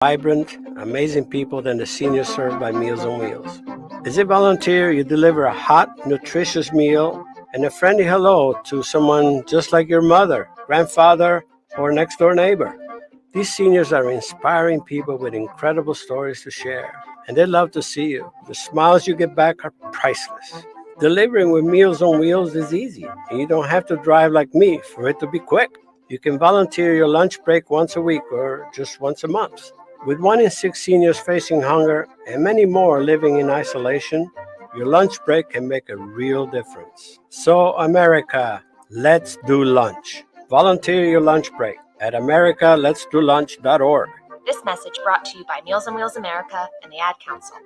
vibrant, amazing people than the seniors served by Meals on Wheels. As a volunteer, you deliver a hot, nutritious meal and a friendly hello to someone just like your mother, grandfather, or next door neighbor. These seniors are inspiring people with incredible stories to share, and they love to see you. The smiles you get back are priceless. Delivering with Meals on Wheels is easy, and you don't have to drive like me for it to be quick. You can volunteer your lunch break once a week or just once a month. With 1 in 6 seniors facing hunger and many more living in isolation, your lunch break can make a real difference. So, America, let's do lunch. Volunteer your lunch break at americaletsdolunch.org. This message brought to you by Meals on Wheels America and the Ad Council.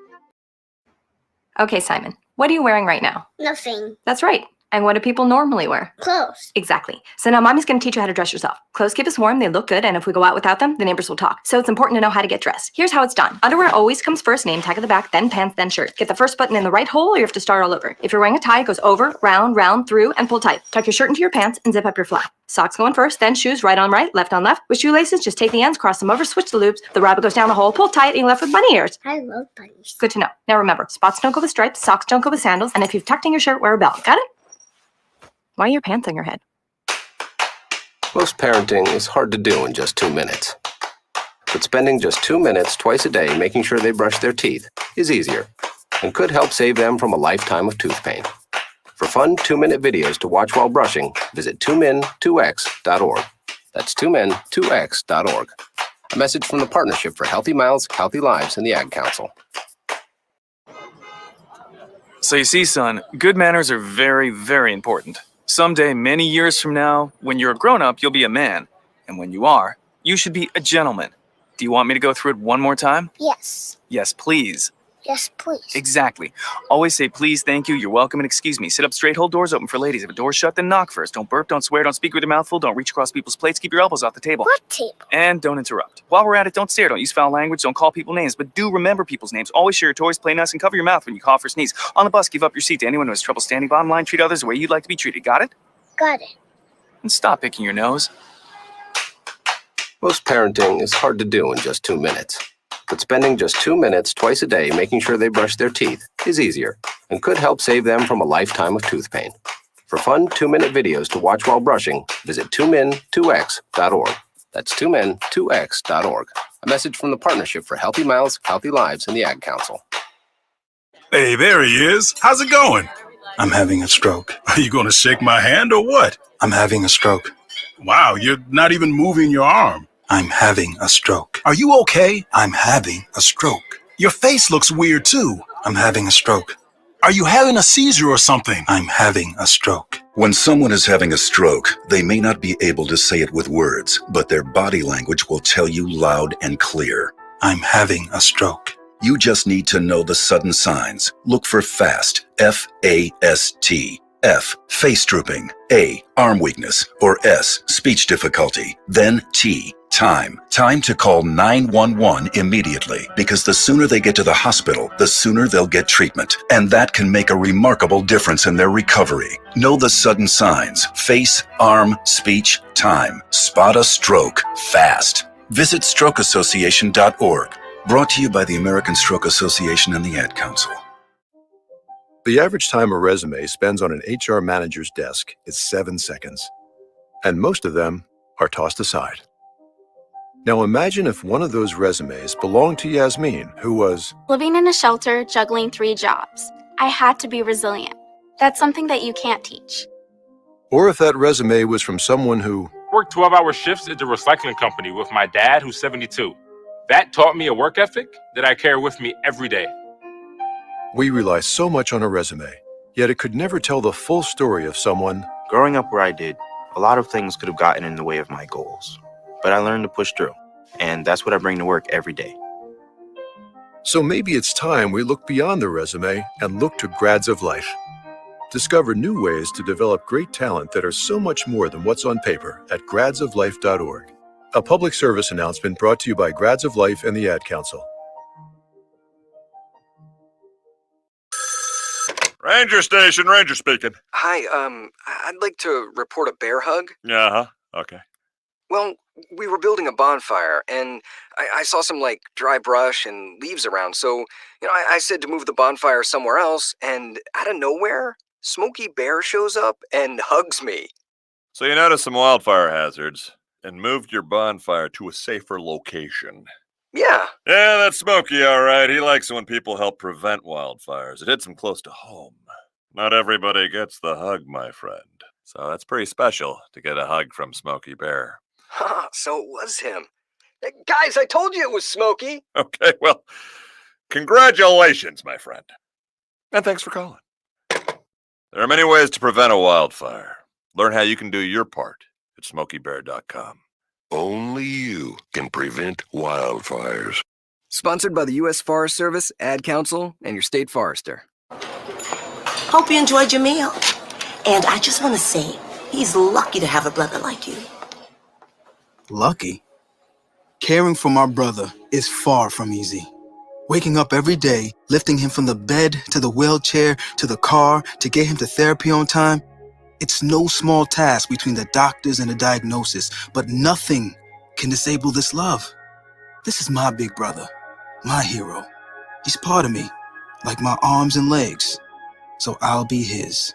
Okay, Simon, what are you wearing right now? Nothing. That's right. And what do people normally wear? Clothes. Exactly. So now Mommy's going to teach you how to dress yourself. Clothes keep us warm, they look good, and if we go out without them, the neighbors will talk. So it's important to know how to get dressed. Here's how it's done. Underwear always comes first, name tag at the back, then pants, then shirt. Get the first button in the right hole or you have to start all over. If you're wearing a tie, it goes over, round, round, through, and pull tight. Tuck your shirt into your pants and zip up your fly. Socks going first, then shoes right on right, left on left. With shoelaces, just take the ends, cross them over, switch the loops. The rabbit goes down the hole, pull tight, and you're left with bunny ears. I love bunnies. Good to know. Now remember, spots don't go with stripes, socks don't go with sandals, and if you've tucked in your shirt, wear a belt. Got it? Why are your pants on your head? Most parenting is hard to do in just 2 minutes. But spending just 2 minutes twice a day making sure they brush their teeth is easier and could help save them from a lifetime of tooth pain. For fun 2-minute videos to watch while brushing, visit 2min2x.org. That's 2min2x.org. A message from the Partnership for Healthy Mouths, Healthy Lives, and the Ad Council. So you see, son, good manners are very, very important. Someday, many years from now, when you're a grown-up, you'll be a man. And when you are, you should be a gentleman. Do you want me to go through it one more time? Yes. Yes, please. Yes, please. Exactly. Always say please, thank you, you're welcome, and excuse me. Sit up straight, hold doors open for ladies. If a door's shut, then knock first. Don't burp, don't swear, don't speak with your mouth full, don't reach across people's plates, keep your elbows off the table. What table? And don't interrupt. While we're at it, don't stare, don't use foul language, don't call people names, but do remember people's names. Always share your toys, play nice, and cover your mouth when you cough or sneeze. On the bus, give up your seat to anyone who has trouble standing bottom line. Treat others the way you'd like to be treated. Got it? Got it. And stop picking your nose. Most parenting is hard to do in just 2 minutes. But spending just 2 minutes twice a day making sure they brush their teeth is easier and could help save them from a lifetime of tooth pain. For fun 2-minute videos to watch while brushing, visit 2min2x.org. That's 2min2x.org. A message from the Partnership for Healthy Mouths, Healthy Lives, and the Ad Council. Hey, there he is. How's it going? I'm having a stroke. Are you going to shake my hand or what? I'm having a stroke. Wow, you're not even moving your arm. I'm having a stroke. Are you okay? I'm having a stroke. Your face looks weird too. I'm having a stroke. Are you having a seizure or something? I'm having a stroke. When someone is having a stroke, they may not be able to say it with words, but their body language will tell you loud and clear. I'm having a stroke. You just need to know the sudden signs. Look for FAST, F-A-S-T. F, face drooping. A, arm weakness. Or S, speech difficulty. Then T, time. Time to call 911 immediately, because the sooner they get to the hospital, the sooner they'll get treatment. And that can make a remarkable difference in their recovery. Know the sudden signs. Face, arm, speech, time. Spot a stroke fast. Visit strokeassociation.org. Brought to you by the American Stroke Association and the Ad Council. The average time a resume spends on an HR manager's desk is 7 seconds, and most of them are tossed aside. Now imagine if one of those resumes belonged to Yasmin, who was living in a shelter, juggling 3 jobs. I had to be resilient. That's something that you can't teach. Or if that resume was from someone who worked 12-hour shifts at the recycling company with my dad, who's 72. That taught me a work ethic that I carry with me every day. We rely so much on a resume, yet it could never tell the full story of someone. Growing up where I did, a lot of things could have gotten in the way of my goals. But I learned to push through, and that's what I bring to work every day. So maybe it's time we look beyond the resume and look to Grads of Life. Discover new ways to develop great talent that are so much more than what's on paper at gradsoflife.org. A public service announcement brought to you by Grads of Life and the Ad Council. Ranger Station, Ranger speaking. Hi, I'd like to report a bear hug. Uh-huh, okay. Well, We were building a bonfire, and I saw some, dry brush and leaves around, so, I said to move the bonfire somewhere else, and out of nowhere, Smokey Bear shows up and hugs me. So you noticed some wildfire hazards and moved your bonfire to a safer location. Yeah. Yeah, that's Smokey, all right. He likes it when people help prevent wildfires. It hits him close to home. Not everybody gets the hug, my friend. So that's pretty special to get a hug from Smokey Bear. So it was him. Guys, I told you it was Smokey. Okay, well, congratulations, my friend. And thanks for calling. There are many ways to prevent a wildfire. Learn how you can do your part at SmokeyBear.com. Only you can prevent wildfires. Sponsored by the U.S. Forest Service, Ad Council, and your state forester. Hope you enjoyed your meal. And I just want to say, he's lucky to have a brother like you. Lucky? Caring for my brother is far from easy. Waking up every day, lifting him from the bed to the wheelchair to the car to get him to therapy on time. It's no small task between the doctors and the diagnosis, but nothing can disable this love. This is my big brother, my hero. He's part of me, like my arms and legs. So I'll be his.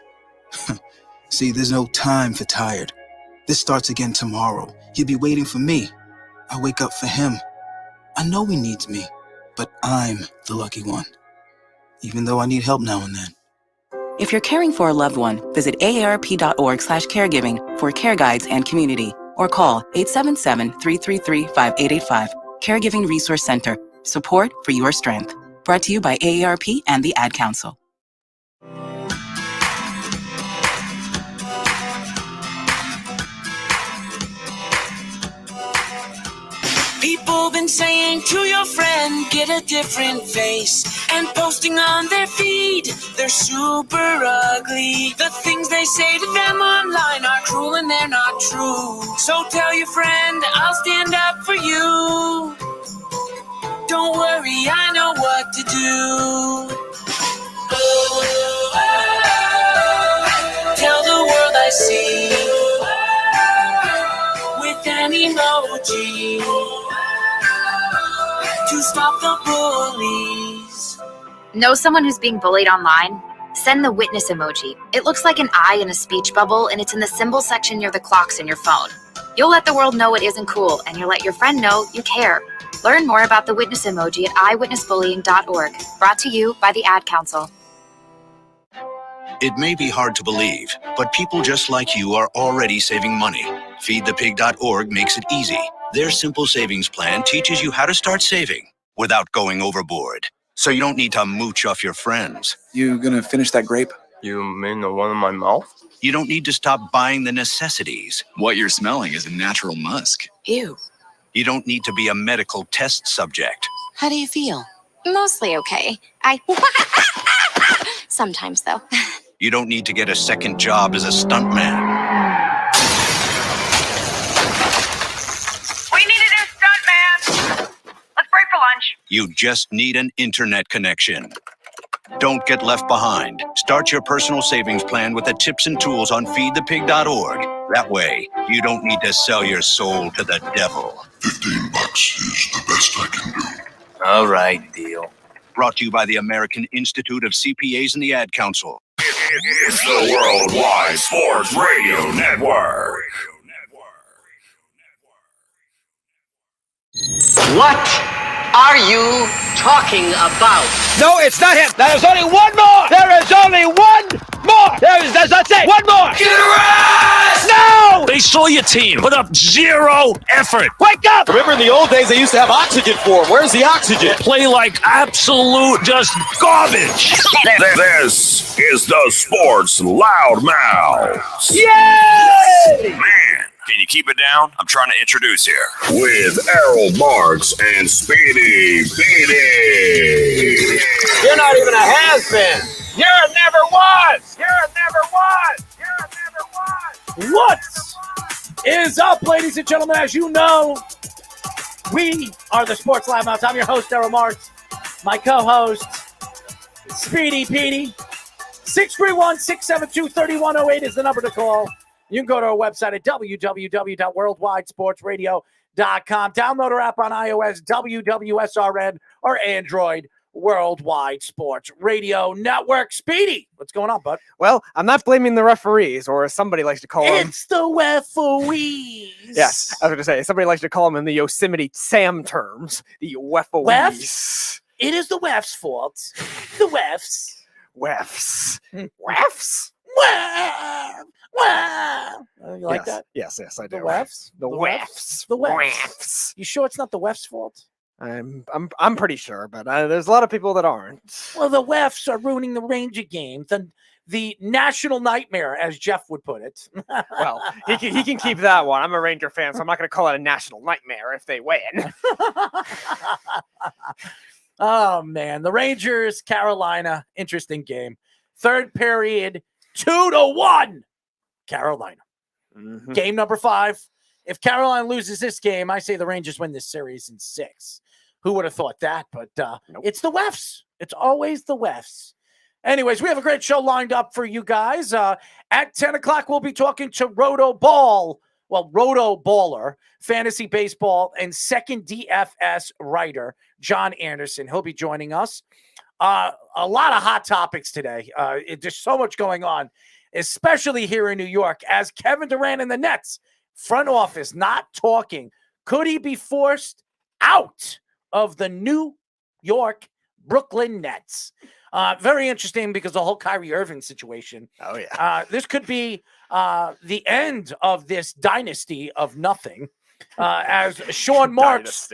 See, there's no time for tired. This starts again tomorrow. He'll be waiting for me. I wake up for him. I know he needs me, but I'm the lucky one. Even though I need help now and then. If you're caring for a loved one, visit aarp.org/caregiving for care guides and community, or call 877-333-5885. Caregiving Resource Center. Support for your strength. Brought to you by AARP and the Ad Council. People been saying to your friend, get a different face, and posting on their feed, they're super ugly. The things they say to them online are cruel and they're not true. So tell your friend, I'll stand up for you. Don't worry, I know what to do. Tell the world I see with an emoji to stop the bullies. Know someone who's being bullied online? Send the witness emoji. It looks like an eye in a speech bubble, and it's in the symbol section near the clocks in your phone. You'll let the world know it isn't cool, and you'll let your friend know you care. Learn more about the witness emoji at eyewitnessbullying.org. Brought to you by the Ad Council. It may be hard to believe, but people just like you are already saving money. FeedThePig.org makes it easy. Their simple savings plan teaches you how to start saving without going overboard. So you don't need to mooch off your friends. You gonna finish that grape? You mean the one in my mouth? You don't need to stop buying the necessities. What you're smelling is a natural musk. Ew. You don't need to be a medical test subject. How do you feel? Mostly okay. Sometimes, though. You don't need to get a second job as a stuntman. We need a new stuntman. Let's break for lunch. You just need an internet connection. Don't get left behind. Start your personal savings plan with the tips and tools on feedthepig.org. That way, you don't need to sell your soul to the devil. $15 is the best I can do. All right, deal. Brought to you by the American Institute of CPAs and the Ad Council. It's the Worldwide Sports Radio Network. What are you talking about? No, it's not him. There is only one more. There is only one more. That's it. One more. Get a rest! No! They saw your team put up zero effort. Wake up! Remember in the old days they used to have oxygen for them. Where's the oxygen? Play like absolute just garbage. This is the Sports Loudmouths. Yay! Man, can you keep it down? I'm trying to introduce here. With Errol Marks and Speedy Petey. You're not even a has-been. You're a never was. You're a never was. You're a never was. What is up, ladies and gentlemen? As you know, we are the Sports Loudmouths. I'm your host, Errol Marks. My co-host, Speedy Petey. 631-672-3108 is the number to call. You can go to our website at www.worldwidesportsradio.com. Download our app on iOS, WWSRN, or Android Worldwide Sports Radio Network. Speedy, what's going on, bud? Well, I'm not blaming the referees, or as somebody likes to call them. It's the referees. Yes, I was going to say, somebody likes to call them in the Yosemite Sam terms, the referees. Refs? It is the refs' fault. The refs. Refs. Refs? You like that? Yes, I do. The refs? The refs. The refs. You sure it's not the refs' fault? I'm pretty sure, but there's a lot of people that aren't. Well, the refs are ruining the Ranger game, the national nightmare, as Jeff would put it. Well, he can keep that one. I'm a Ranger fan, so I'm not going to call it a national nightmare if they win. Oh, man. The Rangers, Carolina, interesting game. Third period, 2-1, Carolina. Mm-hmm. Game number 5. If Carolina loses this game, I say the Rangers win this series in 6. Who would have thought that? But nope. It's the Wefs. It's always the Wefs. Anyways, we have a great show lined up for you guys. At 10 o'clock, we'll be talking to RotoBaller, fantasy baseball, and second DFS writer, Jon Anderson. He'll be joining us. A lot of hot topics today. There's so much going on, especially here in New York, as Kevin Durant and the Nets front office not talking. Could he be forced out of the New York Brooklyn Nets? Very interesting because the whole Kyrie Irving situation. Oh, yeah. This could be the end of this dynasty of nothing. As Sean Marks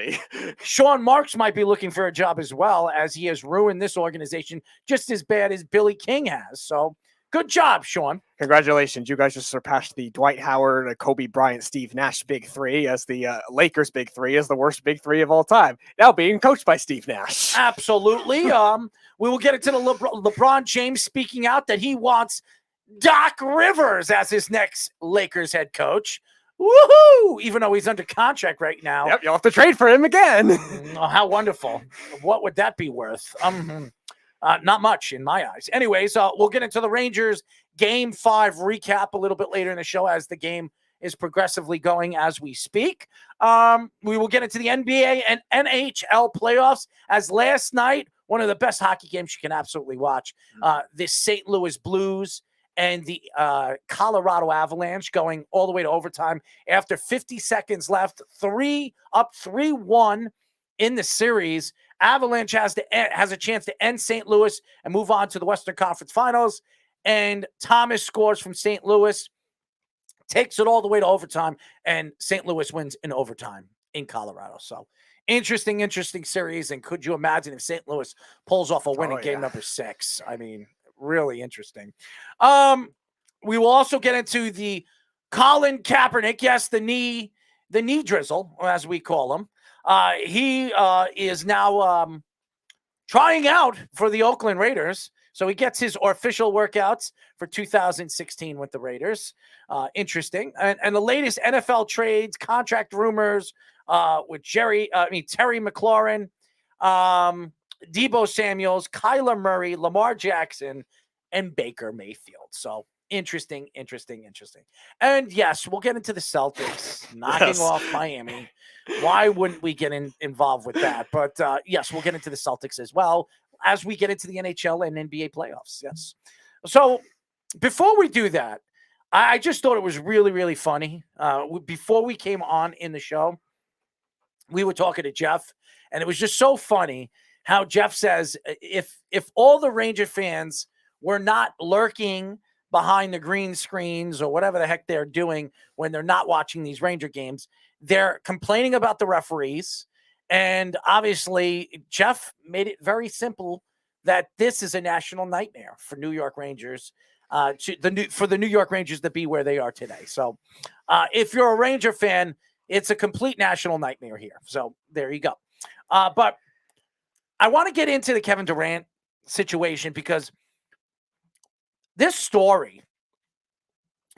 might be looking for a job as well, as he has ruined this organization just as bad as Billy King has. So good job, Sean. Congratulations. You guys just surpassed the Dwight Howard, Kobe Bryant, Steve Nash Big Three as the Lakers Big Three as the worst Big Three of all time. Now being coached by Steve Nash. Absolutely. We will get into the LeBron James speaking out that he wants Doc Rivers as his next Lakers head coach. Woohoo! Even though he's under contract right now. Yep, you'll have to trade for him again. Oh, how wonderful. What would that be worth? Not much in my eyes. Anyways, we'll get into the Rangers Game 5 recap a little bit later in the show as the game is progressively going as we speak. We will get into the NBA and NHL playoffs as last night, one of the best hockey games you can absolutely watch. The St. Louis Blues and the Colorado Avalanche going all the way to overtime after 50 seconds left, 3-1 in the series. Avalanche has a chance to end St. Louis and move on to the Western Conference Finals. And Thomas scores from St. Louis, takes it all the way to overtime, and St. Louis wins in overtime in Colorado. So interesting series. And could you imagine if St. Louis pulls off a win in game number 6? I mean, really interesting. We will also get into the Colin Kaepernick, yes, the knee drizzle, as we call him. He is now trying out for the Oakland Raiders. So he gets his official workouts for 2016 with the Raiders. Interesting. And the latest NFL trades, contract rumors with Terry McLaurin, Deebo Samuels, Kyler Murray, Lamar Jackson, and Baker Mayfield. So interesting. And yes, we'll get into the Celtics knocking off Miami. Why wouldn't we get involved with that? But yes, we'll get into the Celtics as well as we get into the NHL and NBA playoffs. Yes. So before we do that, I just thought it was really, really funny. Before we came on in the show, we were talking to Jeff, and it was just so funny how Jeff says if all the Ranger fans were not lurking behind the green screens or whatever the heck they're doing when they're not watching these Ranger games, they're complaining about the referees. And obviously, Jeff made it very simple that this is a national nightmare for New York Rangers, for the New York Rangers to be where they are today. So if you're a Ranger fan, it's a complete national nightmare here. So there you go. But I want to get into the Kevin Durant situation because this story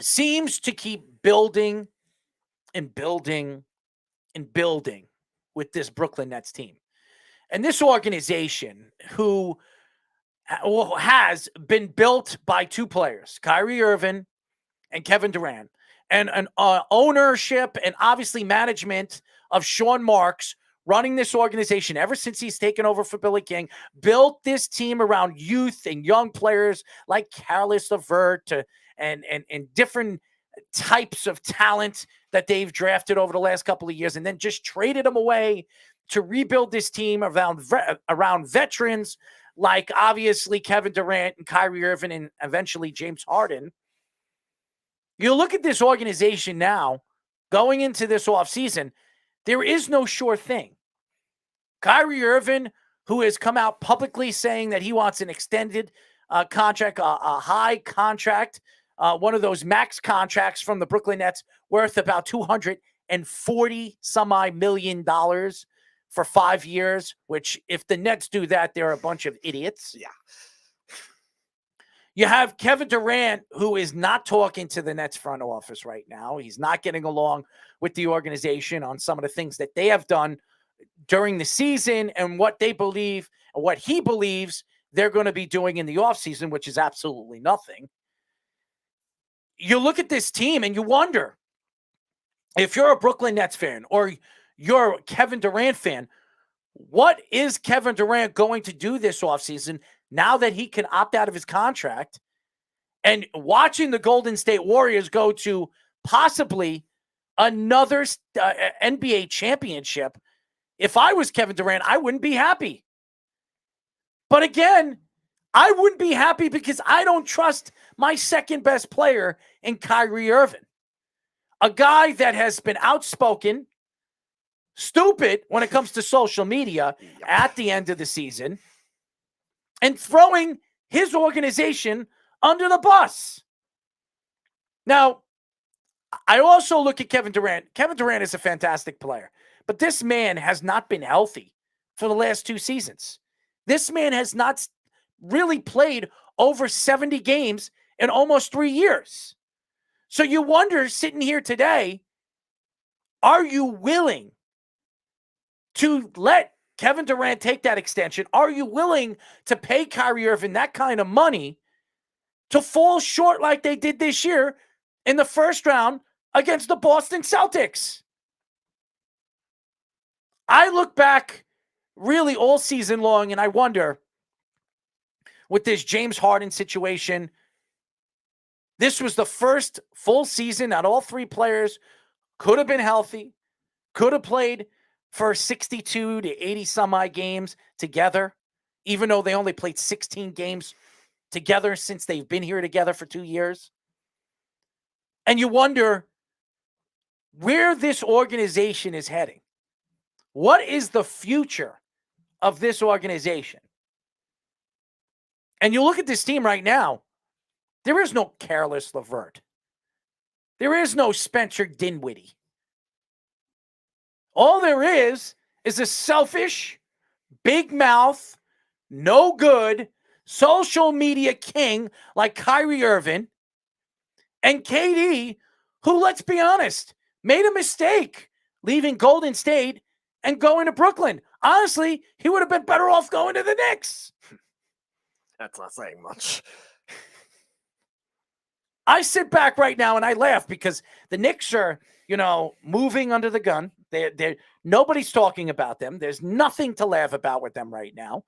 seems to keep building and building and building with this Brooklyn Nets team. And this organization who has been built by two players, Kyrie Irving and Kevin Durant. and an ownership and obviously management of Sean Marks running this organization ever since he's taken over for Billy King, built this team around youth and young players like Carlos LeVert and different types of talent that they've drafted over the last couple of years, and then just traded them away to rebuild this team around veterans like obviously Kevin Durant and Kyrie Irving and eventually James Harden. You look at this organization now, going into this offseason, there is no sure thing. Kyrie Irving, who has come out publicly saying that he wants an extended contract, a high contract, one of those max contracts from the Brooklyn Nets worth about $240 some odd million for 5 years, which if the Nets do that, they're a bunch of idiots. Yeah. You have Kevin Durant, who is not talking to the Nets front office right now. He's not getting along with the organization on some of the things that they have done during the season and what they believe, or what he believes they're going to be doing in the offseason, which is absolutely nothing. You look at this team and you wonder, if you're a Brooklyn Nets fan or you're a Kevin Durant fan, what is Kevin Durant going to do this offseason now that he can opt out of his contract? And watching the Golden State Warriors go to possibly another NBA championship, if I was Kevin Durant, I wouldn't be happy. But again, I wouldn't be happy because I don't trust my second best player in Kyrie Irving, a guy that has been outspoken, stupid when it comes to social media at the end of the season, and throwing his organization under the bus. Now, I also look at Kevin Durant. Kevin Durant is a fantastic player, but this man has not been healthy for the last 2 seasons. This man has not really played over 70 games in almost 3 years. So you wonder, sitting here today, are you willing to let Kevin Durant take that extension? Are you willing to pay Kyrie Irving that kind of money to fall short like they did this year in the first round against the Boston Celtics? I look back really all season long and I wonder, with this James Harden situation, this was the first full season that all 3 players could have been healthy, could have played for 62 to 80 some odd games together, even though they only played 16 games together since they've been here together for 2 years. And you wonder where this organization is heading. What is the future of this organization? And you look at this team right now, there is no Carlos LeVert. There is no Spencer Dinwiddie. All there is a selfish, big mouth, no good, social media king like Kyrie Irving and KD, who, let's be honest, made a mistake leaving Golden State and going to Brooklyn. Honestly, he would have been better off going to the Knicks. That's not saying much. I sit back right now and I laugh because the Knicks are, moving under the gun. They're nobody's talking about them. There's nothing to laugh about with them right now.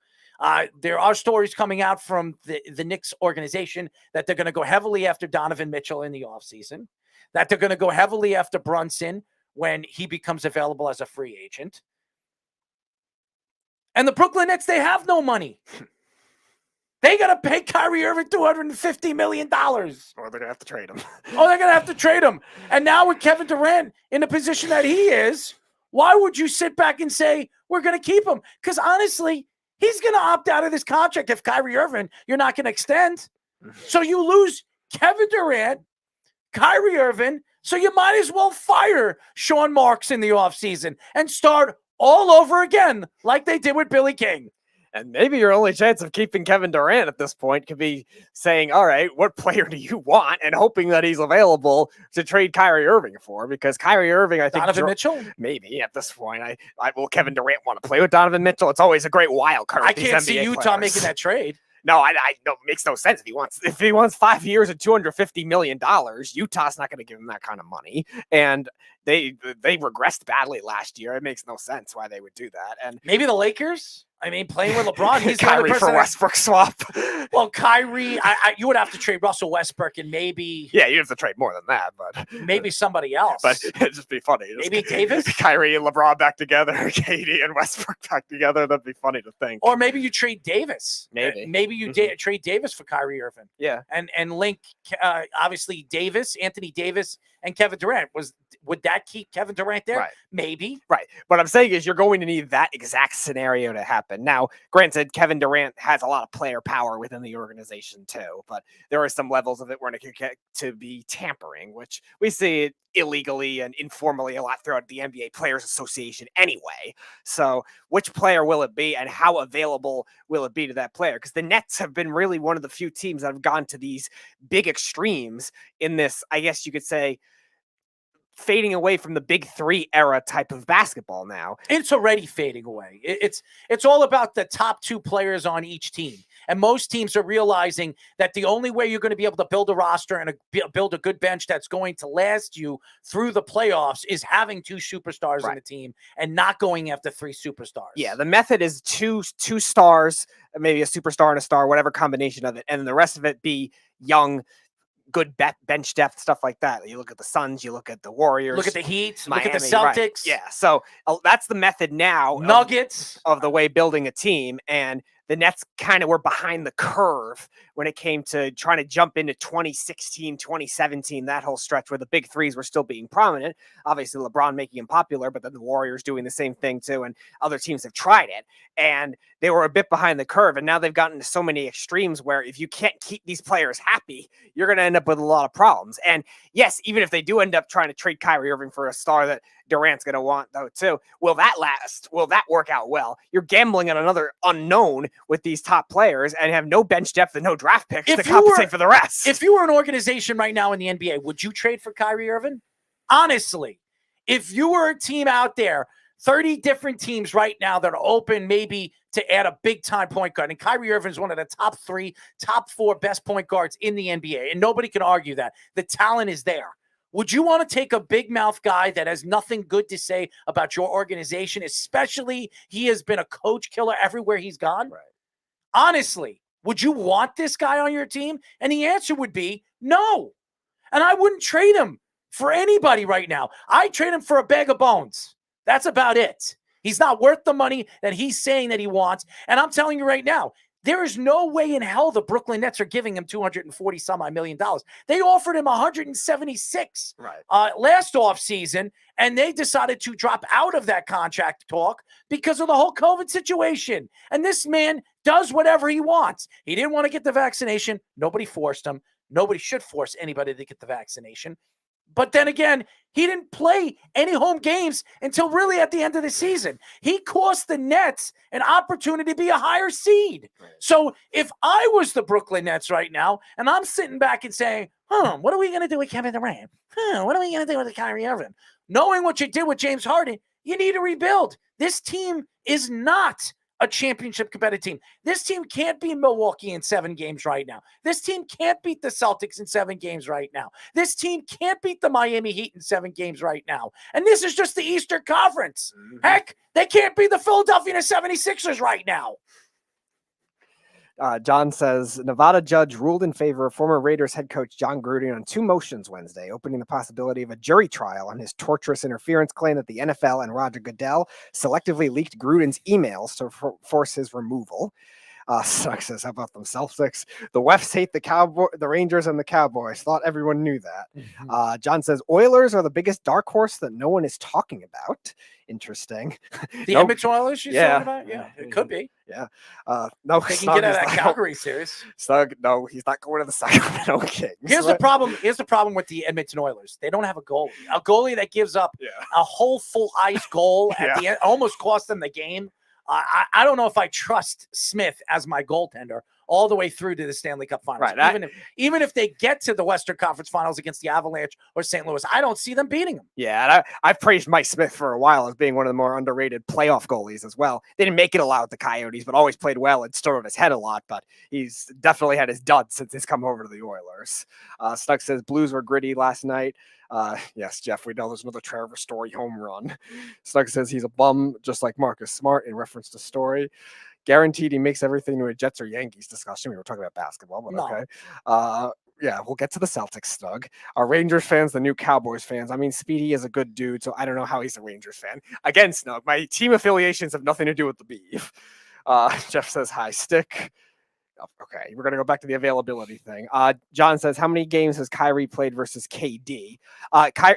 There are stories coming out from the Knicks organization that they're going to go heavily after Donovan Mitchell in the offseason, that they're going to go heavily after Brunson when he becomes available as a free agent. And the Brooklyn Nets, they have no money. They got to pay Kyrie Irving $250 million. Or they're going to have to trade him. Oh, they're going to have to trade him. And now with Kevin Durant in the position that he is, why would you sit back and say, we're going to keep him? Because honestly, he's going to opt out of this contract if Kyrie Irving, you're not going to extend. So you lose Kevin Durant, Kyrie Irving, so you might as well fire Sean Marks in the offseason and start all over again like they did with Billy King. And maybe your only chance of keeping Kevin Durant at this point could be saying, all right, what player do you want? And hoping that he's available to trade Kyrie Irving for, because Kyrie Irving, I think. Donovan Mitchell? Maybe at this point. Will Kevin Durant want to play with Donovan Mitchell? It's always a great wild card. I can't see Utah making that trade. No, I no, it makes no sense. If he wants 5 years and $250 million, Utah's not going to give him that kind of money. And they regressed badly last year. It makes no sense why they would do that. And maybe the Lakers. I mean, playing with LeBron, he's Kyrie for Westbrook swap. Well, Kyrie, you would have to trade Russell Westbrook and maybe. Yeah, you have to trade more than that, but maybe somebody else. But it'd just be funny. Maybe Davis, Kyrie and LeBron back together, KD and Westbrook back together. That'd be funny to think. Or maybe you trade Davis. Maybe you trade Davis for Kyrie Irving. Yeah, and link obviously Anthony Davis, and Kevin Durant. Would that keep Kevin Durant there? Right. Maybe. Right. What I'm saying is you're going to need that exact scenario to happen. Now, granted, Kevin Durant has a lot of player power within the organization too, but there are some levels of it where it could get to be tampering, which we see it illegally and informally a lot throughout the NBA Players Association anyway. So which player will it be and how available will it be to that player? Because the Nets have been really one of the few teams that have gone to these big extremes in this, I guess you could say, fading away from the big three era type of basketball now. It's already fading away. It's all about the top 2 players on each team. And most teams are realizing that the only way you're going to be able to build a roster and build a good bench that's going to last you through the playoffs is having 2 superstars on the team and not going after 3 superstars. Yeah, the method is two stars, maybe a superstar and a star, whatever combination of it, and the rest of it be young, good bench depth, stuff like that. You look at the Suns, you look at the Warriors, look at the Heat, Miami, look at the Celtics. Right. Yeah, so that's the method now. Nuggets of the way building a team, and the Nets kind of were behind the curve when it came to trying to jump into 2016, 2017, that whole stretch where the big threes were still being prominent. Obviously, LeBron making him popular, but then the Warriors doing the same thing too, and other teams have tried it, and they were a bit behind the curve, and now they've gotten to so many extremes where if you can't keep these players happy, you're going to end up with a lot of problems. And yes, even if they do end up trying to trade Kyrie Irving for a star that Durant's going to want, though, too, will that last? Will that work out well? You're gambling on another unknown with these top players and have no bench depth and no draft picks to compensate for the rest. If you were an organization right now in the NBA, would you trade for Kyrie Irving? Honestly, if you were a team out there, 30 different teams right now that are open maybe to add a big-time point guard, and Kyrie Irving is one of the top 3, top 4 best point guards in the NBA, and nobody can argue that. The talent is there. Would you want to take a big mouth guy that has nothing good to say about your organization, especially he has been a coach killer everywhere he's gone? Right. Honestly, would you want this guy on your team? And the answer would be no. And I wouldn't trade him for anybody right now. I'd trade him for a bag of bones. That's about it. He's not worth the money that he's saying that he wants. And I'm telling you right now, there is no way in hell the Brooklyn Nets are giving him $240 million. They offered him $176 last offseason, and they decided to drop out of that contract talk because of the whole COVID situation. And this man does whatever he wants. He didn't want to get the vaccination. Nobody forced him. Nobody should force anybody to get the vaccination. But then again, he didn't play any home games until really at the end of the season. He cost the Nets an opportunity to be a higher seed. Right. So if I was the Brooklyn Nets right now, and I'm sitting back and saying, what are we going to do with Kevin Durant? What are we going to do with Kyrie Irving? Knowing what you did with James Harden, you need to rebuild. This team is not a championship competitive team. This team can't beat Milwaukee in 7 games right now. This team can't beat the Celtics in 7 games right now. This team can't beat the Miami Heat in 7 games right now. And this is just the Eastern Conference. Mm-hmm. Heck, they can't beat the Philadelphia 76ers right now. John says, Nevada judge ruled in favor of former Raiders head coach Jon Gruden on 2 motions Wednesday, opening the possibility of a jury trial on his torturous interference claim that the NFL and Roger Goodell selectively leaked Gruden's emails to force his removal. Sucks says, how about them Celtics? The Wefts hate the Rangers and the Cowboys. Thought everyone knew that. Mm-hmm. John says, Oilers are the biggest dark horse that no one is talking about. Interesting. The Edmonton Oilers you're talking about? Yeah, it could be. Yeah. No, they can get out of that Calgary series. No, he's not going to the Sacramento Kings. Here's the problem. Here's the problem with the Edmonton Oilers. They don't have a goalie. A goalie that gives up a whole full ice goal at the end, almost cost them the game. I don't know if I trust Smith as my goaltender all the way through to the Stanley Cup Finals. Right. Even if they get to the Western Conference Finals against the Avalanche or St. Louis, I don't see them beating them. Yeah, and I've praised Mike Smith for a while as being one of the more underrated playoff goalies as well. They didn't make it a lot with the Coyotes, but always played well and stood on his head a lot. But he's definitely had his duds since he's come over to the Oilers. Stuck says Blues were gritty last night. Yes, Jeff, we know there's another Trevor Story home run. Stuck says he's a bum, just like Marcus Smart, in reference to Story. Guaranteed he makes everything to a Jets or Yankees discussion. We were talking about basketball, but okay. Yeah, we'll get to the Celtics, Snug. Our Rangers fans, the new Cowboys fans. I mean, Speedy is a good dude, so I don't know how he's a Rangers fan. Again, Snug, my team affiliations have nothing to do with the beef. Jeff says, hi, Stick. Okay, we're going to go back to the availability thing. John says, how many games has Kyrie played versus KD?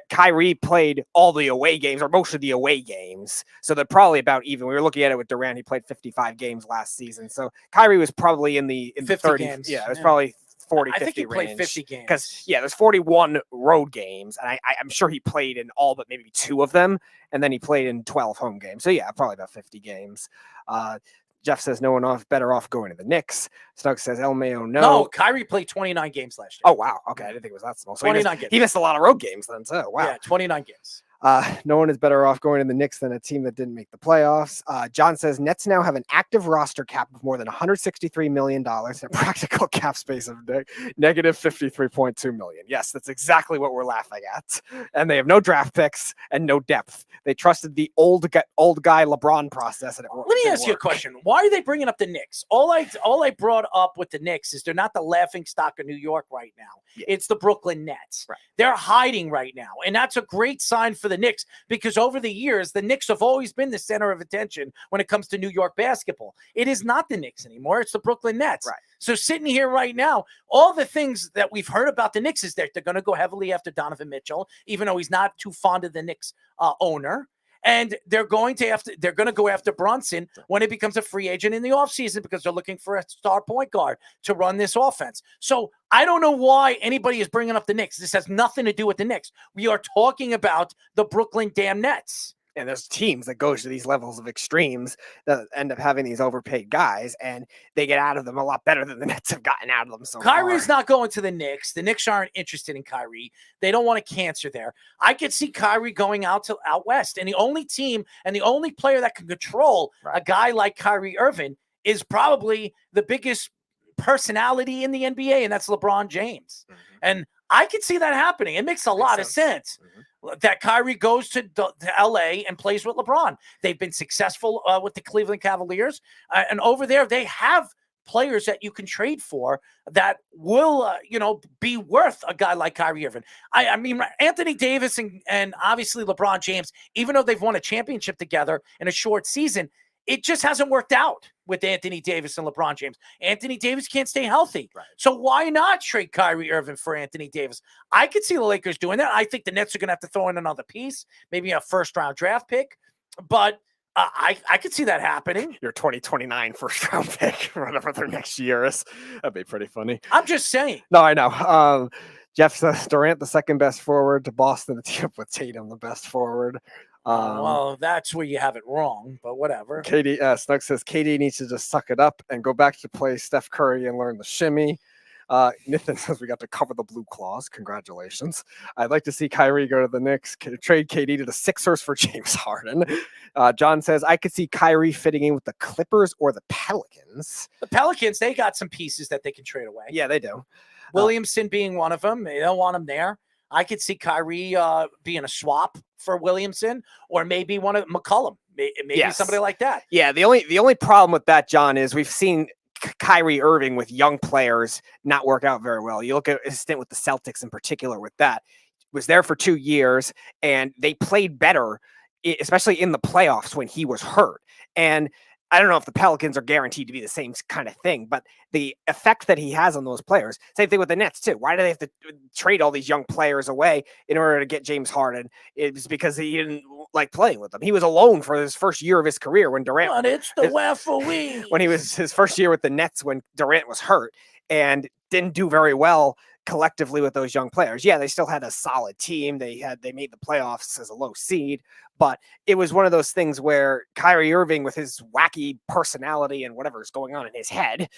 Kyrie played all the away games, or most of the away games, so they're probably about even. We were looking at it with Durant. He played 55 games last season, so Kyrie was probably in the 30 games. Yeah, it was probably 40, 50 I think he range. played 50 games. Because, there's 41 road games, and I'm sure he played in all but maybe 2 of them, and then he played in 12 home games. So, yeah, probably about 50 games. Jeff says no one better off going to the Knicks. Snug says El Mayo, no. No, Kyrie played 29 games last year. Oh, wow. Okay, I didn't think it was that small. So 29 games. He missed a lot of road games then, so wow. Yeah, 29 games. No one is better off going to the Knicks than a team that didn't make the playoffs. John says Nets now have an active roster cap of more than $163 million and a practical cap space of negative $53.2 million. Yes, that's exactly what we're laughing at. And they have no draft picks and no depth. They trusted the old guy LeBron process. And Let me ask you a question. Why are they bringing up the Knicks? All I brought up with the Knicks is they're not the laughing stock of New York right now. Yeah. It's the Brooklyn Nets. Right. They're hiding right now. And that's a great sign for the Knicks, because over the years, the Knicks have always been the center of attention when it comes to New York basketball. It is not the Knicks anymore. It's the Brooklyn Nets. Right. So sitting here right now, all the things that we've heard about the Knicks is that they're going to go heavily after Donovan Mitchell, even though he's not too fond of the Knicks owner. And they're going to go after Brunson when he becomes a free agent in the offseason, because they're looking for a star point guard to run this offense. So I don't know why anybody is bringing up the Knicks. This has nothing to do with the Knicks. We are talking about the Brooklyn damn Nets. And there's teams that go to these levels of extremes that end up having these overpaid guys, and they get out of them a lot better than the Nets have gotten out of them so far. Kyrie's not going to the Knicks. The Knicks aren't interested in Kyrie. They don't want a cancer there. I could see Kyrie going out west, and the only team and the only player that can control a guy like Kyrie Irving is probably the biggest personality in the NBA, and that's LeBron James. Mm-hmm. And I could see that happening. It makes a lot of sense. Mm-hmm. That Kyrie goes to LA and plays with LeBron. They've been successful with the Cleveland Cavaliers. And over there, they have players that you can trade for that will, be worth a guy like Kyrie Irving. I mean, Anthony Davis and obviously LeBron James, even though they've won a championship together in a short season, it just hasn't worked out with Anthony Davis and LeBron James. Anthony Davis can't stay healthy. Right. So why not trade Kyrie Irving for Anthony Davis? I could see the Lakers doing that. I think the Nets are going to have to throw in another piece, maybe a first-round draft pick. But I could see that happening. Your 2029 first-round pick, whatever their next year is. That'd be pretty funny. I'm just saying. No, I know. Jeff says Durant, the second best forward, to Boston to team up with Tatum, the best forward. Well, that's where you have it wrong, but whatever. Snug says KD needs to just suck it up and go back to play Steph Curry and learn the shimmy. Nathan says we got to cover the blue claws. Congratulations. I'd like to see Kyrie go to the Knicks, trade KD to the Sixers for James Harden. John says I could see Kyrie fitting in with the Clippers or the Pelicans. The Pelicans, they got some pieces that they can trade away. Yeah, they do. Williamson being one of them. They don't want him there. I could see Kyrie being a swap for Williamson, or maybe one of McCollum, maybe somebody like that. Yeah, the only problem with that, John, is we've seen Kyrie Irving with young players not work out very well. You look at his stint with the Celtics in particular with that. Was there for 2 years, and they played better, especially in the playoffs when he was hurt. And I don't know if the Pelicans are guaranteed to be the same kind of thing, but the effect that he has on those players, same thing with the Nets too. Why do they have to trade all these young players away in order to get James Harden? It's because he didn't like playing with them. He was alone for his first year of his career when Durant. But it's the referee. When he was his first year with the Nets when Durant was hurt and didn't do very well collectively with those young players. Yeah, they still had a solid team. They made the playoffs as a low seed, but it was one of those things where Kyrie Irving, with his wacky personality and whatever's going on in his head,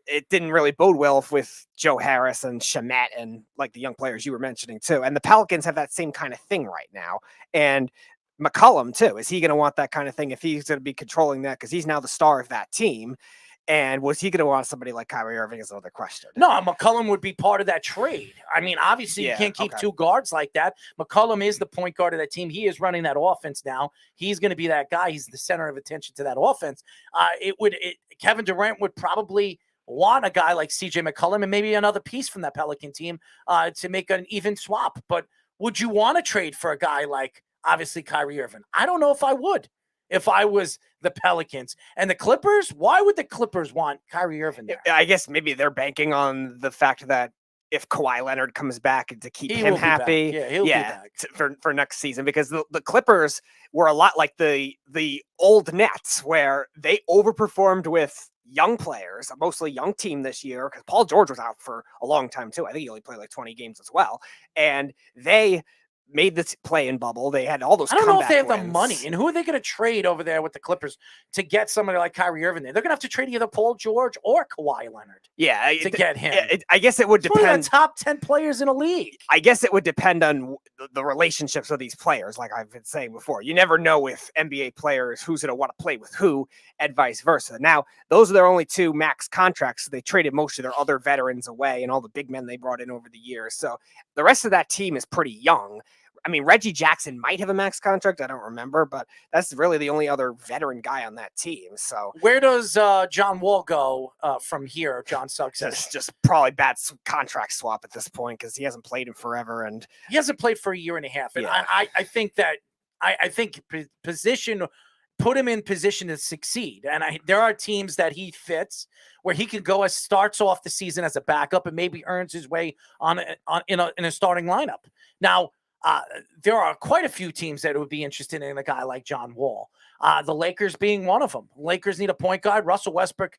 it didn't really bode well with Joe Harris and Shamet and like the young players you were mentioning too. And the Pelicans have that same kind of thing right now. And McCollum too. Is he going to want that kind of thing if he's going to be controlling that? Because he's now the star of that team. And was he going to want somebody like Kyrie Irving is another question. No, McCollum would be part of that trade. I mean, obviously you can't keep two guards like that. McCollum is the point guard of that team. He is running that offense now. He's going to be that guy. He's the center of attention to that offense. Kevin Durant would probably want a guy like CJ McCollum and maybe another piece from that Pelican team to make an even swap. But would you want to trade for a guy like obviously Kyrie Irving? I don't know if I would. If I was the Pelicans and the Clippers, why would the Clippers want Kyrie Irving there? I guess maybe they're banking on the fact that if Kawhi Leonard comes back to keep him happy, he'll be back for next season, because the Clippers were a lot like the old Nets, where they overperformed with young players, a mostly young team this year, because Paul George was out for a long time too. I think he only played like 20 games as well, and they made this play-in bubble. They had all those. I don't know if they have wins. the money, and who are they going to trade over there with the Clippers to get somebody like Kyrie Irving there? They're going to have to trade either Paul George or Kawhi Leonard. Yeah, to get him. I guess it would It's one of depend. the top 10 players in a league. I guess it would depend on the relationships of these players. Like I've been saying before, you never know with NBA players who's going to want to play with who, and vice versa. Now, those are their only two max contracts. So they traded most of their other veterans away and all the big men they brought in over the years. So the rest of that team is pretty young. I mean, Reggie Jackson might have a max contract. I don't remember, but that's really the only other veteran guy on that team. So where does John Wall go from here? John Suggs. Just probably bad contract swap at this point, because he hasn't played in forever, and he hasn't played for a year and a half. And Yeah. I think that I think position put him in position to succeed. And there are teams that he fits where he can go starts off the season as a backup and maybe earns his way in a starting lineup. Now, there are quite a few teams that would be interested in a guy like John Wall. The Lakers being one of them. Lakers need a point guard. Russell Westbrook,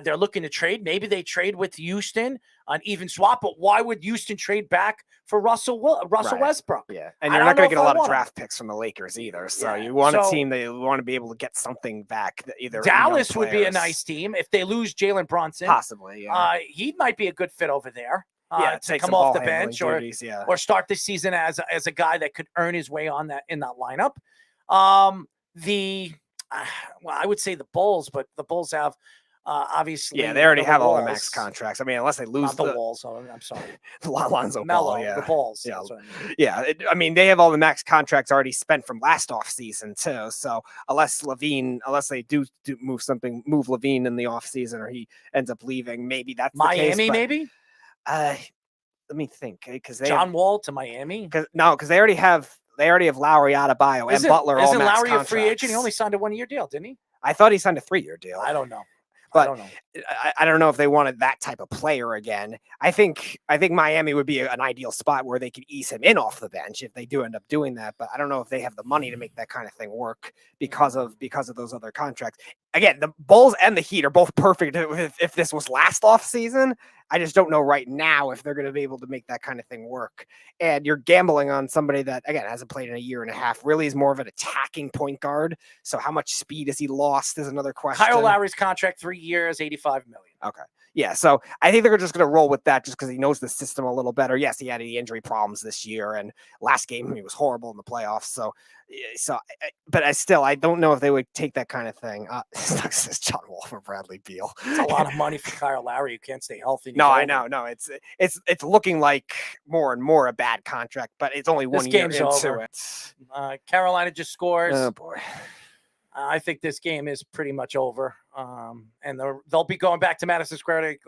they're looking to trade. Maybe they trade with Houston, an even swap. But why would Houston trade back for Russell Westbrook? Yeah, and you're not going to get a lot of draft picks from the Lakers either. So you want a team that you want to be able to get something back. Either Dallas would be a nice team if they lose Jalen Brunson. Possibly, yeah. He might be a good fit over there. To come some off the ball bench handling duties, or start the season as a guy that could earn his way in that lineup. I would say the Bulls, but the Bulls have obviously. Yeah, they already have all their max contracts. I mean, unless they lose Not the Walls. I'm sorry, Lonzo Melo, Ball, yeah. the Bulls. Yeah, that's what I mean. yeah. I mean, they have all the max contracts already spent from last offseason too. So unless they do move Levine in the offseason, or he ends up leaving, maybe that's the case, Miami, but, maybe. Let me think, because John Wall to Miami. Because they already have Lowry, Adebayo, and Butler all Isn't max Lowry contracts. a free agent? He only signed a 1-year deal, didn't he? I thought he signed a 3-year deal. I don't know. But I don't know if they wanted that type of player again. I think Miami would be an ideal spot where they could ease him in off the bench if they do end up doing that. But I don't know if they have the money to make that kind of thing work because of those other contracts. Again, the Bulls and the Heat are both perfect if this was last offseason. I just don't know right now if they're going to be able to make that kind of thing work. And you're gambling on somebody that, again, hasn't played in a year and a half, really is more of an attacking point guard. So how much speed has he lost is another question. Kyle Lowry's contract, 3 years, $85 million. Okay. Yeah, so I think they're just going to roll with that just because he knows the system a little better. Yes, he had any injury problems this year, and last game he was horrible in the playoffs. But I don't know if they would take that kind of thing. Says John Wall for Bradley Beal. It's a lot of money for Kyle Lowry. You can't stay healthy. No, I know. No, it's looking like more and more a bad contract, but it's only one year into over. it. Carolina just scores. Oh boy. I think this game is pretty much over, and they'll be going back to Madison Square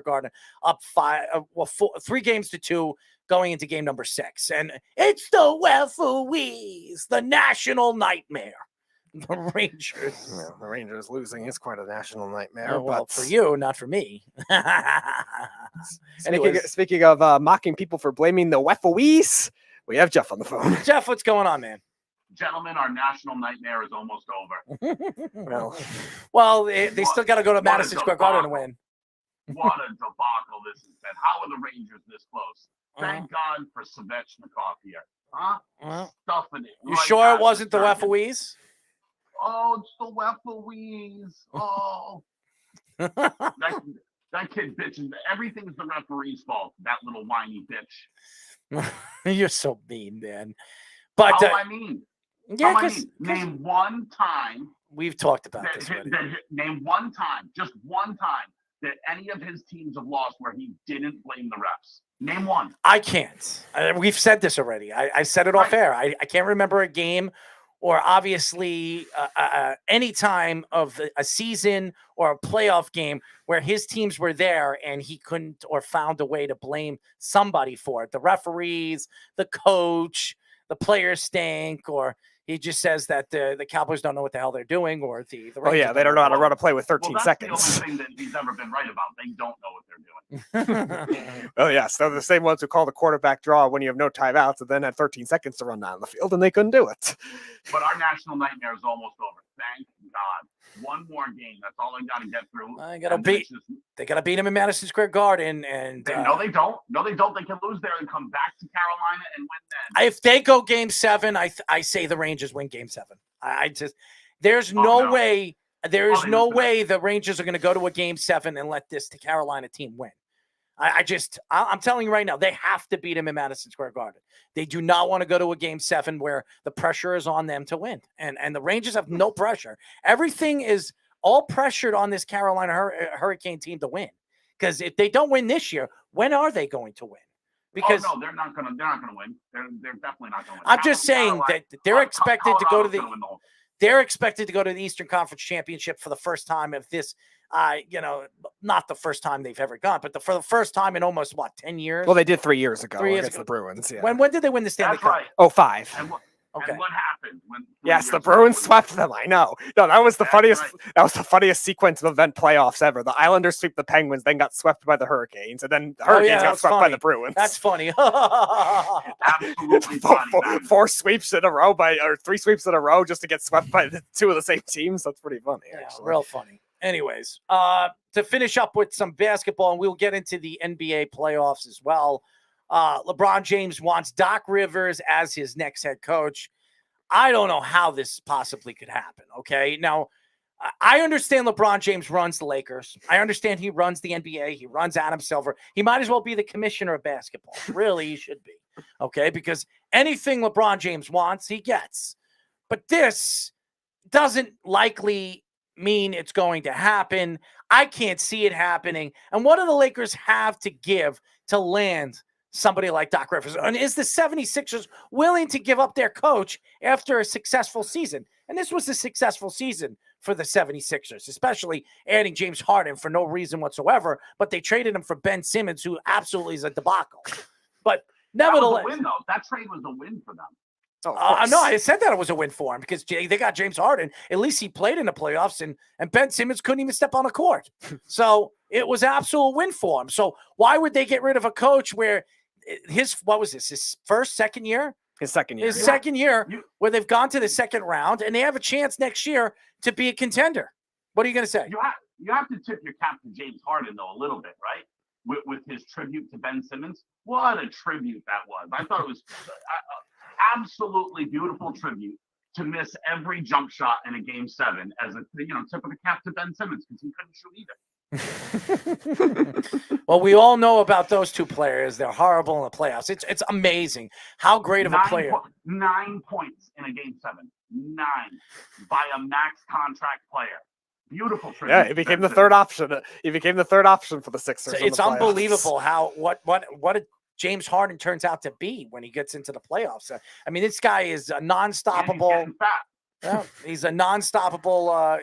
Garden up 3-2, going into game number 6, and it's the referees, the national nightmare, the Rangers. Well, the Rangers losing is quite a national nightmare. Well, but for you, not for me. Speaking of mocking people for blaming the referees, we have Jeff on the phone. Jeff, what's going on, man? Gentlemen, our national nightmare is almost over. Well, they still got to go to Madison Square Garden to win. What a debacle this has been. How are the Rangers this close? Thank God for Svechnikov here. Huh? Stuffing it. You right sure at it wasn't the target. referees? Oh, it's the referees. Oh. that kid bitches. Everything's the referee's fault. That little whiny bitch. You're so mean, man. But How I mean? yeah, because name one time. We've talked about this already. Name one time, just one time, that any of his teams have lost where he didn't blame the refs. Name one. I can't. We've said this already. I said it off air. I can't remember a game or obviously any time of a season or a playoff game where his teams were there and he couldn't or found a way to blame somebody for it. The referees, the coach, the players stink, or he just says that the Cowboys don't know what the hell they're doing, or the oh yeah, they don't know how to run a play with 13 that's seconds. the only thing that he's ever been right about. They don't know what they're doing. Oh yes, they're the same ones who call the quarterback draw when you have no timeouts and then had 13 seconds to run down the field, and they couldn't do it. But our national nightmare is almost over. Thank God. One more game. That's all I got to get through. They got to beat him in Madison Square Garden, and no, they don't. No, they don't. They can lose there and come back to Carolina and win then. If they go Game 7, I say the Rangers win Game 7. There's no way. There is no way the Rangers are going to go to a Game 7 and let this Carolina team win. I'm telling you right now, they have to beat him in Madison Square Garden. They do not want to go to a Game 7 where the pressure is on them to win. And the Rangers have no pressure. Everything is all pressured on this Carolina Hurricane team to win. Because if they don't win this year, when are they going to win? Because no, they're not going to win. They're definitely not going to win. I'm just saying that they're expected to go to the they're expected to go to the Eastern Conference Championship for the first time of this. Not the first time they've ever gone, but for the first time in almost 10 years. Well, they did 3 years ago 3 years against ago. the Bruins. Yeah. When did they win the Stanley Cup? Right. 05. And what happened? Yes, the Bruins swept them. I know. No, that was the funniest. Right. That was the funniest sequence of event playoffs ever. The Islanders sweep the Penguins, then got swept by the Hurricanes, and then the Hurricanes got swept by the Bruins. That's funny. Absolutely funny. Four sweeps in a row or 3 sweeps in a row just to get swept by the 2 of the same teams. That's pretty funny. Yeah, actually. real funny. Anyways, to finish up with some basketball, and we'll get into the NBA playoffs as well. LeBron James wants Doc Rivers as his next head coach. I don't know how this possibly could happen, okay? Now, I understand LeBron James runs the Lakers. I understand he runs the NBA. He runs Adam Silver. He might as well be the commissioner of basketball. Really, he should be, okay? Because anything LeBron James wants, he gets. But this doesn't likely mean it's going to happen. I can't see it happening. And what do the Lakers have to give to land somebody like Doc Rivers? And is the 76ers willing to give up their coach after a successful season? And this was a successful season for the 76ers, especially adding James Harden for no reason whatsoever, but they traded him for Ben Simmons, who absolutely is a debacle. But nevertheless, that was a win, though. That trade was a win for them. No, I said that it was a win for him because they got James Harden. At least he played in the playoffs, and Ben Simmons couldn't even step on a court. So it was an absolute win for him. So why would they get rid of a coach where his second year? His second year. His second year where they've gone to the second round, and they have a chance next year to be a contender. What are you going to say? You have to tip your cap to James Harden, though, a little bit, right? With his tribute to Ben Simmons. What a tribute that was. I thought it was absolutely beautiful tribute to miss every jump shot in a Game 7 as a tip of the cap to Ben Simmons because he couldn't shoot either. Well, we all know about those two players. They're horrible in the playoffs. It's amazing how great of a player. 9 points in a Game 7. 9 by a max contract player. Beautiful tribute. Yeah, he became the third option. He became the third option for the Sixers. It's unbelievable how what James Harden turns out to be when he gets into the playoffs. I mean, this guy is a non-stoppable. Yeah, he's a non-stoppable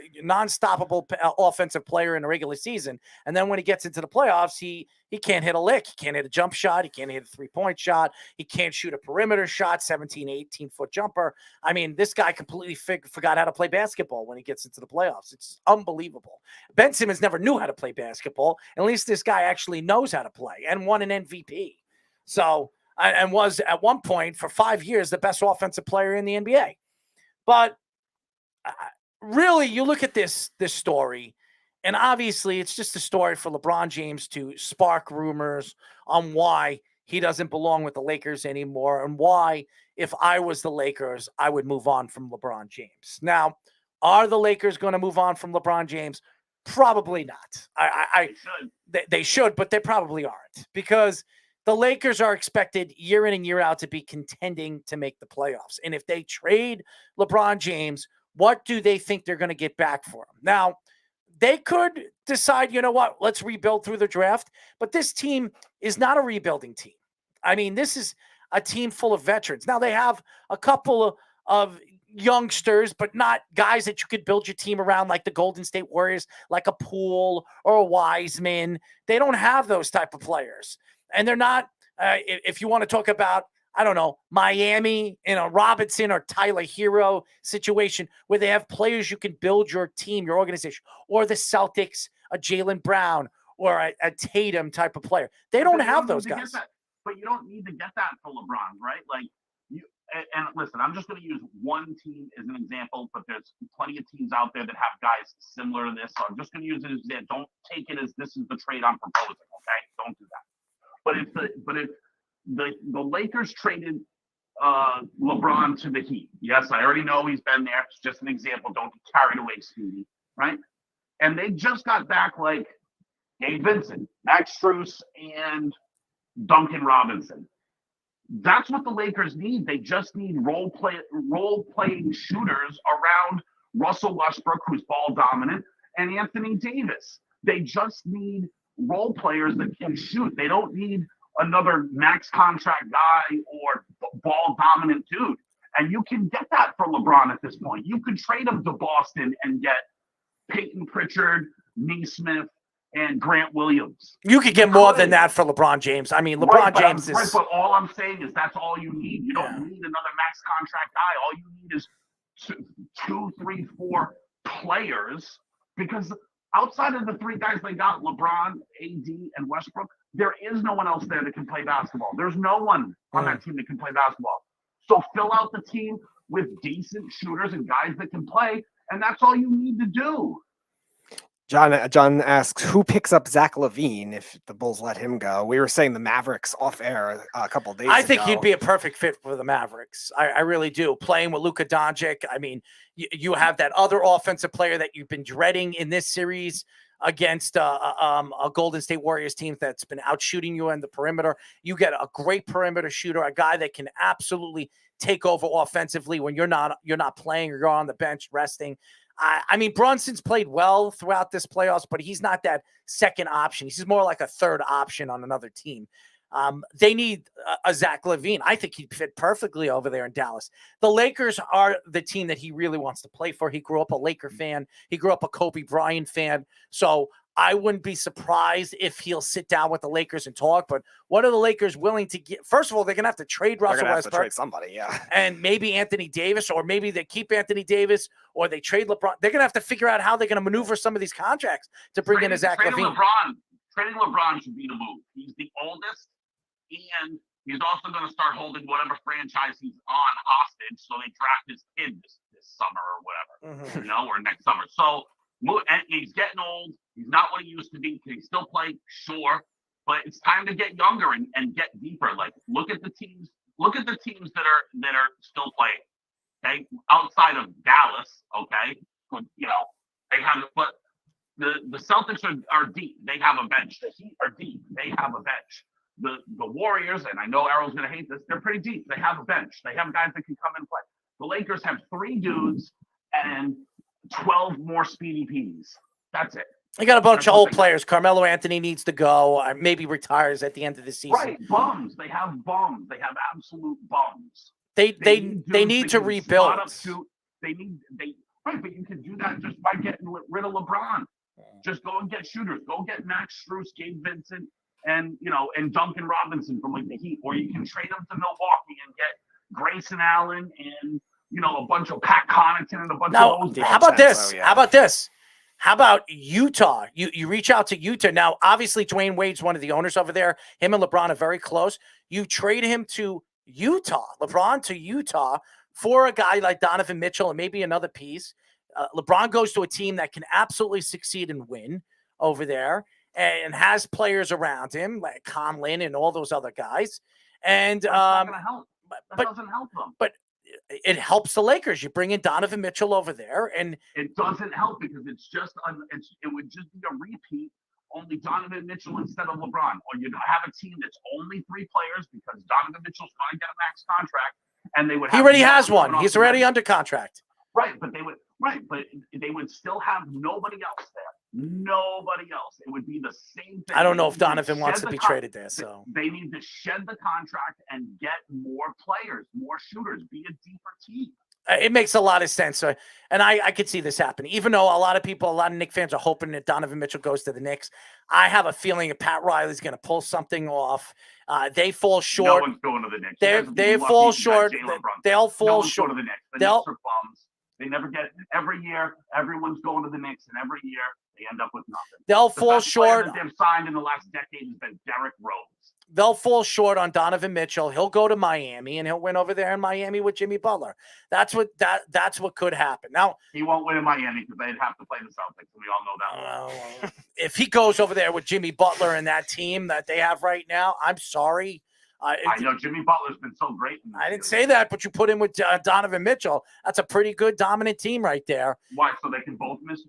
offensive player in the regular season, and then when he gets into the playoffs, he can't hit a lick. He can't hit a jump shot. He can't hit a three-point shot. He can't shoot a perimeter shot, 17, 18-foot jumper. I mean, this guy completely forgot how to play basketball when he gets into the playoffs. It's unbelievable. Ben Simmons never knew how to play basketball. At least this guy actually knows how to play and won an MVP. So, and was at one point for 5 years the best offensive player in the NBA. But really, you look at this story, And obviously, it's just a story for LeBron James to spark rumors on why he doesn't belong with the Lakers anymore and why, if I was the Lakers, I would move on from LeBron James. Now, are the Lakers going to move on from LeBron James? Probably not. They should, but they probably aren't, because the Lakers are expected year in and year out to be contending to make the playoffs. And if they trade LeBron James, what do they think they're going to get back for him? Now, they could decide, you know what, let's rebuild through the draft. But this team is not a rebuilding team. I mean, this is a team full of veterans. Now, they have a couple of youngsters, but not guys that you could build your team around, like the Golden State Warriors, like a Poole or a Wiseman. They don't have those type of players. And they're not, if you want to talk about, I don't know, Miami in a Robinson or Tyler Hero situation where they have players you can build your team, your organization, or the Celtics, a Jaylen Brown or a Tatum type of player. They don't have those guys. But you don't need to get that for LeBron, right? Like, and listen, I'm just going to use one team as an example, but there's plenty of teams out there that have guys similar to this. So I'm just going to use it as that. Don't take it as this is the trade I'm proposing, okay? Don't do that. But if the Lakers traded LeBron to the Heat, yes, I already know he's been there. It's just an example. Don't get carried away, Speedy, right? And they just got back like Gabe Vincent, Max Strus, and Duncan Robinson. That's what the Lakers need. They just need role-playing shooters around Russell Westbrook, who's ball dominant, and Anthony Davis. They just need role players that can shoot. They don't need another max contract guy or ball dominant dude. And you can get that for LeBron at this point. You could trade him to Boston and get Peyton Pritchard, Neesmith, and Grant Williams. You could get more than that for LeBron James. I mean, LeBron James is... Right, but all I'm saying is that's all you need. You don't need another max contract guy. All you need is two, three, four players, because outside of the three guys they got, LeBron, AD, and Westbrook, there is no one else there that can play basketball. There's no one on that team that can play basketball. So fill out the team with decent shooters and guys that can play, and that's all you need to do. John asks, who picks up Zach LaVine if the Bulls let him go? We were saying the Mavericks off air a couple days ago. I think he'd be a perfect fit for the Mavericks. I really do. Playing with Luka Doncic, I mean, you have that other offensive player that you've been dreading in this series against a Golden State Warriors team that's been out shooting you on the perimeter. You get a great perimeter shooter, a guy that can absolutely take over offensively when you're not playing or you're on the bench resting. I mean, Brunson's played well throughout this playoffs, but he's not that second option. He's more like a third option on another team. They need a Zach LaVine. I think he'd fit perfectly over there in Dallas. The Lakers are the team that he really wants to play for. He grew up a Laker fan. He grew up a Kobe Bryant fan. So I wouldn't be surprised if he'll sit down with the Lakers and talk. But what are the Lakers willing to get? First of all, they're going to have to trade Russell Westbrook. Trade somebody, yeah. And maybe Anthony Davis, or maybe they keep Anthony Davis, or they trade LeBron. They're going to have to figure out how they're going to maneuver some of these contracts to bring in a Zach LaVine. Trading LeBron should be the move. He's the oldest, and he's also going to start holding whatever franchise he's on hostage, so they draft his kid this summer or whatever, or next summer. So and he's getting old. He's not what he used to be. Can he still play? Sure. But it's time to get younger and get deeper. Like, look at the teams that are still playing. Okay. Outside of Dallas, okay. They have, but the Celtics are deep. They have a bench. The Heat are deep. They have a bench. The Warriors, and I know Errol's gonna hate this, they're pretty deep. They have a bench. They have guys that can come and play. The Lakers have 3 dudes and 12 more Speedy Peas. That's it. They got a bunch of old players. Carmelo Anthony needs to go. Maybe retires at the end of the season. Right, bums. They have bums. They have absolute bums. They need to rebuild. But you can do that just by getting rid of LeBron. Just go and get shooters. Go get Max Strus, Gabe Vincent, and Duncan Robinson from the Heat. Or you can trade them to Milwaukee and get Grayson Allen and a bunch of Pat Connaughton and a bunch of those. How about this? How about this? How about Utah? You reach out to Utah. Now, obviously, Dwayne Wade's one of the owners over there. Him and LeBron are very close. You trade him to Utah, LeBron to Utah, for a guy like Donovan Mitchell and maybe another piece. LeBron goes to a team that can absolutely succeed and win over there and has players around him like Conlin and all those other guys. And That's not going to help. That doesn't help them. But it helps the Lakers. You bring in Donovan Mitchell over there, and it doesn't help because it would just be a repeat. Only Donovan Mitchell instead of LeBron, or you'd have a team that's only 3 players because Donovan Mitchell's going to get a max contract, and they would. He already has one. He's already under contract. Right, but they would still have nobody else there. Nobody else. It would be the same thing. I don't know if Donovan wants to be traded there. So they need to shed the contract and get more players, more shooters, be a deeper team. It makes a lot of sense. And I could see this happen. Even though a lot of Knicks fans are hoping that Donovan Mitchell goes to the Knicks, I have a feeling that Pat Riley's going to pull something off. They fall short. No one's going to the Knicks. They fall short. They'll fall short. Go to the Knicks. The Knicks are bums. They never get every year. Everyone's going to the Knicks, and every year they end up with nothing. They'll fall short. The best player that they've signed in the last decade has been Derrick Rose. They'll fall short on Donovan Mitchell. He'll go to Miami and he'll win over there in Miami with Jimmy Butler. That's what could happen. Now he won't win in Miami because they'd have to play the Celtics, and we all know that. If he goes over there with Jimmy Butler and that team that they have right now, I'm sorry. I know Jimmy Butler's been so great. I didn't say that, but you put him with Donovan Mitchell. That's a pretty good dominant team right there. Why? So they can both miss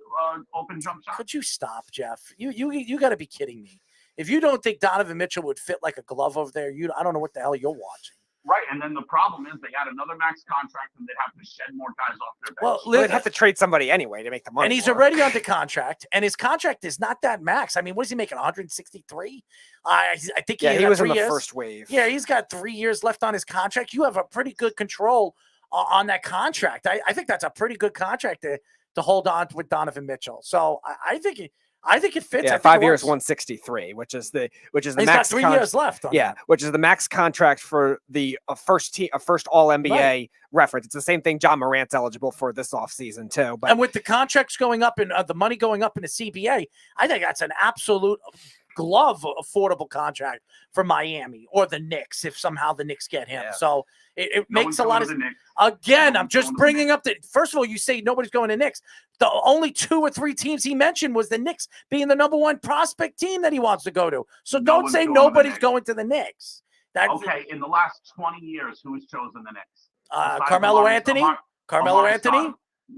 open jump shots? Could you stop, Jeff? You got to be kidding me. If you don't think Donovan Mitchell would fit like a glove over there, I don't know what the hell you're watching. Right, and then the problem is they got another max contract and they'd have to shed more guys off their bench. Well, they'd have to trade somebody anyway to make the money. And he's already under contract, and his contract is not that max. I mean, what is he making, 163? I think he was in the years. first wave. Yeah, he's got 3 years left on his contract. You have a pretty good control on that contract. I think that's a pretty good contract to hold on with Donovan Mitchell. So I think it fits. Yeah, 5 years, 163, which is the he's max. Got 3 years left. Which is the max contract for the first All NBA reference. It's the same thing John Morant's eligible for this offseason too. But and with the contracts going up and the money going up in the CBA, I think that's an absolute glove affordable contract for Miami or the Knicks if somehow the Knicks get him. Yeah. So it makes a lot of sense. Again, I'm just bringing up that. First of all, you say nobody's going to Knicks. The only 2 or 3 teams he mentioned was the Knicks being the number 1 prospect team that he wants to go to. So don't say nobody's going to the Knicks. Okay, in the last 20 years, who has chosen the Knicks? Carmelo Anthony? Carmelo Anthony?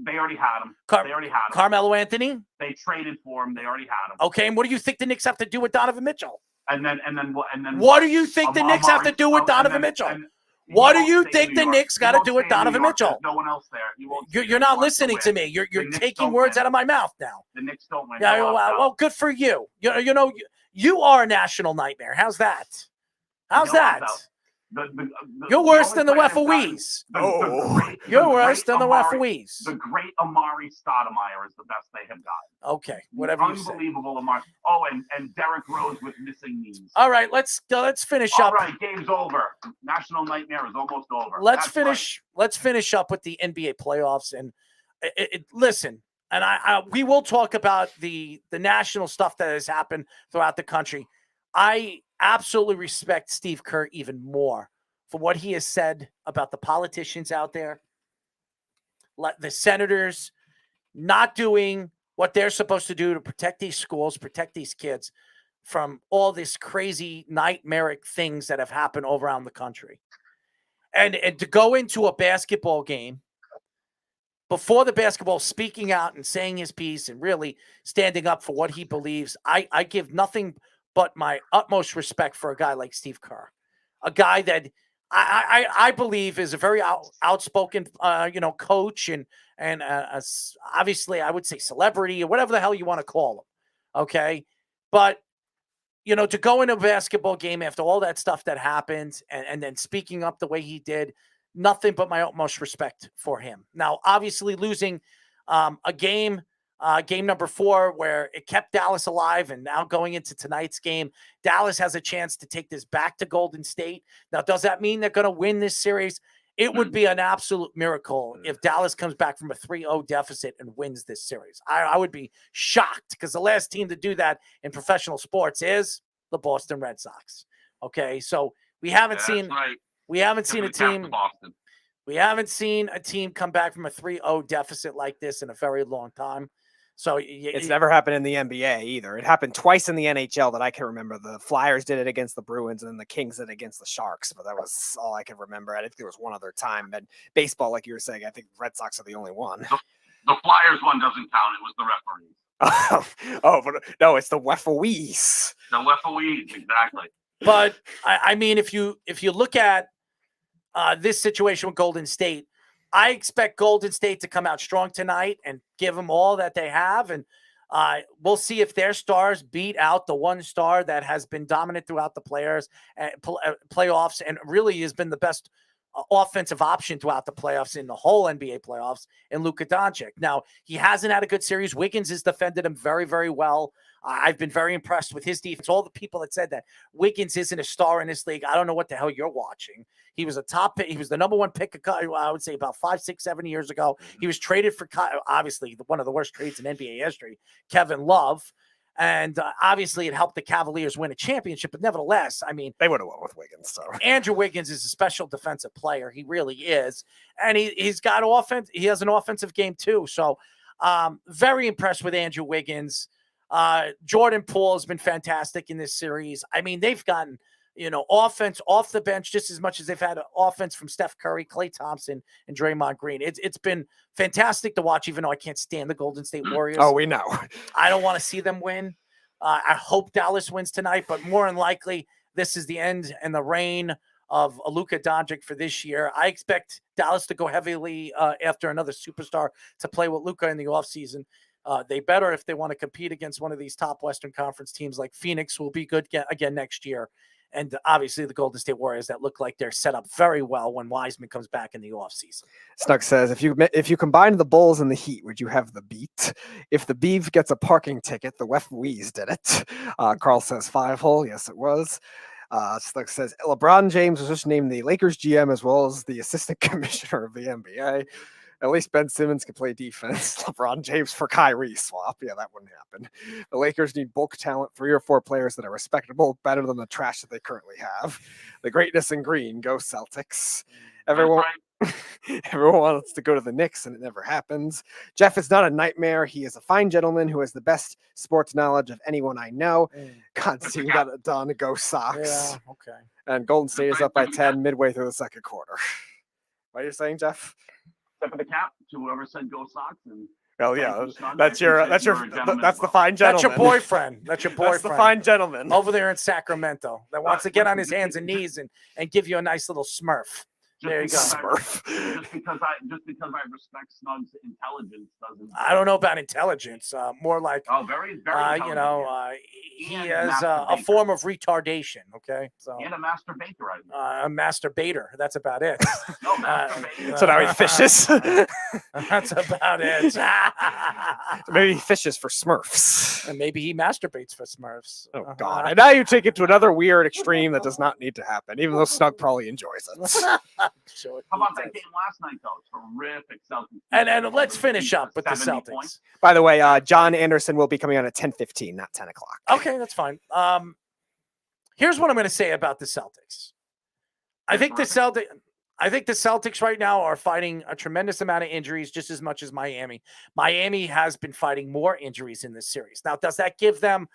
They already had him. They already had him. Carmelo Anthony? They traded for him. They already had him. Okay, and what do you think the Knicks have to do with Donovan Mitchell? And then what do you think the Knicks have to do with Donovan Mitchell? What do you think the Knicks got to do with Donovan Mitchell? No one else there. You're not listening to me. You're taking words out of my mouth now. The Knicks don't win. Yeah, well, good for you. You are a national nightmare. How's that? How's that? You're worse than the referees. You're worse than the referees. The great Amari Stoudemire is the best they have gotten. Okay, whatever you say. Unbelievable Amari. Oh, and Derrick Rose with missing knees. All right, let's finish up. All right, game's over. National nightmare is almost over. Let's finish up with the NBA playoffs and listen. And we will talk about the national stuff that has happened throughout the country. I absolutely respect Steve Kerr even more for what he has said about the politicians out there, the senators not doing what they're supposed to do to protect these schools, protect these kids from all this crazy nightmaric things that have happened all around the country. And to go into a basketball game before the basketball, speaking out and saying his piece and really standing up for what he believes, I give nothing but my utmost respect for a guy like Steve Kerr, a guy that I believe is a very outspoken, coach and obviously I would say celebrity or whatever the hell you want to call him. Okay. But, to go into a basketball game after all that stuff that happened and then speaking up the way he did, nothing but my utmost respect for him. Now, obviously losing a game number 4, where it kept Dallas alive. And now going into tonight's game, Dallas has a chance to take this back to Golden State. Now, does that mean they're going to win this series? It would be an absolute miracle if Dallas comes back from a 3-0 deficit and wins this series. I would be shocked because the last team to do that in professional sports is the Boston Red Sox. Okay. So we haven't seen a team. We haven't seen a team come back from a 3-0 deficit like this in a very long time. So it's never happened in the NBA either. It happened twice in the NHL that I can remember. The Flyers did it against the Bruins, and then the Kings did it against the Sharks. But that was all I can remember. I think there was one other time. And baseball, like you were saying, I think Red Sox are the only one. The Flyers one doesn't count. It was the referees. But no, it's the referees. The referees, exactly. But I mean, if you look at this situation with Golden State, I expect Golden State to come out strong tonight and give them all that they have. And we'll see if their stars beat out the one star that has been dominant throughout the playoffs and really has been the best offensive option throughout the playoffs in the whole NBA playoffs in Luka Doncic. Now, he hasn't had a good series. Wiggins has defended him very, very well. I've been very impressed with his defense. All the people that said that Wiggins isn't a star in this league, I don't know what the hell you're watching. He was a top pick. He was the number one pick, I would say about 5, 6, 7 years ago. He was traded for, obviously, one of the worst trades in NBA history, Kevin Love. And obviously it helped the Cavaliers win a championship. But nevertheless, I mean, they would have won with Wiggins. So Andrew Wiggins is a special defensive player. He really is. And he's got offense. He has an offensive game too. So very impressed with Andrew Wiggins. Jordan Poole has been fantastic in this series. I mean, they've gotten, offense off the bench just as much as they've had offense from Steph Curry, Klay Thompson, and Draymond Green. It's been fantastic to watch, even though I can't stand the Golden State Warriors. Oh, we know. I don't want to see them win. I hope Dallas wins tonight, but more than likely, this is the end and the reign of Luka Doncic for this year. I expect Dallas to go heavily after another superstar to play with Luka in the offseason. They better, if they want to compete against one of these top Western Conference teams like Phoenix, will be good again next year. And obviously the Golden State Warriors that look like they're set up very well when Wiseman comes back in the offseason. Snuck says, if you combine the Bulls and the Heat, would you have the beat? If the Beeve gets a parking ticket, the referees did it. Carl says 5-hole. Yes, it was. Snuck says, LeBron James was just named the Lakers GM as well as the assistant commissioner of the NBA. At least Ben Simmons can play defense. LeBron James for Kyrie swap. Yeah, that wouldn't happen. The Lakers need bulk talent, 3 or 4 players that are respectable, better than the trash that they currently have. The greatness in green. Go Celtics. Everyone wants to go to the Knicks, and it never happens. Jeff is not a nightmare. He is a fine gentleman who has the best sports knowledge of anyone I know. Constantine got it done. Go Sox. Yeah, okay. And Golden State is up by 10 midway through the second quarter. What are you saying, Jeff? Tip of the cap to whoever said go Sox. And well, yeah, that's the fine gentleman. That's your boyfriend. That's your boyfriend. That's the fine gentleman over there in Sacramento that wants to get on his hands and knees and give you a nice little smurf. There you go. Smurf. Just because I respect Snug's intelligence doesn't. I don't know about intelligence. More like very intelligent. He has a form of retardation. Okay, so and a masturbator. A masturbator. That's about it. No, masturbator. So now he fishes. That's about it. Maybe he fishes for Smurfs. And maybe he masturbates for Smurfs. Oh God! And now you take it to another weird extreme that does not need to happen, even though Snug probably enjoys it. How about that game last night, though? Terrific Celtics. And let's finish up with the Celtics. Points. By the way, Jon Anderson will be coming on at 10:15, not 10 o'clock. Okay, that's fine. Here's what I'm going to say about the Celtics. I think the Celtics right now are fighting a tremendous amount of injuries, just as much as Miami. Miami has been fighting more injuries in this series. Now, does that give them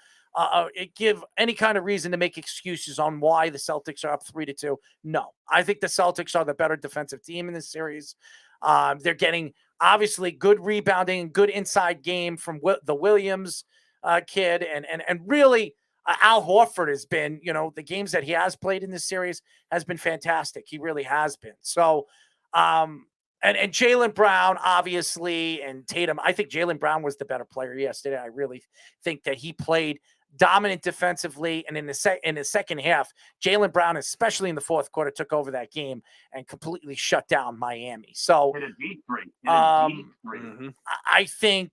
give any kind of reason to make excuses on why the Celtics are up 3-2? No, I think the Celtics are the better defensive team in this series. They're getting obviously good rebounding, good inside game from the Williams kid, and really Al Horford has been, the games that he has played in this series has been fantastic. He really has been. So, and Jaylen Brown, obviously, and Tatum. I think Jaylen Brown was the better player yesterday. I really think that he played dominant defensively, and in the second half, Jaylen Brown, especially in the fourth quarter, took over that game and completely shut down Miami. So, hit a deep three. I think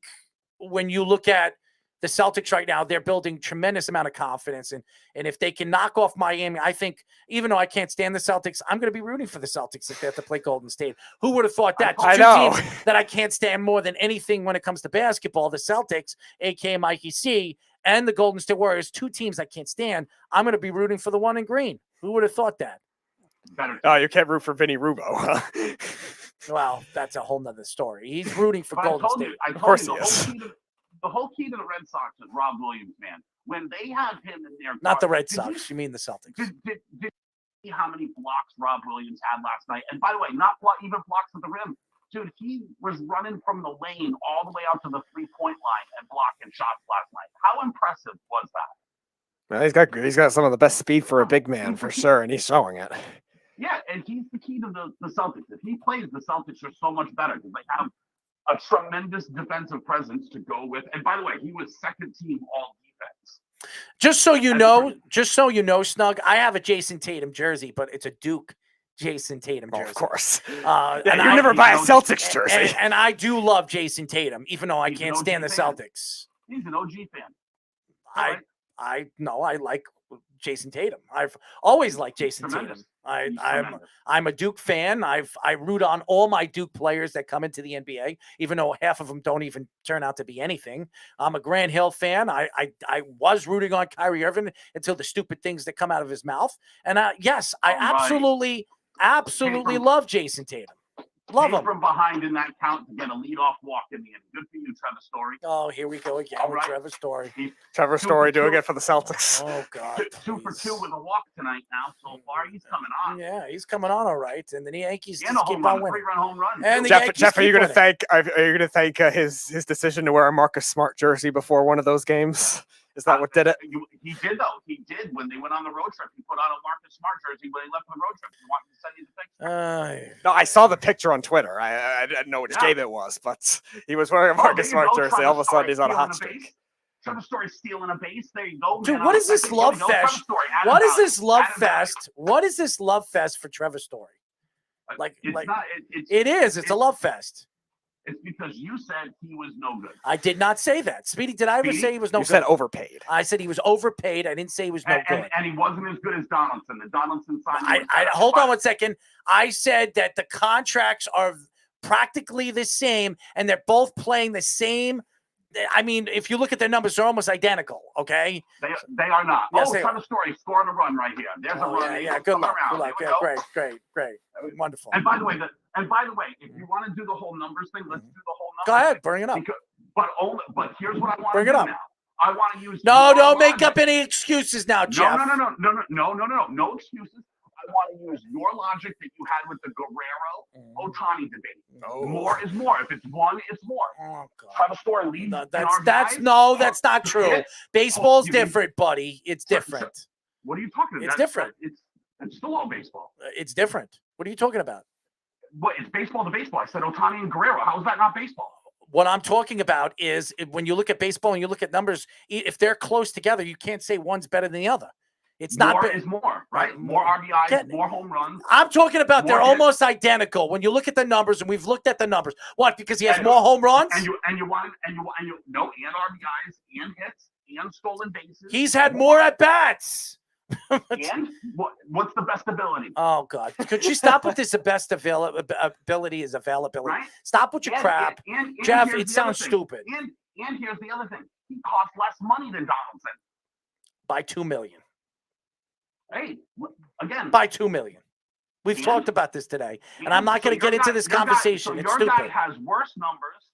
when you look at the Celtics right now, they're building tremendous amount of confidence, and if they can knock off Miami, I think, even though I can't stand the Celtics, I'm going to be rooting for the Celtics if they have to play Golden State. Who would have thought that? I know. Two teams that I can't stand more than anything when it comes to basketball, the Celtics, aka Mikey C, and the Golden State Warriors, 2 teams I can't stand. I'm going to be rooting for the one in green. Who would have thought that? better. Oh, you can't root for Vinny Rubo. Well, that's a whole nother story. He's rooting for But Golden State. I Of told course you, he is. the whole key to the Red Sox is Rob Williams, man. When they have him in their Not the Red did Sox. You mean the Celtics. Did you see how many blocks Rob Williams had last night? And by the way, not even blocks at the rim. Dude, he was running from the lane all the way out to the 3-point line and blocking shots last night. How impressive was that? Well, he's got some of the best speed for a big man for sure, and he's showing it. Yeah, and he's the key to the Celtics. If he plays, the Celtics are so much better because they have a tremendous defensive presence to go with. And by the way, he was second team all defense. Just so you know, Snug, I have a Jason Tatum jersey, but it's a Duke Jason Tatum jersey. Oh, of course. And you never buy a Celtics jersey. And I do love Jason Tatum, even though I can't stand the Celtics. He's an OG fan. I like Jason Tatum. I've always liked Jason Tremendous. Tatum. I'm a Duke fan. I root on all my Duke players that come into the NBA, even though half of them don't even turn out to be anything. I'm a Grant Hill fan. I was rooting on Kyrie Irving until the stupid things that come out of his mouth. And yes, I absolutely love Jason Tatum. Love him. From behind in that count to get a leadoff walk in the end. Good for you, Trevor Story. Oh, here we go again with Trevor Story. Trevor Story doing it for the Celtics. Oh, God. 2 for 2 with a walk tonight now. So far, he's coming on. Yeah, he's coming on all right. And the Yankees And just keep on winning. 3-run home run. And the Jeff, are you going to winning. thank his decision to wear a Marcus Smart jersey before one of those games? Is that what did it? He did, though. He did when they went on the road trip. He put on a Marcus Smart jersey when they left the road trip. You want me to send you the picture? No, I saw the picture on Twitter. I didn't know which game it was, but he was wearing a Marcus Smart jersey. All of a sudden, he's on a hot streak. Trevor Story stealing a base. There you go. Dude, man. what is this love fest? What is this love fest? What is this love fest for Trevor Story? It is. It's a love fest. It's because you said he was no good. I did not say that. Speedy, did I ever say he was no good? You said overpaid. I said he was overpaid. I didn't say he was no good. And he wasn't as good as Donaldson. The Donaldson signed. Hold on 1 second. I said that the contracts are practically the same, and they're both playing the same. I mean, if you look at their numbers, they're almost identical, okay? They are not. Yes, Trevor Story scoring a run right here. There's a run. Yeah, good luck. Good luck. Yeah, great. Wonderful. And by the way, if you want to do the whole numbers thing, let's do the whole numbers. Go ahead, bring it up. But here's what I want Bring to it do up. now. I want to use. Don't make up any excuses now, Jeff. No excuses. I want to use your logic that you had with the Guerrero-Ohtani debate. More is more. If it's one, it's more. Oh, God. Trevor Story leads. That's not true. Baseball's different, buddy. It's different. What are you talking about? It's different. It's still all baseball. It's different. What are you talking about? What? It's baseball to baseball. I said Ohtani and Guerrero. How is that not baseball? What I'm talking about is when you look at baseball and you look at numbers, if they're close together, you can't say one's better than the other. It's not more is more, right? More RBIs, more home runs. I'm talking about they're hits. almost identical when you look at the numbers, and we've looked at the numbers. What? Because he has more home runs? And you and RBIs and hits and stolen bases. He's had more at bats. And what's the best ability? Oh God! Could you stop with this? The best ability is availability. Right? Stop with your crap, and Jeff. here's It the sounds other thing. stupid. And here's the other thing: he costs less money than Donaldson. By $2 million. Hey, again. By $2 million. We've talked about this today, and I'm not going to get into this conversation. It's stupid. Your guy has worse numbers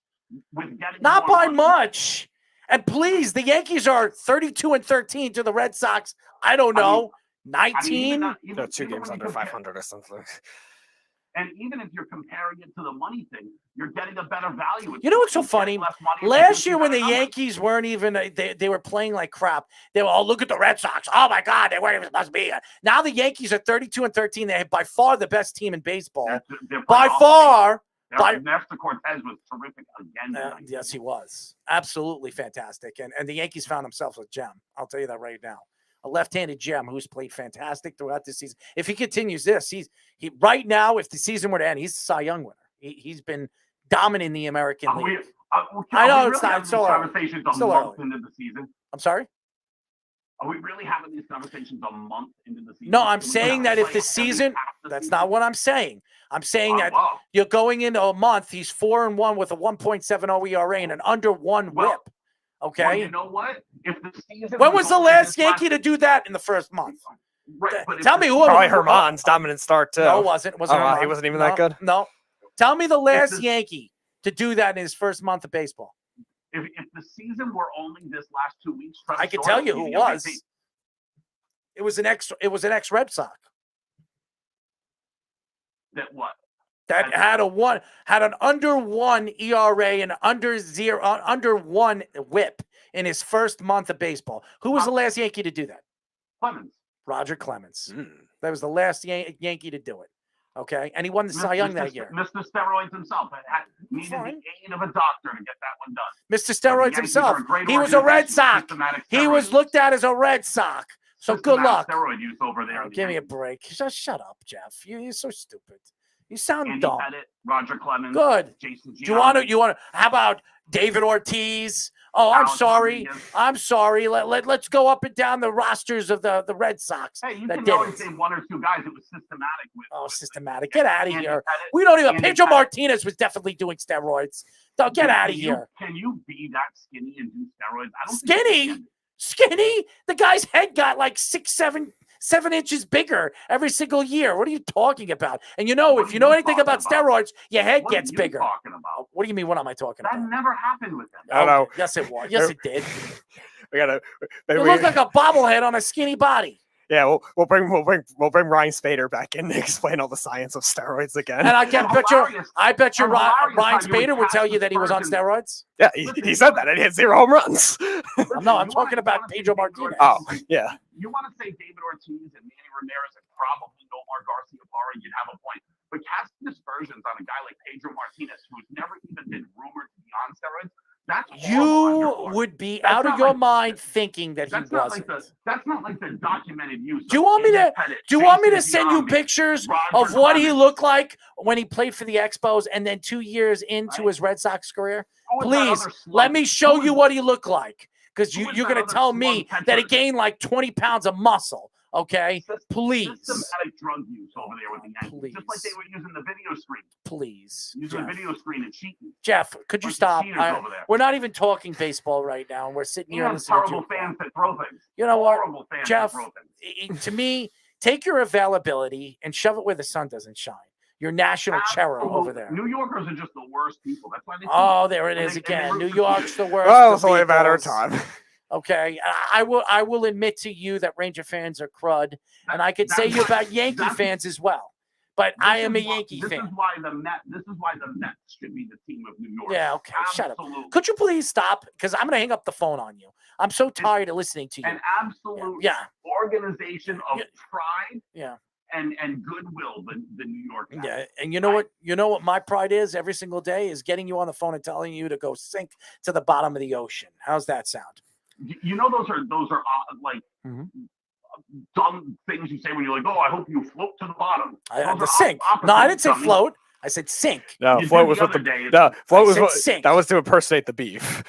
with getting not by much. And please, the Yankees are 32-13 to the Red Sox. I don't know, 19. They're 2 games under 500 or something. And even if you're comparing it to the money thing, you're getting a better value. You know what's so funny? Last year when the Yankees weren't even, they were playing like crap. They were, look at the Red Sox. Oh, my God, they weren't even supposed to be here. Now the Yankees are 32-13. They're by far the best team in baseball. By far. Nestor Cortez was terrific again. Yes, he was. Absolutely fantastic. And the Yankees found themselves a gem. I'll tell you that right now. A left-handed gem who's played fantastic throughout this season. If he continues this, he right now, if the season were to end, he's the Cy Young winner. He's been dominating the American League. I know it's not. It's still early. Still early. Into the season. I'm sorry? Are we really having these conversations a month into the season? No, I'm saying that if the season, that's not what I'm saying. I'm saying that you're going into a month, he's 4-1 with a 1.70 ERA and an under 1 whip. Okay. Well, you know what? If the season when was the last Yankee to do that in the first month? Tell me who. Probably Herman's dominant start too. No, it wasn't. Wasn't wow, he Herman. wasn't even No, that good. No. Tell me the last Yankee to do that in his first month of baseball. If the season were only this last 2 weeks, I can tell you who it was. It was an ex Red Sox. That what? That had an under 1 ERA and under 1 WHIP in his first month of baseball. Who was the last Yankee to do that? Clemens. Roger Clemens. That was the last Yankee to do it. Okay, and he won the Cy Young that year. Mr. Steroids himself needed the aid of a doctor to get that one done. Mr. Steroids himself. He was a Red Sox. He was looked at as a Red Sox. So good luck. Steroid use over there. Give me a break. Shut up, Jeff. You're so stupid. You sound Andy dumb. Pettit, Roger Clemens. Good. Jason Do you want to? How about David Ortiz? Oh, I'm sorry. I'm sorry. Let's go up and down the rosters of the Red Sox. Hey, you that can did always it. say 1 or 2 guys. It was systematic. Systematic. Get out of Andy here. Pettit, We don't even. Andy Pedro Pettit. Martinez was definitely doing steroids. So get out of here. Can you be that skinny and do steroids? I don't think you Skinny? can. Skinny? The guy's head got like 7 inches bigger every single year. What are you talking about? And if you know anything about steroids, your head What are gets you bigger. talking about? What do you mean? What am I talking That about? never happened with them. I know. Yes, it was. Yes, it did. We gotta. You look like a bobblehead on a skinny body. Yeah, we'll bring Ryan Spader back in to explain all the science of steroids again. And I bet you Ryan Spader would tell you that he was on steroids. Yeah, he said that, and he had 0 home runs. No, I'm talking about Pedro Martinez. Oh, yeah. You want to say David Ortiz and Manny Ramirez and probably Nomar Garciaparra, you'd have a point. But casting aspersions on a guy like Pedro Martinez, who's never even been rumored to be on steroids, that's You would be out of your mind thinking that he that's not wasn't. that's not like the documented use. Do you want me to send you pictures of what he looked like when he played for the Expos and then 2 years into his Red Sox career? Please let me show you what he looked like, because you're going to tell me that he gained like 20 pounds of muscle. Okay, please. Systematic drug use over there with the Yankees, just like they were using the video screen. Please, using the video screen and cheating. Jeff, could you Bunch of stop? cheaters over there. We're not even talking baseball right now, and we're sitting You here have listening to terrible fans that throw things. You know what, Horrible fans Jeff? that throw things. To me, take your availability and shove it where the sun doesn't shine. Your national cherub over there. New Yorkers are just the worst people. That's why they. Oh, there it is again. New York's the worst. Oh, the it's only a matter of Beatles. time. Okay, I will admit to you that Ranger fans are crud, and I could say you about Yankee fans as well. But I am a Yankee fan. This is why the Mets should be the team of New York. Yeah, okay, shut up. Absolute- Could you please stop? Because I'm going to hang up the phone on you. I'm so tired of listening to you. An absolute organization of pride. Yeah. And goodwill, the New York Mets. Yeah, and you know what my pride is every single day is getting you on the phone and telling you to go sink to the bottom of the ocean. How's that sound? You know those are like dumb things you say when you're like, oh, I hope you float to the bottom. The sink. No, I didn't say float. I said sink. No, You float did was the with other the day. no, float was said what, sink. that was to impersonate the beef.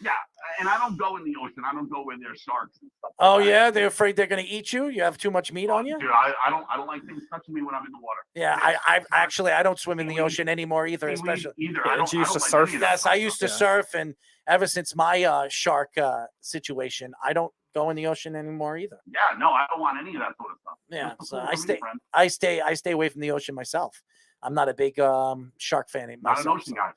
Yeah, and I don't go in the ocean. I don't go where there's sharks and stuff. Oh yeah, they're afraid they're going to eat you. You have too much meat on you. Dude, I don't like things touching me when I'm in the water. Yeah, I don't swim in the ocean anymore either. Especially either. Yeah, didn't you used to surf? Yes, I used to surf, and ever since my shark situation, I don't go in the ocean anymore either. Yeah, no, I don't want any of that sort of stuff. Yeah, Just so cool I for me, stay friend. I stay away from the ocean myself. I'm not a big shark fan Not myself. an ocean guy.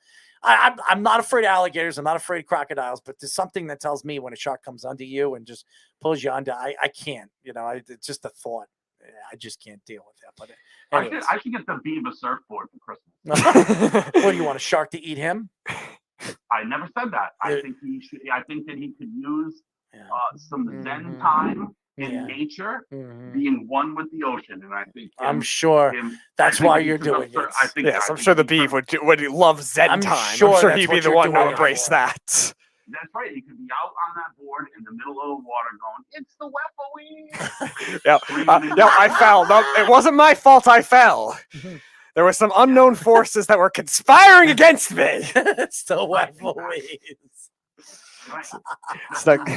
I'm not afraid of alligators. I'm not afraid of crocodiles, but there's something that tells me when a shark comes under you and just pulls you under. I can't. It's just a thought. I just can't deal with that. But anyways. I should get the Beaver surfboard for Christmas. What do you want, a shark to eat him? I never said that. I think he should. I think that he could use some Zen time in nature, being one with the ocean, and I think I'm sure that's why you're doing it. I think. Yes, I'm sure the beef would love Zen I'm time. sure I'm sure that's he'd be what the you're one to doing it embrace for. that. That's right. He could be out on that board in the middle of the water, going, "It's the Weppawee." Yeah, I fell. No, it wasn't my fault. I fell. There were some unknown forces that were conspiring against me. It's the Weppawee. Snug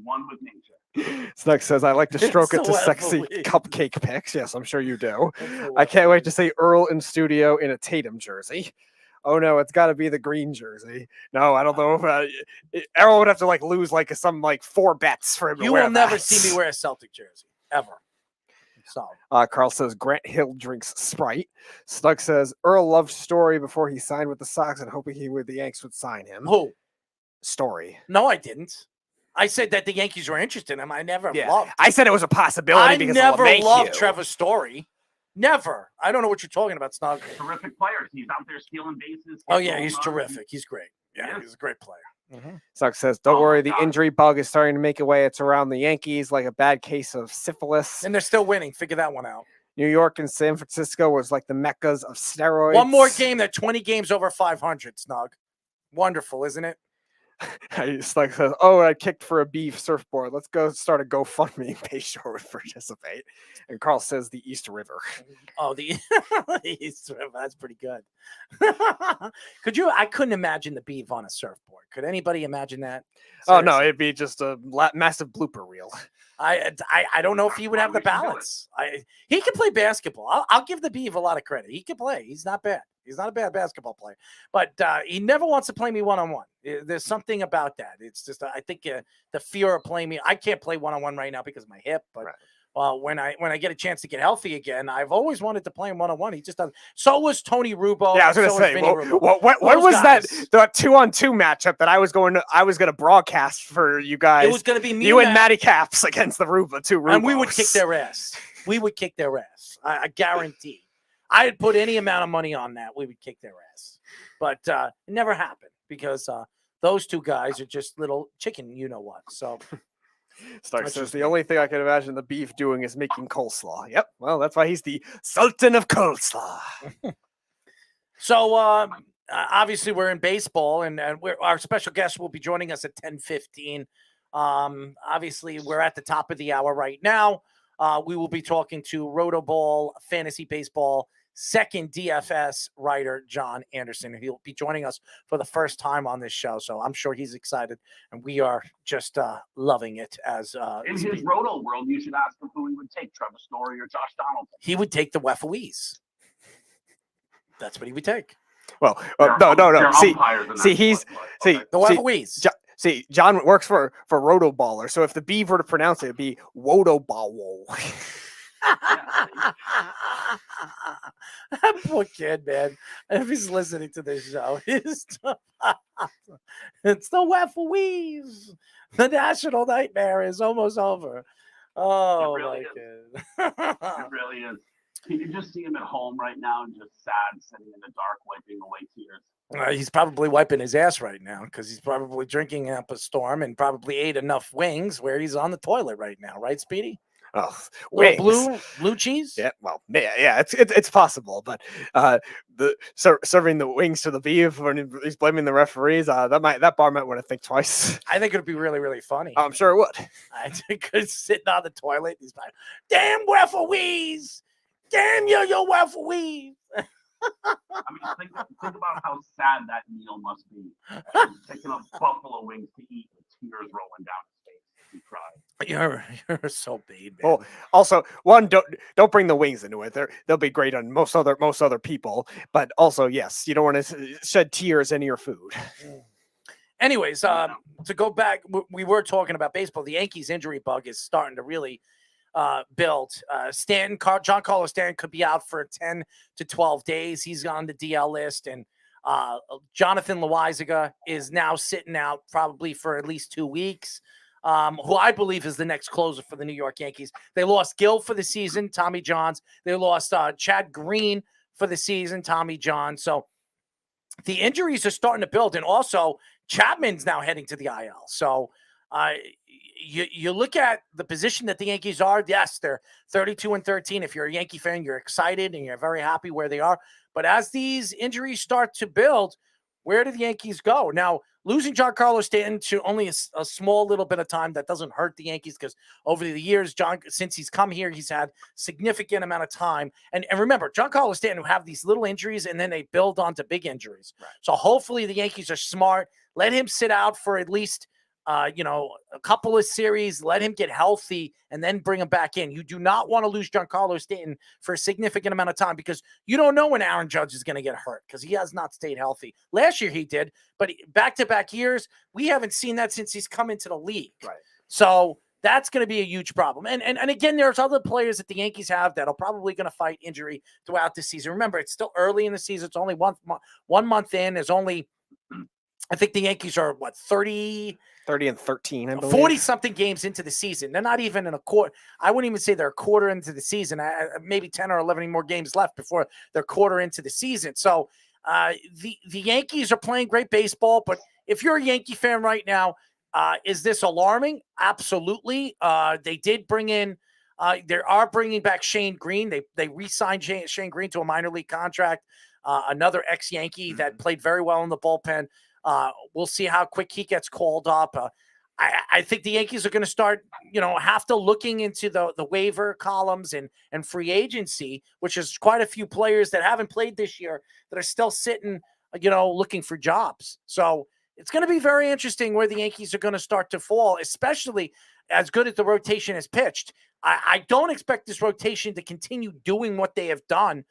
one with nature. Snug says, I like to stroke It's it to so sexy Weppawee. cupcake pics. Yes, I'm sure you do. I can't wait to see Earl in studio in a Tatum jersey. Oh no, it's got to be the green jersey. No, I don't know. Errol would have to lose some 4 bets for him to You wear will never that. see me wear a Celtic jersey ever. So Carl says Grant Hill drinks Sprite. Snug says Earl loved Story before he signed with the Sox and hoping the Yanks would sign him. who? Story. No, I didn't. I said that the Yankees were interested in him. I never loved. I said it was a possibility because never of loved Trevor Story. Never. I don't know what you're talking about, Snug. Terrific player. He's out there stealing bases. Oh yeah, he's terrific. He's great. Yeah, he's a great player. Snug says, don't worry, the injury bug is starting to make its way. It's around the Yankees like a bad case of syphilis. And they're still winning. Figure that one out. New York and San Francisco was like the meccas of steroids. One more game, they're 20 games over 500, Snug. Wonderful, isn't it? Snug says, oh, I kicked for a beef surfboard. Let's go start a GoFundMe. Bayshore would participate. And Carl says the East River. Oh, the East River. That's pretty good. I couldn't imagine the beef on a surfboard. Could anybody imagine that? Seriously? Oh, no, it'd be just a massive blooper reel. I don't know if he would have the balance. He can play basketball. I'll give the Beav a lot of credit. He can play. He's not bad. He's not a bad basketball player. But he never wants to play me one-on-one. There's something about that. It's just I think the fear of playing me. I can't play one-on-one right now because of my hip. But when I get a chance to get healthy again, I've always wanted to play him one-on-one. He just doesn't. So was Tony Rubo. Yeah, I was going to say. What was that? The 2-on-2 matchup that I was going to broadcast for you guys? It was going to be me. You and Matty Caps against the Rubo, two Rubos. And we would kick their ass. We would kick their ass. I guarantee. I'd put any amount of money on that. We would kick their ass. But it never happened because those two guys are just little chicken, you know what. So Stark says the only thing I can imagine the Beef doing is making coleslaw. Yep. Well, that's why he's the Sultan of coleslaw. So obviously we're in baseball, and our special guest will be joining us at 10:15. Obviously, we're at the top of the hour right now. We will be talking to RotoBall Fantasy Baseball second DFS writer, Jon Anderson. He'll be joining us for the first time on this show, so I'm sure he's excited, and we are just loving it. As in his Roto world, you should ask him who he would take, Trevor Story or Josh Donaldson. He would take the Wefoese. That's what he would take. Well, no. See, the Wefoese. See, John works for RotoBaller, so if the B were to pronounce it, it'd be WotoBaller. That poor kid, man. If he's listening to this show, it's the Wefoese. The national nightmare is almost over. Oh, really my God. It really is. Can you just see him at home right now and just sad, sitting in the dark, wiping away tears? He's probably wiping his ass right now because he's probably drinking up a storm and probably ate enough wings where he's on the toilet right now. Right, Speedy? Oh, wings. Blue cheese? Yeah, well, yeah, it's possible, but serving the wings to the beef when he's blaming the referees, that bar might want to think twice. I think it would be really, really funny. I'm sure it would. I think he's sitting on the toilet. He's like, "Damn Wefoese! Damn you Wefoese!" I mean, think about how sad that meal must be. Picking up buffalo wings to eat with tears rolling down his face. He cried. You're so bad, man. Well, also, one, don't bring the wings into it. They'll be great on most other people. But also, yes, you don't want to shed tears into your food. Anyways, to go back, we were talking about baseball. The Yankees injury bug is starting to really build. Giancarlo Stanton could be out for 10 to 12 days. He's on the DL list, and Jonathan Loaizaga is now sitting out probably for at least 2 weeks. Who I believe is the next closer for the New York Yankees. They lost Gill for the season, Tommy Johns. They lost Chad Green for the season, Tommy John. So the injuries are starting to build, and also Chapman's now heading to the IL. So you look at the position that the Yankees are. Yes, they're 32-13. If you're a Yankee fan, you're excited and you're very happy where they are. But as these injuries start to build, where do the Yankees go? Now, losing Giancarlo Stanton to only a small little bit of time, that doesn't hurt the Yankees because over the years, since he's come here, he's had significant amount of time. And remember, Giancarlo Stanton have these little injuries and then they build onto big injuries. Right. So hopefully the Yankees are smart. Let him sit out for at least a couple of series, let him get healthy, and then bring him back in. You do not want to lose Giancarlo Stanton for a significant amount of time because you don't know when Aaron Judge is going to get hurt because he has not stayed healthy. Last year he did, but back-to-back years, we haven't seen that since he's come into the league. Right. So That's going to be a huge problem. And again, there's other players that the Yankees have that are probably going to fight injury throughout the season. Remember, it's still early in the season. It's only 1 month in. There's only, I think the Yankees are, 30 and 13, I believe. 40-something games into the season. They're not even in a quarter. I wouldn't even say they're a quarter into the season. Maybe 10 or 11 more games left before they're quarter into the season. So the Yankees are playing great baseball, but if you're a Yankee fan right now, is this alarming? Absolutely. They did bring in, they are bringing back Shane Green. They re-signed Shane Green to a minor league contract, another ex-Yankee that played very well in the bullpen. We'll see how quick he gets called up. I think the Yankees are going to start, have to looking into the waiver columns and free agency, which is quite a few players that haven't played this year that are still sitting, looking for jobs. So it's going to be very interesting where the Yankees are going to start to fall, especially as good as the rotation has pitched. I don't expect this rotation to continue doing what they have done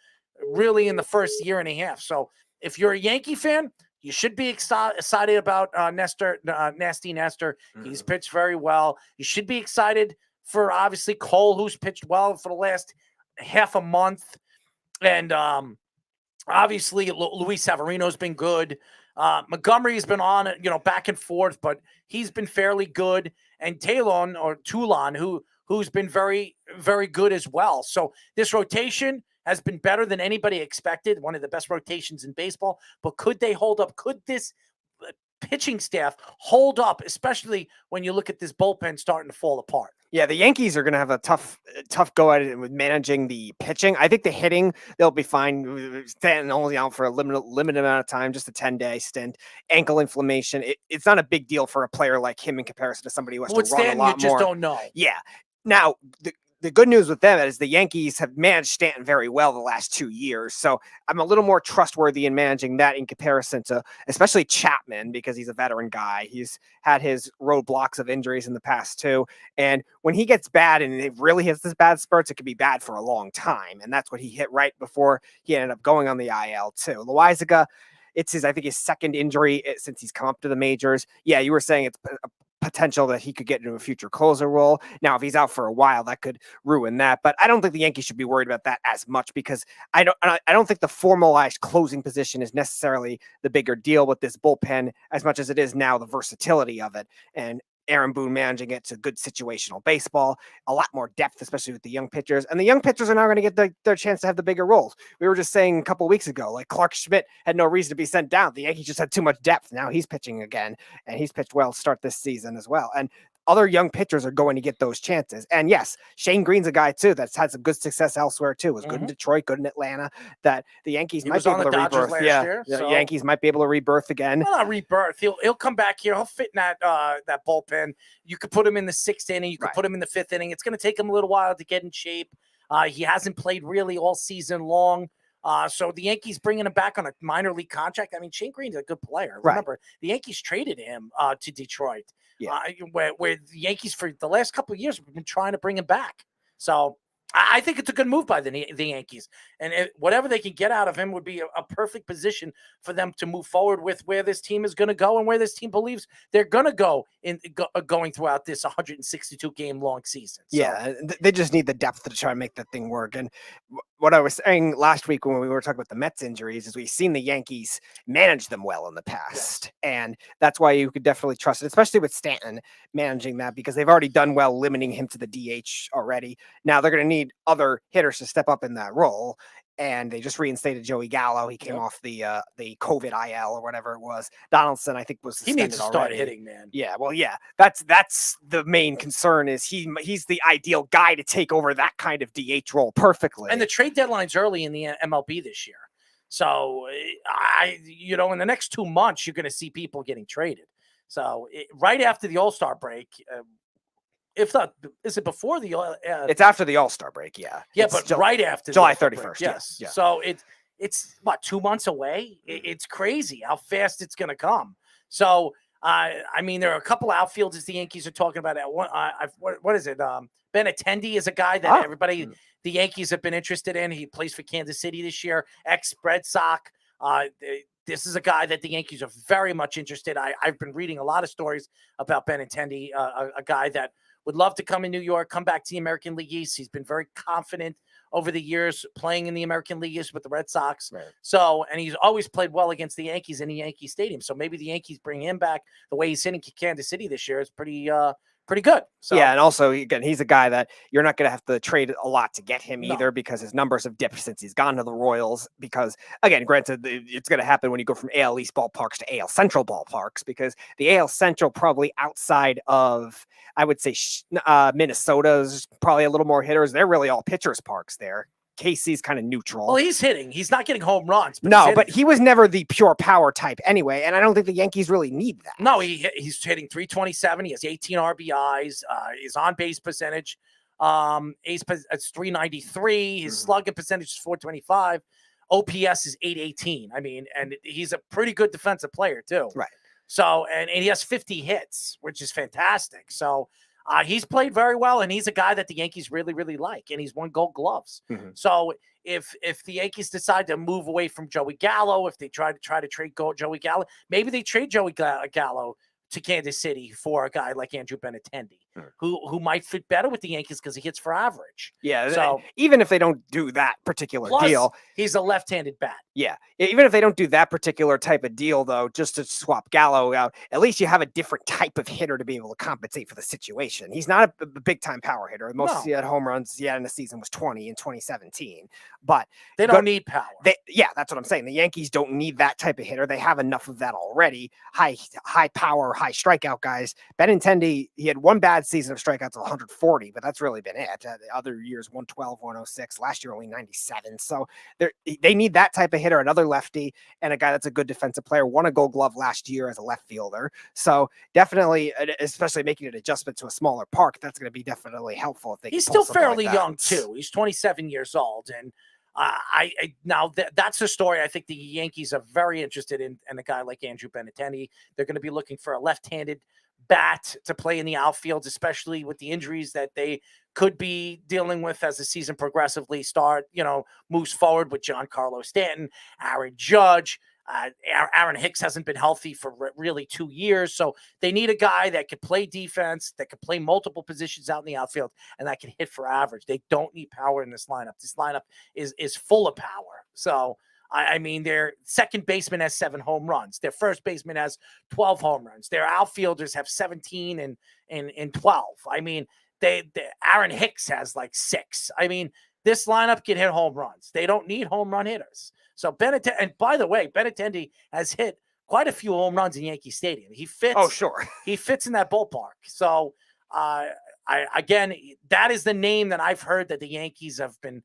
really in the first year and a half. So if you're a Yankee fan, you should be excited about Nasty Nestor. He's pitched very well. You should be excited for, obviously, Cole, who's pitched well for the last half a month. And obviously, Luis Severino's been good. Montgomery's been on, back and forth, but he's been fairly good. And Toulon, who's been very, very good as well. So this rotation has been better than anybody expected, one of the best rotations in baseball. But could they hold up? Could this pitching staff hold up, especially when you look at this bullpen starting to fall apart? Yeah, the Yankees are going to have a tough go at it with managing the pitching. I think the hitting, they'll be fine. Stanton only out for a limited amount of time, just a 10-day stint. Ankle inflammation. It's not a big deal for a player like him in comparison to somebody who has to run Stanton, a lot you just more. don't know. Yeah. Now, the good news with them is the Yankees have managed Stanton very well the last 2 years. So I'm a little more trustworthy in managing that in comparison to especially Chapman, because he's a veteran guy. He's had his roadblocks of injuries in the past too. And when he gets bad and it really hits this bad spurts, it could be bad for a long time. And that's what he hit right before he ended up going on the IL too. Loaizaga, it's I think his second injury since he's come up to the majors. Yeah, you were saying it's a potential that he could get into a future closer role. Now, if he's out for a while, that could ruin that. But I don't think the Yankees should be worried about that as much, because I don't think the formalized closing position is necessarily the bigger deal with this bullpen as much as it is now the versatility of it. And Aaron Boone managing it to good situational baseball, a lot more depth, especially with the young pitchers. And the young pitchers are now going to get their chance to have the bigger roles. We were just saying a couple of weeks ago, like Clark Schmidt had no reason to be sent down. The Yankees just had too much depth. Now he's pitching again, and he's pitched well to start this season as well. And other young pitchers are going to get those chances. And yes, Shane Green's a guy too that's had some good success elsewhere too. Was good in Detroit, good in Atlanta. That the Yankees might be able to rebirth. The Yankees might be able to rebirth again. Well, not rebirth. He'll come back here. He'll fit in that bullpen. You could put him in the 6th inning. You could put him in the 5th inning. It's going to take him a little while to get in shape. He hasn't played really all season long. So the Yankees bringing him back on a minor league contract. I mean, Shane Green's a good player. Remember, the Yankees traded him to Detroit. Where the Yankees for the last couple of years have been trying to bring him back. So I think it's a good move by the Yankees. And whatever they can get out of him would be a perfect position for them to move forward with where this team is going to go and where this team believes they're going to go going throughout this 162-game long season. So, yeah, they just need the depth to try to make that thing work. And what I was saying last week when we were talking about the Mets injuries is we've seen the Yankees manage them well in the past. And that's why you could definitely trust it, especially with Stanton managing that, because they've already done well limiting him to the DH already. Now they're going to need other hitters to step up in that role. And they just reinstated Joey Gallo. He came off the COVID IL or whatever it was. Donaldson, I think, was suspended. He needs to start hitting, man. Yeah, well, yeah. That's the main concern is he's the ideal guy to take over that kind of DH role perfectly. And the trade deadline's early in the MLB this year. So in the next 2 months, you're going to see people getting traded. So right after the All-Star break, if not, is it before the? It's after the All-Star break, yeah. Yeah, but right after July 31st. Yes. Yeah. So it's what, 2 months away? It's crazy how fast it's going to come. So I mean, there are a couple outfielders the Yankees are talking about. What is it? Benintendi is a guy that the Yankees have been interested in. He plays for Kansas City this year. Ex-Red Sox. This is a guy that the Yankees are very much interested. I've been reading a lot of stories about Benintendi, a guy that would love to come in New York, come back to the American League East. He's been very confident over the years playing in the American League East with the Red Sox. Right. So, and he's always played well against the Yankees in the Yankee Stadium. So maybe the Yankees bring him back. The way he's hitting Kansas City this year is pretty good. So yeah, and also again, he's a guy that you're not going to have to trade a lot to get him No. either, because his numbers have dipped since he's gone to the Royals. Because again, granted, it's going to happen when you go from AL East ballparks to AL Central ballparks, because the AL Central probably outside of, I would say, Minnesota's probably a little more hitters. They're really all pitchers parks there. KC's kind of neutral. Well, he's hitting. He's not getting home runs. But No, but he was never the pure power type anyway, and I don't think the Yankees really need that. No, he's hitting 327. He has 18 RBIs. His on-base percentage, it's 393. His slugging percentage is 425. OPS is 818. I mean, and he's a pretty good defensive player too. Right. So, and he has 50 hits, which is fantastic. So, he's played very well, and he's a guy that the Yankees really, really like, and he's won Gold Gloves. Mm-hmm. So if the Yankees decide to move away from Joey Gallo, if they try to trade Joey Gallo, maybe they trade Joey Gallo to Kansas City for a guy like Andrew Benintendi, who might fit better with the Yankees because he hits for average. Yeah, So even if they don't do that particular plus, deal, he's a left-handed bat. yeah, even if they don't do that particular type of deal, though, just to swap Gallo out, at least you have a different type of hitter to be able to compensate for the situation. He's not a big-time power hitter. The most he had home runs he had in the season was 20 in 2017. But they don't need power. Yeah, that's what I'm saying. The Yankees don't need that type of hitter. They have enough of that already. High power, high strikeout guys. Benintendi, he had one bad season of strikeouts of 140, but that's really been it. The other years, 112, 106. Last year, only 97. So they need that type of hitter, another lefty, and a guy that's a good defensive player. Won a Gold Glove last year as a left fielder. So definitely, especially making an adjustment to a smaller park, that's going to be definitely helpful. If they He's can pull still something fairly like that. young too. He's 27 years old, and that's the story. I think the Yankees are very interested in a guy like Andrew Benintendi. They're going to be looking for a left-handed bat to play in the outfield, especially with the injuries that they could be dealing with as the season progressively moves forward with Giancarlo Stanton, Aaron Judge. Aaron Hicks hasn't been healthy for really 2 years. So they need a guy that can play defense, that can play multiple positions out in the outfield, and that can hit for average. They don't need power in this lineup. This lineup is full of power. So, I mean, their second baseman has 7 home runs. Their first baseman has 12 home runs. Their outfielders have 17 and 12. I mean, Aaron Hicks has like 6. I mean, this lineup can hit home runs. They don't need home run hitters. So Benintendi, and by the way, Benintendi has hit quite a few home runs in Yankee Stadium. He fits. Oh, sure. He fits in that ballpark. So, again, that is the name that I've heard that the Yankees have been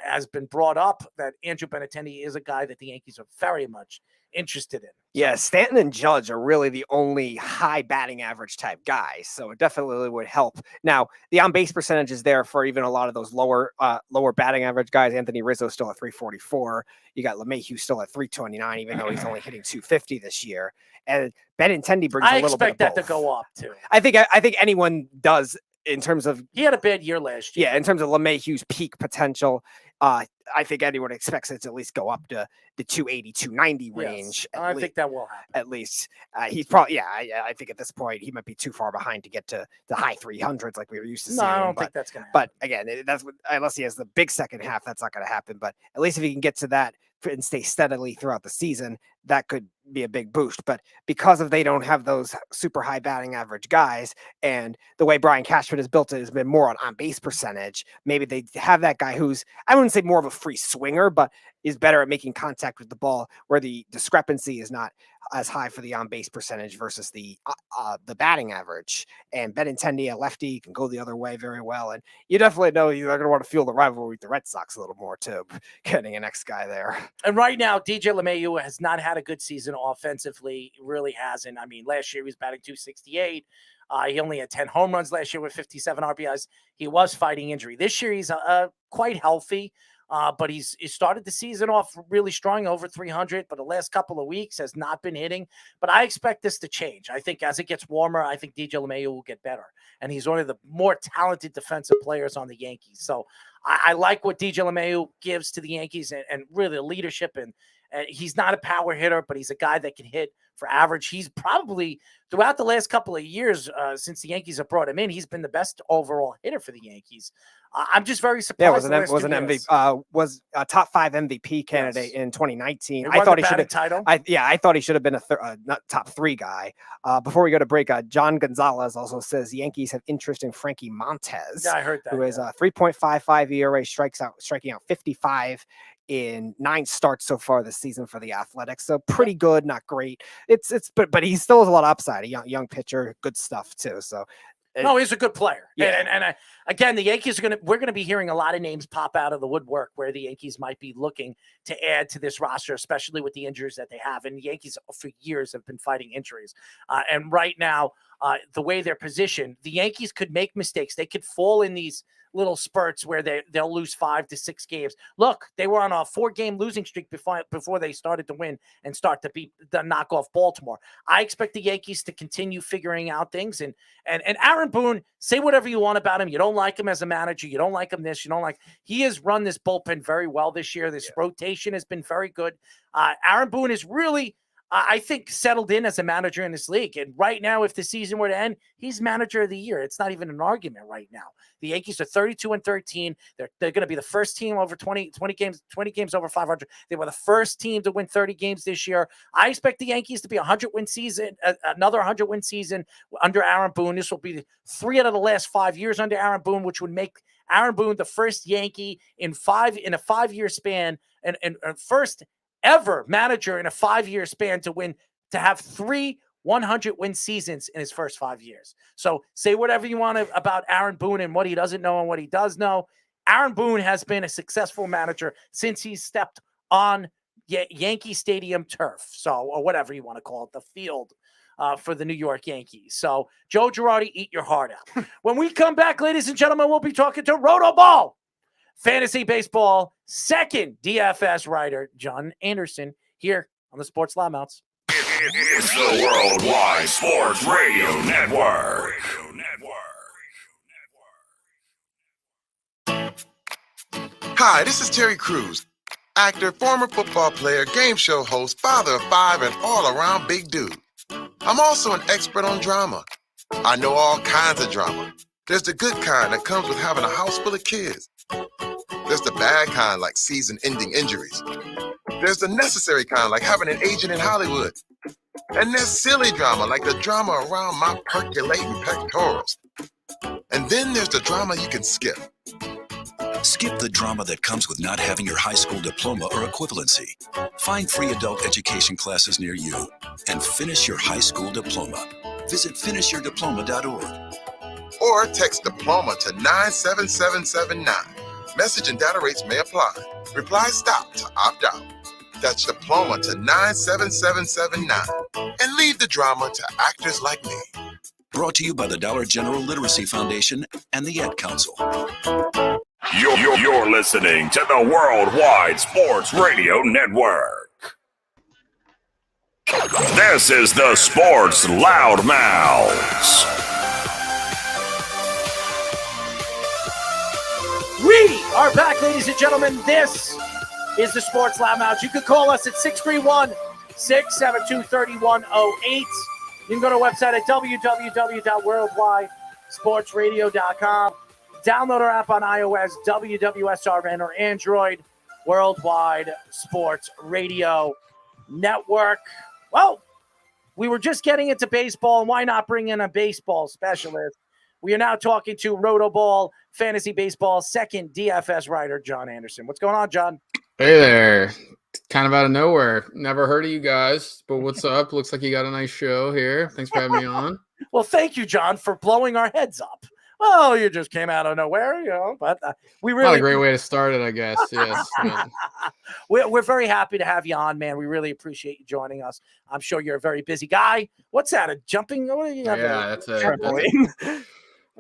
has been brought up. That Andrew Benintendi is a guy that the Yankees are very much interested in. Yeah, Stanton and Judge are really the only high batting average type guys, so it definitely would help. Now, the on-base percentage is there for even a lot of those lower batting average guys. Anthony Rizzo still at 344. You got LeMahieu still at 329, even though he's only hitting 250 this year. And Benintendi brings a little bit of expect that both. to go up too. I think anyone does in terms of he had a bad year last year. Yeah, in terms of LeMahieu's peak potential, I think anyone expects it to at least go up to the 280, 290 range. Yes, I think that will happen. At least he's probably, I think at this point he might be too far behind to get to the high 300s like we were used to seeing. No, I don't think that's going to happen. But again, unless he has the big second half, that's not going to happen. But at least if he can get to that and stay steadily throughout the season, that could be a big boost. But because they don't have those super high batting average guys, and the way Brian Cashman has built it has been more on base percentage, maybe they have that guy who's, I wouldn't say more of a free swinger, but is better at making contact with the ball, where the discrepancy is not as high for the on-base percentage versus the batting average. And Benintendi, a lefty, can go the other way very well. And you definitely know you're going to want to fuel the rivalry with the Red Sox a little more too, getting an next guy there. And right now, DJ LeMahieu has not had a good season offensively. He really hasn't. I mean, last year he was batting 268. He only had 10 home runs last year with 57 RBIs. He was fighting injury. This year he's quite healthy. But he started the season off really strong, over 300, but the last couple of weeks has not been hitting. But I expect this to change. I think as it gets warmer, I think DJ LeMahieu will get better. And he's one of the more talented defensive players on the Yankees. So I like what DJ LeMahieu gives to the Yankees and really the leadership. And he's not a power hitter, but he's a guy that can hit for average. He's probably throughout the last couple of years since the Yankees have brought him in, he's been the best overall hitter for the Yankees. I'm just very surprised. Yeah, was a top 5 MVP candidate in 2019. I thought he should have title. I thought he should have been a not top 3 guy. Before we go to break, John Gonzalez also says the Yankees have interest in Frankie Montez. Yeah, I heard that. Who is a 3.55 ERA, striking out 55 in 9 starts so far this season for the Athletics. So pretty good, not great. But he still has a lot of upside. A young pitcher, good stuff too. So. No, he's a good player. Yeah. And again, the Yankees we're going to be hearing a lot of names pop out of the woodwork where the Yankees might be looking to add to this roster, especially with the injuries that they have. And the Yankees for years have been fighting injuries. And right now, the way they're positioned, the Yankees could make mistakes. They could fall in these little spurts where they'll lose 5 to 6 games. Look, they were on a 4-game losing streak before they started to win and start to knock off Baltimore. I expect the Yankees to continue figuring out things. And Aaron Boone, say whatever you want about him. You don't like him as a manager. You don't like him this. You don't like. He has run this bullpen very well this year. This rotation has been very good. Aaron Boone is really, I think, settled in as a manager in this league. And right now, if the season were to end, he's manager of the year. It's not even an argument right now. The Yankees are 32-13. They're going to be the first team over 20 games over 500. They were the first team to win 30 games this year. I expect the Yankees to be a 100-win season, another 100-win season under Aaron Boone. This will be 3 out of the last 5 years under Aaron Boone, which would make Aaron Boone the first Yankee in a 5-year span and first ever manager in a 5-year span to have 3 100-win seasons in his first 5 years. So say whatever you want about Aaron Boone and what he doesn't know and what he does know. Aaron Boone has been a successful manager since he stepped on Yankee Stadium turf. So, or whatever you want to call it, the field for the New York Yankees. So Joe Girardi, eat your heart out. When we come back, ladies and gentlemen, we'll be talking to RotoBall Fantasy Baseball second DFS writer, Jon Anderson, here on the Sports Loudmouths. It's the Worldwide Sports Radio Network. Hi, this is Terry Crews, actor, former football player, game show host, father of 5, and all-around big dude. I'm also an expert on drama. I know all kinds of drama. There's the good kind that comes with having a house full of kids. There's the bad kind, like season-ending injuries. There's the necessary kind, like having an agent in Hollywood. And there's silly drama, like the drama around my percolating pectorals. And then there's the drama you can skip. Skip the drama that comes with not having your high school diploma or equivalency. Find free adult education classes near you and finish your high school diploma. Visit finishyourdiploma.org. Or text diploma to 97779. Message and data rates may apply. Reply STOP to opt out. That's diploma to 97779. And leave the drama to actors like me. Brought to you by the Dollar General Literacy Foundation and the Ad Council. You're listening to the Worldwide Sports Radio Network. This is the Sports Loudmouths. We are back, ladies and gentlemen. This is the Sports Loudmouths. You can call us at 631-672-3108. You can go to our website at www.worldwidesportsradio.com. Download our app on iOS, WWSRN, or Android, Worldwide Sports Radio Network. Well, we were just getting into baseball, and why not bring in a baseball specialist? We are now talking to RotoBall Fantasy Baseball second DFS writer, Jon Anderson. What's going on, John? Hey there. Kind of out of nowhere. Never heard of you guys, but what's up? Looks like you got a nice show here. Thanks for having me on. Well, thank you, John, for blowing our heads up. Well, you just came out of nowhere, but we really... Not a great way to start it, I guess. Yes. We're very happy to have you on, man. We really appreciate you joining us. I'm sure you're a very busy guy. What's that, a jumping? What do you have? Yeah,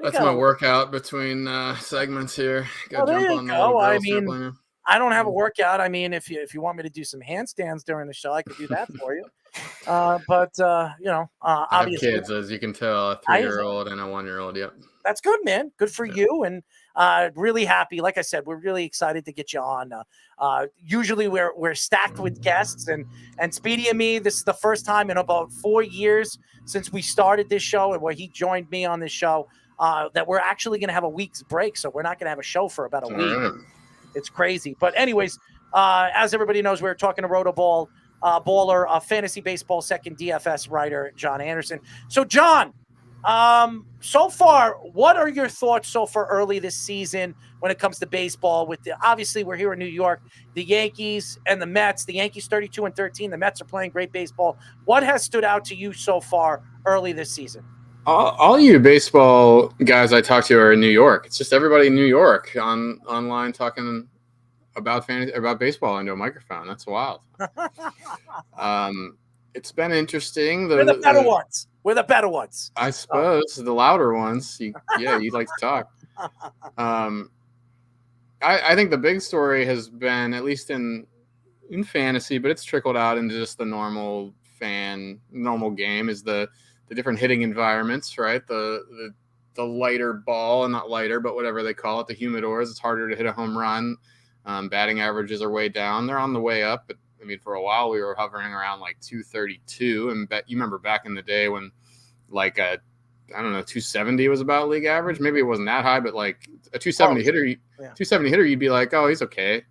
that's my workout between segments here. Well, there you go. I mean, I don't have a workout. I mean, if you want me to do some handstands during the show, I could do that for you. But I have kids, as you can tell, a 3-year-old and a 1-year-old. Yep. That's good, man. Good for you. And Really happy. Like I said, we're really excited to get you on. Usually we're stacked with guests, and Speedy and me, this is the first time in about 4 years since we started this show and where he joined me on this show that we're actually going to have a week's break. So we're not going to have a show for about a week. Right. It's crazy. But anyways, as everybody knows, we're talking to RotoBaller, fantasy baseball second DFS writer, Jon Anderson. So, John, so far, what are your thoughts so far early this season when it comes to baseball? Obviously, we're here in New York, the Yankees and the Mets. The Yankees 32-13. The Mets are playing great baseball. What has stood out to you so far early this season? All you baseball guys I talk to are in New York. It's just everybody in New York online talking about baseball into a microphone. That's wild. It's been interesting. We're the better ones. We're the better ones. I suppose the louder ones. You'd like to talk. I think the big story has been, at least in fantasy, but it's trickled out into just the normal game, is the different hitting environments, right? The lighter ball, and not lighter, but whatever they call it, the humidors. It's harder to hit a home run. Batting averages are way down. They're on the way up, but I mean, for a while we were hovering around like 232. And you remember back in the day when like 270 was about league average. Maybe it wasn't that high, but like a 270 hitter, 270 hitter, you'd be like, oh, he's okay.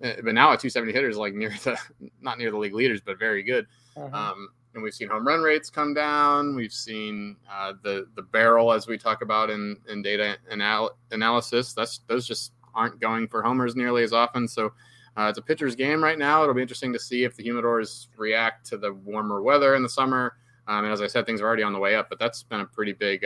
But now a 270 hitter is like not near the league leaders, but very good. And we've seen home run rates come down. We've seen the barrel, as we talk about in data analysis. Those just aren't going for homers nearly as often. So it's a pitcher's game right now. It'll be interesting to see if the humidors react to the warmer weather in the summer. And as I said, things are already on the way up, but that's been a pretty big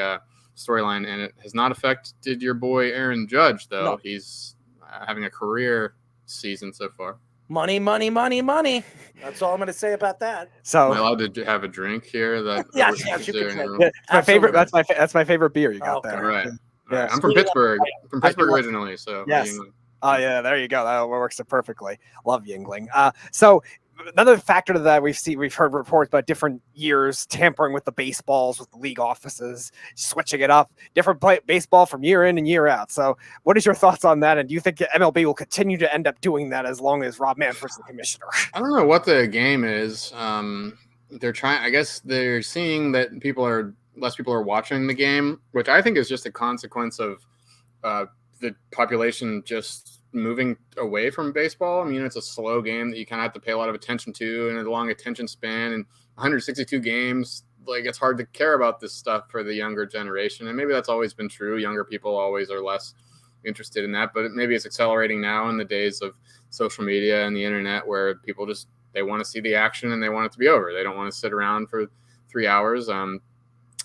storyline, and it has not affected your boy Aaron Judge, though. No. He's having a career season so far. Money, money, money, money. That's all I'm going to say about that. So, am I allowed to have a drink here? Yes, you can. Yeah, my favorite. That's my favorite beer you got there. Right. Yeah, I'm from Pittsburgh. From Pittsburgh originally, so yes. Oh yeah, there you go. That works perfectly. Love Yingling. So another factor to that we've heard reports about different years tampering with the baseballs, with the league offices, switching it up, different baseball from year in and year out. So what is your thoughts on that? And do you think MLB will continue to end up doing that as long as Rob Manfred's the commissioner? I don't know what the game is. They're trying. I guess they're seeing that less people are watching the game, which I think is just a consequence of the population just moving away from baseball. I mean, it's a slow game that you kind of have to pay a lot of attention to, and a long attention span, and 162 games. Like, it's hard to care about this stuff for the younger generation. And maybe that's always been true. Younger people always are less interested in that, but maybe it's accelerating now in the days of social media and the internet, where people they want to see the action and they want it to be over. They don't want to sit around for 3 hours.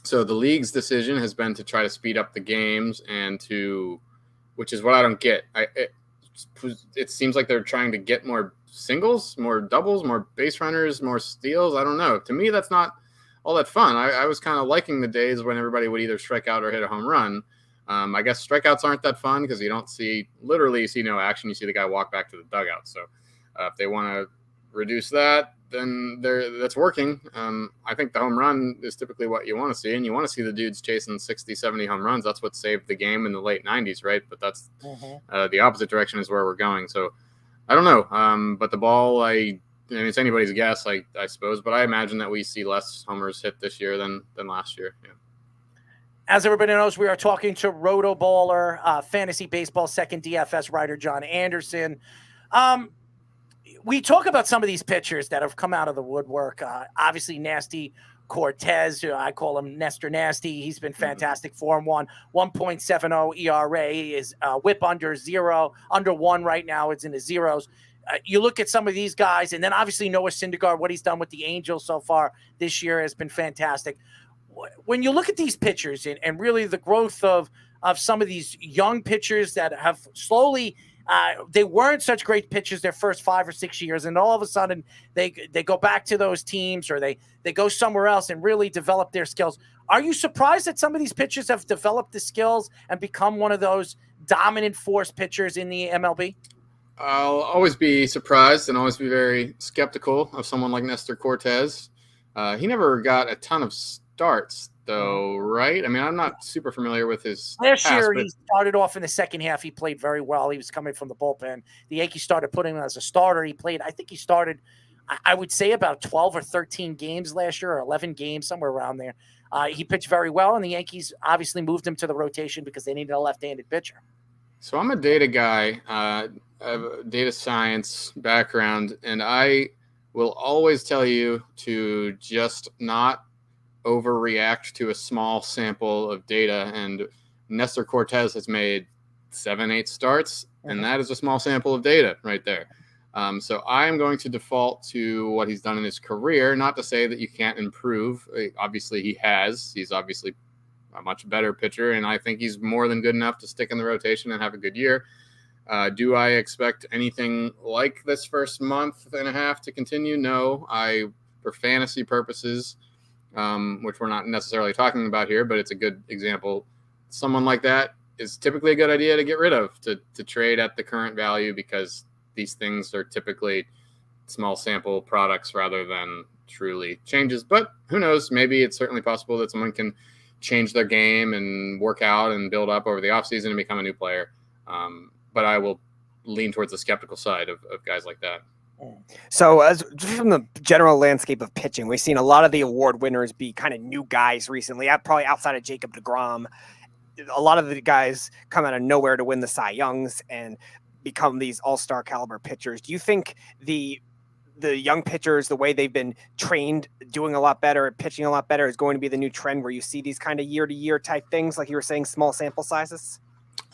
So the league's decision has been to try to speed up the games which is what I don't get. It seems like they're trying to get more singles, more doubles, more base runners, more steals. I don't know. To me, that's not all that fun. I was kind of liking the days when everybody would either strike out or hit a home run. I guess strikeouts aren't that fun because you see no action. You see the guy walk back to the dugout. So if they want to reduce that, then that's working. I think the home run is typically what you want to see, and you want to see the dudes chasing 60, 70 home runs. That's what saved the game in the late 90s, right? But that's the opposite direction is where we're going. So I don't know. But the ball, I mean, it's anybody's guess, I suppose, but I imagine that we see less homers hit this year than last year. Yeah. As everybody knows, we are talking to RotoBaller, fantasy baseball second DFS writer Jon Anderson. We talk about some of these pitchers that have come out of the woodwork. Obviously, Nasty Cortez, I call him Nestor Nasty. He's been fantastic for him. 1.70 ERA, is whip under 1 right now. It's in the zeros. You look at some of these guys, and then obviously Noah Syndergaard, what he's done with the Angels so far this year has been fantastic. When you look at these pitchers and really the growth of some of these young pitchers that have slowly they weren't such great pitchers their first 5 or 6 years, and all of a sudden they go back to those teams, or they go somewhere else and really develop their skills. Are you surprised that some of these pitchers have developed the skills and become one of those dominant force pitchers in the MLB? I'll always be surprised and always be very skeptical of someone like Nestor Cortez. He never got a ton of starts, though, right? I mean, I'm not super familiar with his Last year, but he started off in the second half. He played very well. He was coming from the bullpen. The Yankees started putting him as a starter. He played, I think he started, I would say about 12 or 13 games last year, or 11 games, somewhere around there. He pitched very well, and the Yankees obviously moved him to the rotation because they needed a left-handed pitcher. So I'm a data guy. I have a data science background, and I will always tell you to just not overreact to a small sample of data. And Nestor Cortez has made 7-8 starts, and that is a small sample of data right there. So I am going to default to what he's done in his career. Not to say that you can't improve. Obviously, he has. He's obviously a much better pitcher, and I think he's more than good enough to stick in the rotation and have a good year. Do I expect anything like this first month and a half to continue? No. For fantasy purposes, which we're not necessarily talking about here, but it's a good example. Someone like that is typically a good idea to get rid of, to trade at the current value, because these things are typically small sample products rather than truly changes. But who knows? Maybe it's certainly possible that someone can change their game and work out and build up over the offseason and become a new player. But I will lean towards the skeptical side of guys like that. So as from the general landscape of pitching, we've seen a lot of the award winners be kind of new guys recently, probably outside of Jacob deGrom. A lot of the guys come out of nowhere to win the Cy Youngs and become these all-star caliber pitchers. Do you think the young pitchers, the way they've been trained, doing a lot better, pitching a lot better, is going to be the new trend where you see these kind of year-to-year type things, like you were saying, small sample sizes?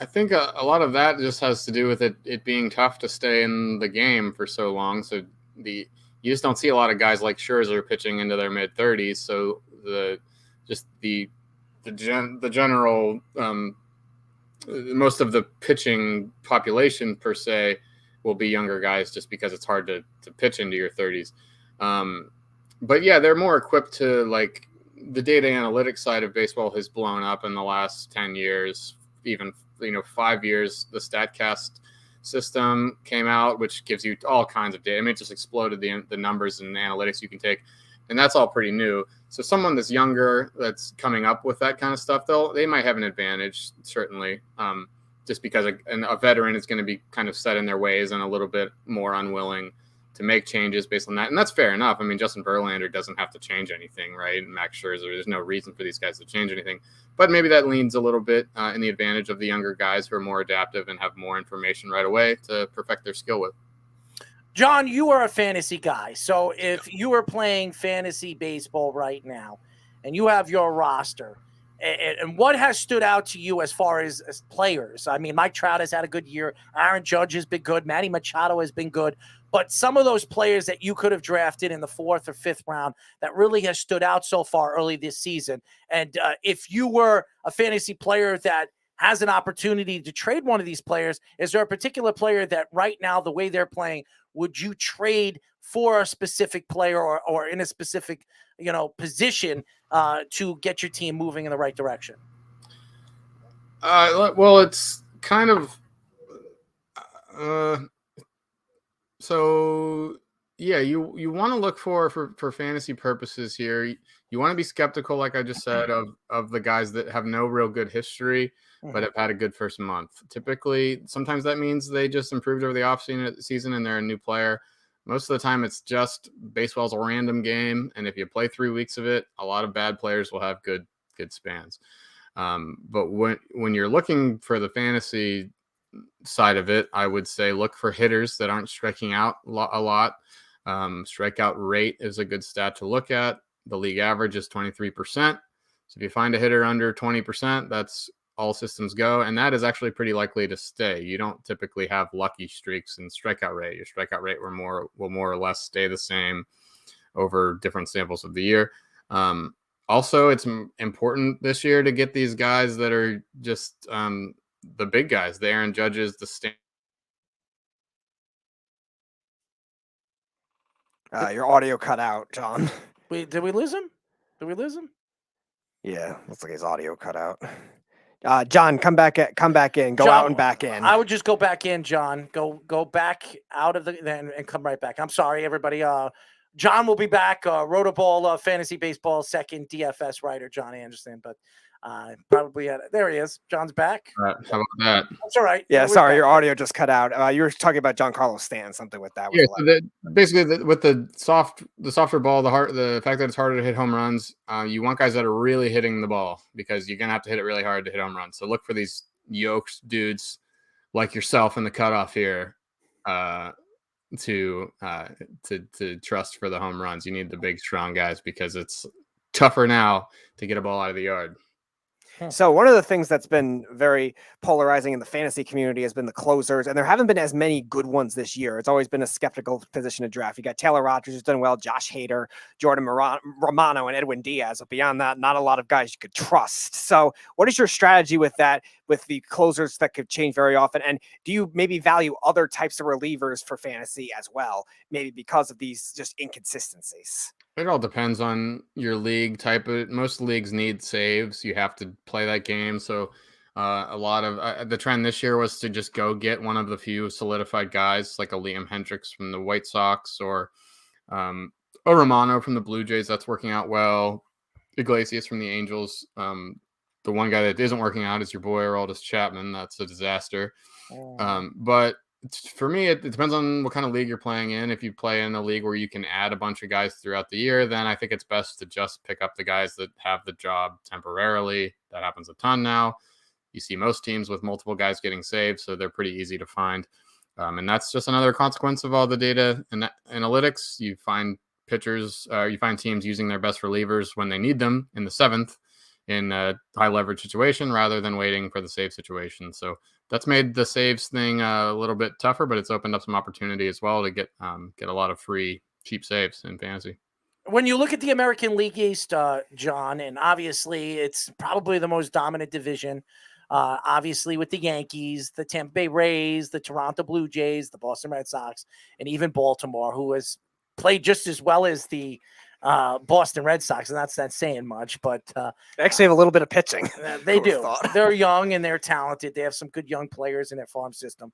I think a lot of that just has to do with it being tough to stay in the game for so long. So you just don't see a lot of guys like Scherzer pitching into their mid-30s. So the general most of the pitching population per se will be younger guys, just because it's hard to pitch into your 30s. But yeah, they're more equipped to, like, the data analytics side of baseball has blown up in the last 10 years, even 5 years. The StatCast system came out, which gives you all kinds of data. I mean, it just exploded the numbers and analytics you can take, and that's all pretty new. So someone that's younger, that's coming up with that kind of stuff, they might have an advantage, certainly, just because a veteran is going to be kind of set in their ways and a little bit more unwilling to make changes based on that. And that's fair enough. I mean, Justin Verlander doesn't have to change anything, right? And Max Scherzer, there's no reason for these guys to change anything. But maybe that leans a little bit in the advantage of the younger guys who are more adaptive and have more information right away to perfect their skill with. John, you are a fantasy guy. So if you are playing fantasy baseball right now and you have your roster, and what has stood out to you as far as players? I mean, Mike Trout has had a good year. Aaron Judge has been good. Manny Machado has been good. But some of those players that you could have drafted in the 4th or 5th round that really has stood out so far early this season. And if you were a fantasy player that has an opportunity to trade one of these players, is there a particular player that right now, the way they're playing, would you trade for a specific player or in a specific, position to get your team moving in the right direction? Well, it's kind of so yeah, you want to look for fantasy purposes here. You want to be skeptical, like I just said, of the guys that have no real good history but have had a good first month. Typically, sometimes that means they just improved over the offseason and they're a new player. Most of the time, it's just baseball's a random game, and if you play 3 weeks of it, a lot of bad players will have good spans. But when you're looking for the fantasy side of it, I would say look for hitters that aren't striking out a lot. Strikeout rate is a good stat to look at. The league average is 23%. So if you find a hitter under 20%, that's all systems go, and that is actually pretty likely to stay. You don't typically have lucky streaks in strikeout rate. Your strikeout rate will more or less stay the same over different samples of the year. Also, it's important this year to get these guys that are just the big guys, the Aaron Judges, the Stanton. Your audio cut out, John. Wait, did we lose him? Yeah, looks like his audio cut out. John, come back in. Go John, out and back in. I would just go back in, John. Go back out of and come right back. I'm sorry, everybody. John will be back. RotoBaller, fantasy baseball, second DFS writer, Jon Anderson. But probably there he is. John's back. How about that? That's all right. Yeah, We're sorry, back. your audio just cut out. You were talking about Giancarlo Stanton, something with that. Yeah, so basically with the softer ball, the fact that it's harder to hit home runs, you want guys that are really hitting the ball because you're gonna have to hit it really hard to hit home runs. So look for these yoked dudes like yourself in the cutoff here to trust for the home runs. You need the big, strong guys because it's tougher now to get a ball out of the yard. So one of the things that's been very polarizing in the fantasy community has been the closers, and there haven't been as many good ones this year. It's always been a skeptical position to draft. You got Taylor Rogers, who's done well, Josh Hader, Jordan Romano, and Edwin Diaz. But beyond that, not a lot of guys you could trust. So what is your strategy with that, with the closers that could change very often? And do you maybe value other types of relievers for fantasy as well, maybe because of these just inconsistencies? It all depends on your league type. Most leagues need saves. You have to play that game. So a lot of the trend this year was to just go get one of the few solidified guys like a Liam Hendricks from the White Sox or a Romano from the Blue Jays. That's working out well. Iglesias from the Angels. The one guy that isn't working out is your boy Aroldis Chapman. That's a disaster. But for me, it depends on what kind of league you're playing in. If you play in a league where you can add a bunch of guys throughout the year, then I think it's best to just pick up the guys that have the job temporarily. That happens a ton now. You see most teams with multiple guys getting saved, so they're pretty easy to find. And that's just another consequence of all the data and analytics. You find pitchers, you find teams using their best relievers when they need them in the seventh in a high leverage situation rather than waiting for the save situation. So that's made the saves thing a little bit tougher, but it's opened up some opportunity as well to get a lot of free, cheap saves in fantasy. When you look at the American League East, John, and obviously it's probably the most dominant division, obviously with the Yankees, the Tampa Bay Rays, the Toronto Blue Jays, the Boston Red Sox, and even Baltimore, who has played just as well as the Boston Red Sox, and that's not saying much, but they actually have a little bit of pitching. They do. They're young and they're talented. They have some good young players in their farm system.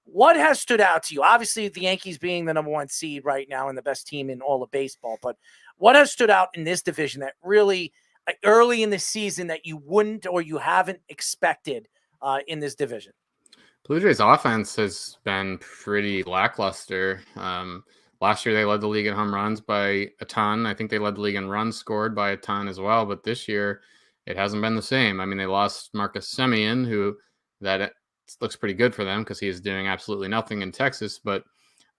What has stood out to you? Obviously, the Yankees being the number one seed right now and the best team in all of baseball, but what has stood out in this division that really early in the season that you wouldn't or you haven't expected in this division? Blue Jays offense has been pretty lackluster. Last year, they led the league in home runs by a ton. I think they led the league in runs scored by a ton as well. But this year, it hasn't been the same. I mean, they lost Marcus Semien, who that looks pretty good for them because he is doing absolutely nothing in Texas. But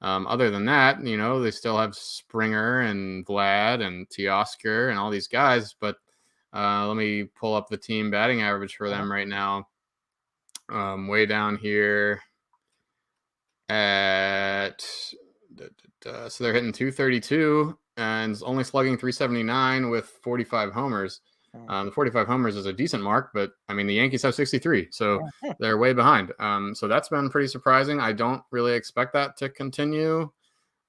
other than that, they still have Springer and Vlad and Teoscar and all these guys. But let me pull up the team batting average for them right now. Way down here at... so they're hitting 232 and only slugging 379 with 45 homers. The 45 homers is a decent mark, but I mean, the Yankees have 63, so they're way behind. So that's been pretty surprising. I don't really expect that to continue.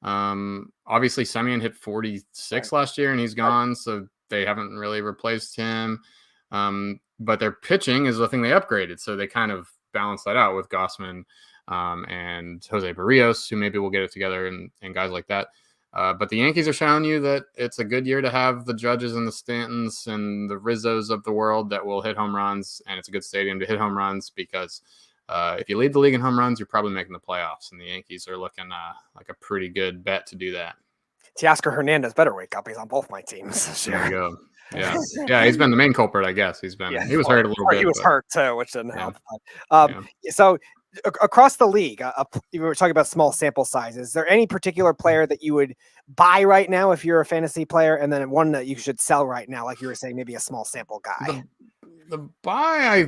Obviously, Semien hit 46 last year and he's gone, so they haven't really replaced him. But their pitching is the thing they upgraded, so they kind of balance that out with Gausman and Jose Barrios, who maybe will get it together and guys like that. But the Yankees are showing you that it's a good year to have the Judges and the Stantons and the Rizzos of the world that will hit home runs, and it's a good stadium to hit home runs because if you lead the league in home runs, you're probably making the playoffs, and the Yankees are looking like a pretty good bet to do that. Teoscar Hernandez better wake up. He's on both my teams. There you go. Yeah, he's been the main culprit, I guess. He was hurt a little bit. He was hurt too, which didn't help. So across the league, you were talking about small sample sizes. Is there any particular player that you would buy right now if you're a fantasy player, and then one that you should sell right now, like you were saying, maybe a small sample guy? The buy,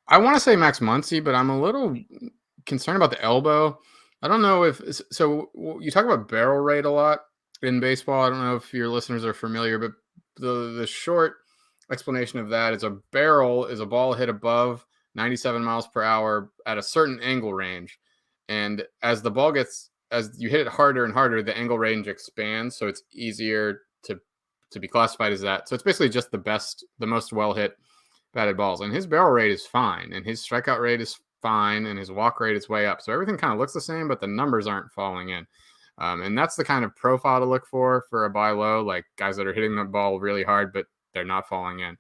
I want to say Max Muncy, but I'm a little concerned about the elbow. I don't know if so. You talk about barrel rate a lot in baseball. I don't know if your listeners are familiar, but the short explanation of that is a barrel is a ball hit above 97 miles per hour at a certain angle range. And as the ball as you hit it harder and harder, the angle range expands. So it's easier to be classified as that. So it's basically just the most well hit batted balls. And his barrel rate is fine. And his strikeout rate is fine. And his walk rate is way up. So everything kind of looks the same, but the numbers aren't falling in. And that's the kind of profile to look for a buy low, like guys that are hitting the ball really hard, but they're not falling in.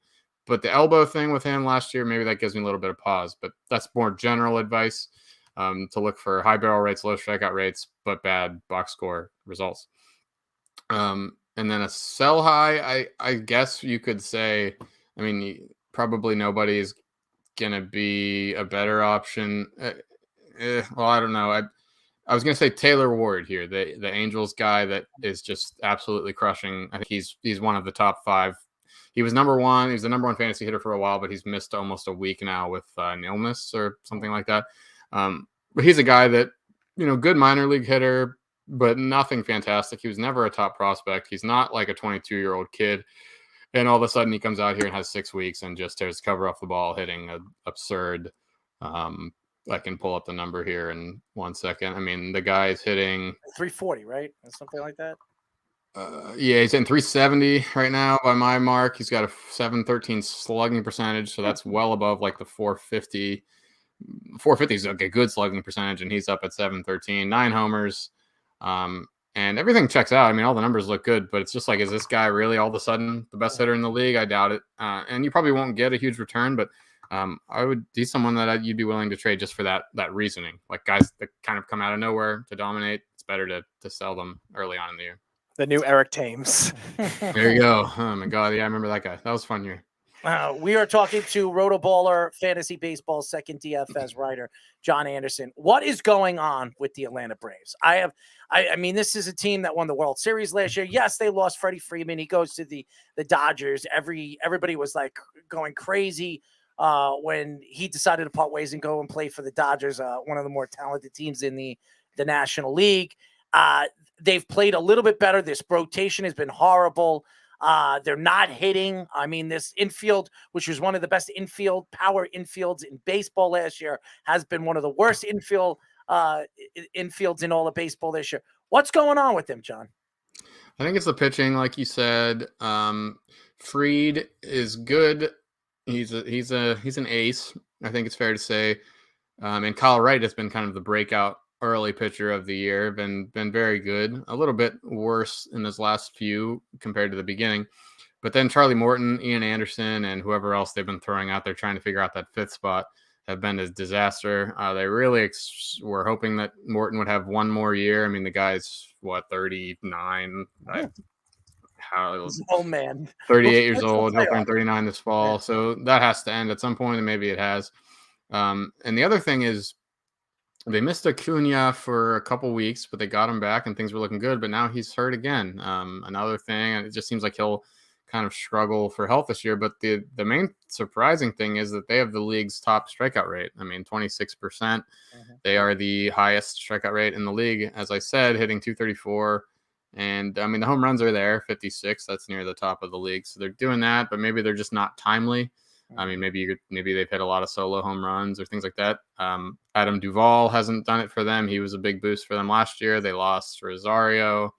But the elbow thing with him last year, maybe that gives me a little bit of pause, but that's more general advice to look for high barrel rates, low strikeout rates, but bad box score results. And then a sell high, I guess you could say, I mean, probably nobody's going to be a better option. Well, I don't know. I was going to say Taylor Ward here, the Angels guy that is just absolutely crushing. I think he's one of the top 5. He was number 1. He was the number 1 fantasy hitter for a while, but he's missed almost a week now with an illness or something like that. But he's a guy that, good minor league hitter, but nothing fantastic. He was never a top prospect. He's not like a 22-year-old kid. And all of a sudden he comes out here and has 6 weeks and just tears the cover off the ball, hitting an absurd. I can pull up the number here in 1 second. I mean, the guy is hitting 340, right? Something like that. Yeah, he's hitting 370 right now by my mark. He's got a 713 slugging percentage, so that's well above like the 450. 450 is a good slugging percentage, and he's up at 713, 9 homers. And everything checks out. I mean, all the numbers look good, but it's just like, is this guy really all of a sudden the best hitter in the league? I doubt it. And you probably won't get a huge return, but he's someone that you'd be willing to trade just for that reasoning. Like guys that kind of come out of nowhere to dominate, it's better to sell them early on in the year. The new Eric Thames. There you go. Oh my God. Yeah, I remember that guy. That was fun year. We are talking to RotoBaller Fantasy Baseball second DFS writer, Jon Anderson. What is going on with the Atlanta Braves? I mean, this is a team that won the World Series last year. Yes, they lost Freddie Freeman. He goes to the Dodgers. Everybody was like going crazy when he decided to part ways and go and play for the Dodgers, one of the more talented teams in the National League. They've played a little bit better. This rotation has been horrible. They're not hitting. I mean, this infield, which was one of the best power infields in baseball last year, has been one of the worst infields in all of baseball this year. What's going on with them, John? I think it's the pitching, like you said. Fried is good. He's an ace. I think it's fair to say. And Kyle Wright has been kind of the breakout early pitcher of the year, been very good. A little bit worse in his last few compared to the beginning, but then Charlie Morton, Ian Anderson, and whoever else they've been throwing out there trying to figure out that 5th spot have been a disaster. They really were hoping that Morton would have one more year. I mean, the guy's 39. Oh man, 38 years old. He'll turn 39 this fall, so that has to end at some point, and maybe it has. And the other thing is, they missed Acuna for a couple weeks, but they got him back and things were looking good. But now he's hurt again. Another thing, and it just seems like he'll kind of struggle for health this year. But the main surprising thing is that they have the league's top strikeout rate. I mean, 26%. They are the highest strikeout rate in the league, as I said, hitting 234. And I mean, the home runs are there, 56. That's near the top of the league. So they're doing that, but maybe they're just not timely. I mean, maybe they've hit a lot of solo home runs or things like that. Adam Duvall hasn't done it for them. He was a big boost for them last year. They lost Rosario.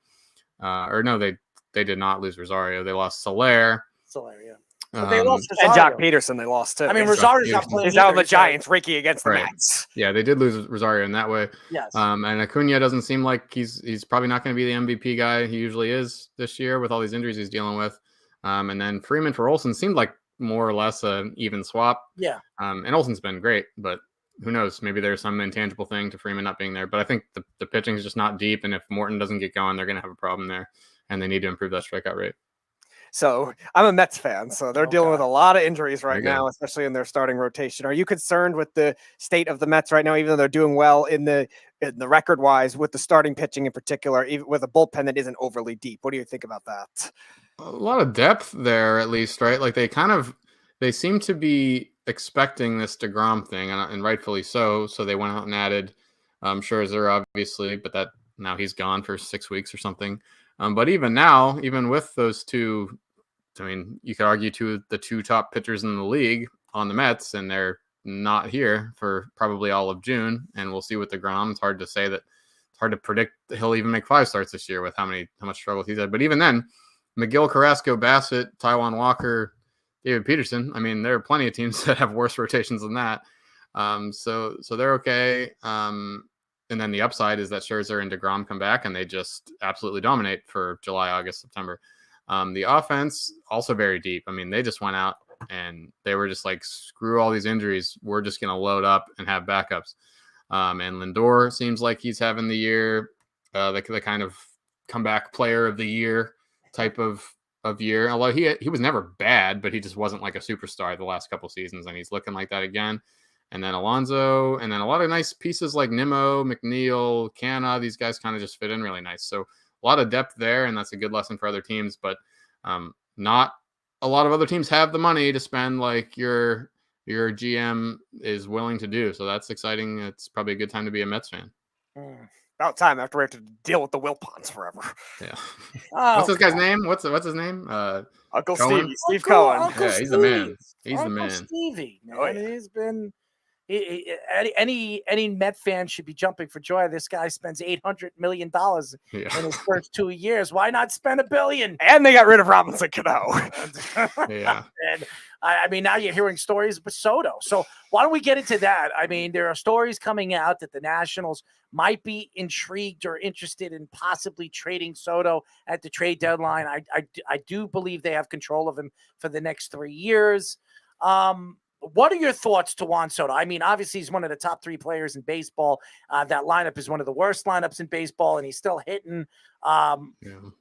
They did not lose Rosario. They lost Soler. Yeah. They lost and Jock Peterson. They lost too. I mean, Rosario's not playing. He's out on the Giants, Ricky against the Mets. Yeah, they did lose Rosario in that way. Yes. And Acuna doesn't seem like he's probably not going to be the MVP guy he usually is this year with all these injuries he's dealing with. And then Freeman for Olsen seemed like more or less an even swap. Yeah. And Olsen's been great, but who knows? Maybe there's some intangible thing to Freeman not being there. But I think the pitching is just not deep, and if Morton doesn't get going, they're going to have a problem there, and they need to improve that strikeout rate. So I'm a Mets fan, so they're dealing with a lot of injuries right now, especially in their starting rotation. Are you concerned with the state of the Mets right now, even though they're doing well in the record-wise with the starting pitching in particular, even with a bullpen that isn't overly deep? What do you think about that? A lot of depth there, at least, right? Like they seem to be expecting this DeGrom thing, and rightfully so. So they went out and added Scherzer, obviously, but now he's gone for 6 weeks or something. But even now, even with those two, I mean, you could argue the two top pitchers in the league on the Mets, and they're not here for probably all of June. And we'll see with DeGrom. It's hard to say that. It's hard to predict that he'll even make 5 starts this year with how much struggles he's had. But even then, McGill, Carrasco, Bassett, Taijuan Walker, David Peterson. I mean, there are plenty of teams that have worse rotations than that. So they're okay. And then the upside is that Scherzer and DeGrom come back and they just absolutely dominate for July, August, September. The offense also very deep. I mean, they just went out and they were just like, screw all these injuries. We're just going to load up and have backups. And Lindor seems like he's having the year, the kind of comeback player of the year type of year. Although he was never bad, but he just wasn't like a superstar the last couple seasons, and he's looking like that again. And then Alonso, and then a lot of nice pieces like Nimmo, McNeil, Canna. These guys kind of just fit in really nice. So a lot of depth there, and that's a good lesson for other teams. But not a lot of other teams have the money to spend like your GM is willing to do. So that's exciting. It's probably a good time to be a Mets fan. About time after we have to deal with the Wilpons forever. Yeah. Oh, what's this guy's name? What's his name? Uncle Cohen? Stevie, Steve Cohen. Uncle Yeah, he's the man. He's Uncle the man. Stevie, man. Oh, yeah. He's been any Met fan should be jumping for joy. This guy spends $800 million in his first 2 years. Why not spend $1 billion? And they got rid of Robinson Cano. Yeah. And I mean, now you're hearing stories of Soto. So why don't we get into that? I mean, there are stories coming out that the Nationals might be intrigued or interested in possibly trading Soto at the trade deadline. I do believe they have control of him for the next 3 years. What are your thoughts to Juan Soto? I mean, obviously he's one of the top 3 players in baseball. That lineup is one of the worst lineups in baseball, and he's still hitting.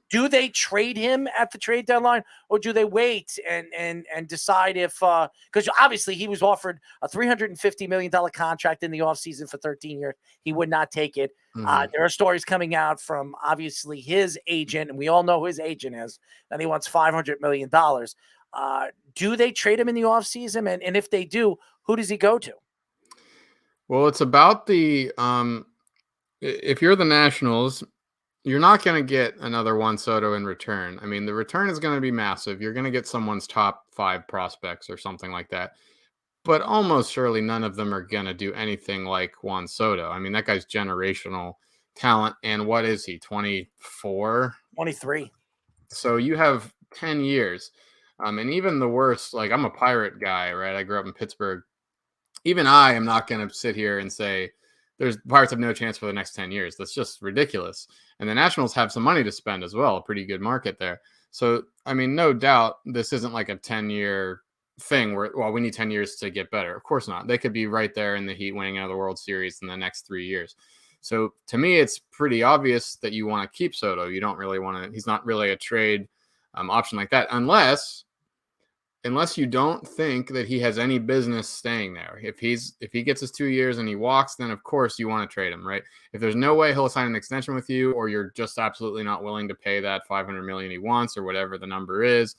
Do they trade him at the trade deadline, or do they wait and decide if because obviously he was offered a $350 million contract in the offseason for 13 years. He would not take it. There are stories coming out from obviously his agent, and we all know who his agent is, that he wants $500 million. Do they trade him in the offseason? And if they do, who does he go to? Well, it's about the if you're the Nationals, you're not going to get another Juan Soto in return. I mean, the return is going to be massive. You're going to get someone's top 5 prospects or something like that. But almost surely none of them are going to do anything like Juan Soto. I mean, that guy's generational talent. And what is he, 24? 23. So you have 10 years. And even the worst, like I'm a Pirate guy, right? I grew up in Pittsburgh. Even I am not going to sit here and say there's Pirates have no chance for the next 10 years. That's just ridiculous. And the Nationals have some money to spend as well. A pretty good market there. So, I mean, no doubt this isn't like a 10-year thing where, well, we need 10 years to get better. Of course not. They could be right there in the Heat winning another World Series in the next 3 years. So to me, it's pretty obvious that you want to keep Soto. You don't really want to, he's not really a trade option like that unless you don't think that he has any business staying there. If he gets his 2 years and he walks, then of course you want to trade him, right? If there's no way he'll sign an extension with you, or you're just absolutely not willing to pay that $500 million he wants or whatever the number is,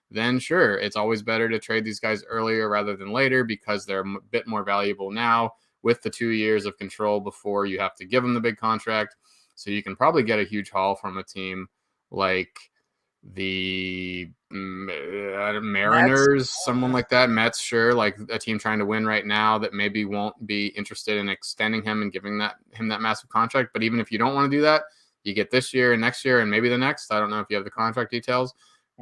then sure, it's always better to trade these guys earlier rather than later because they're a bit more valuable now with the 2 years of control before you have to give them the big contract. So you can probably get a huge haul from a team like the Mariners, someone like that, Mets, sure, like a team trying to win right now that maybe won't be interested in extending him and giving him that massive contract. But even if you don't want to do that, you get this year and next year and maybe the next. I don't know if you have the contract details,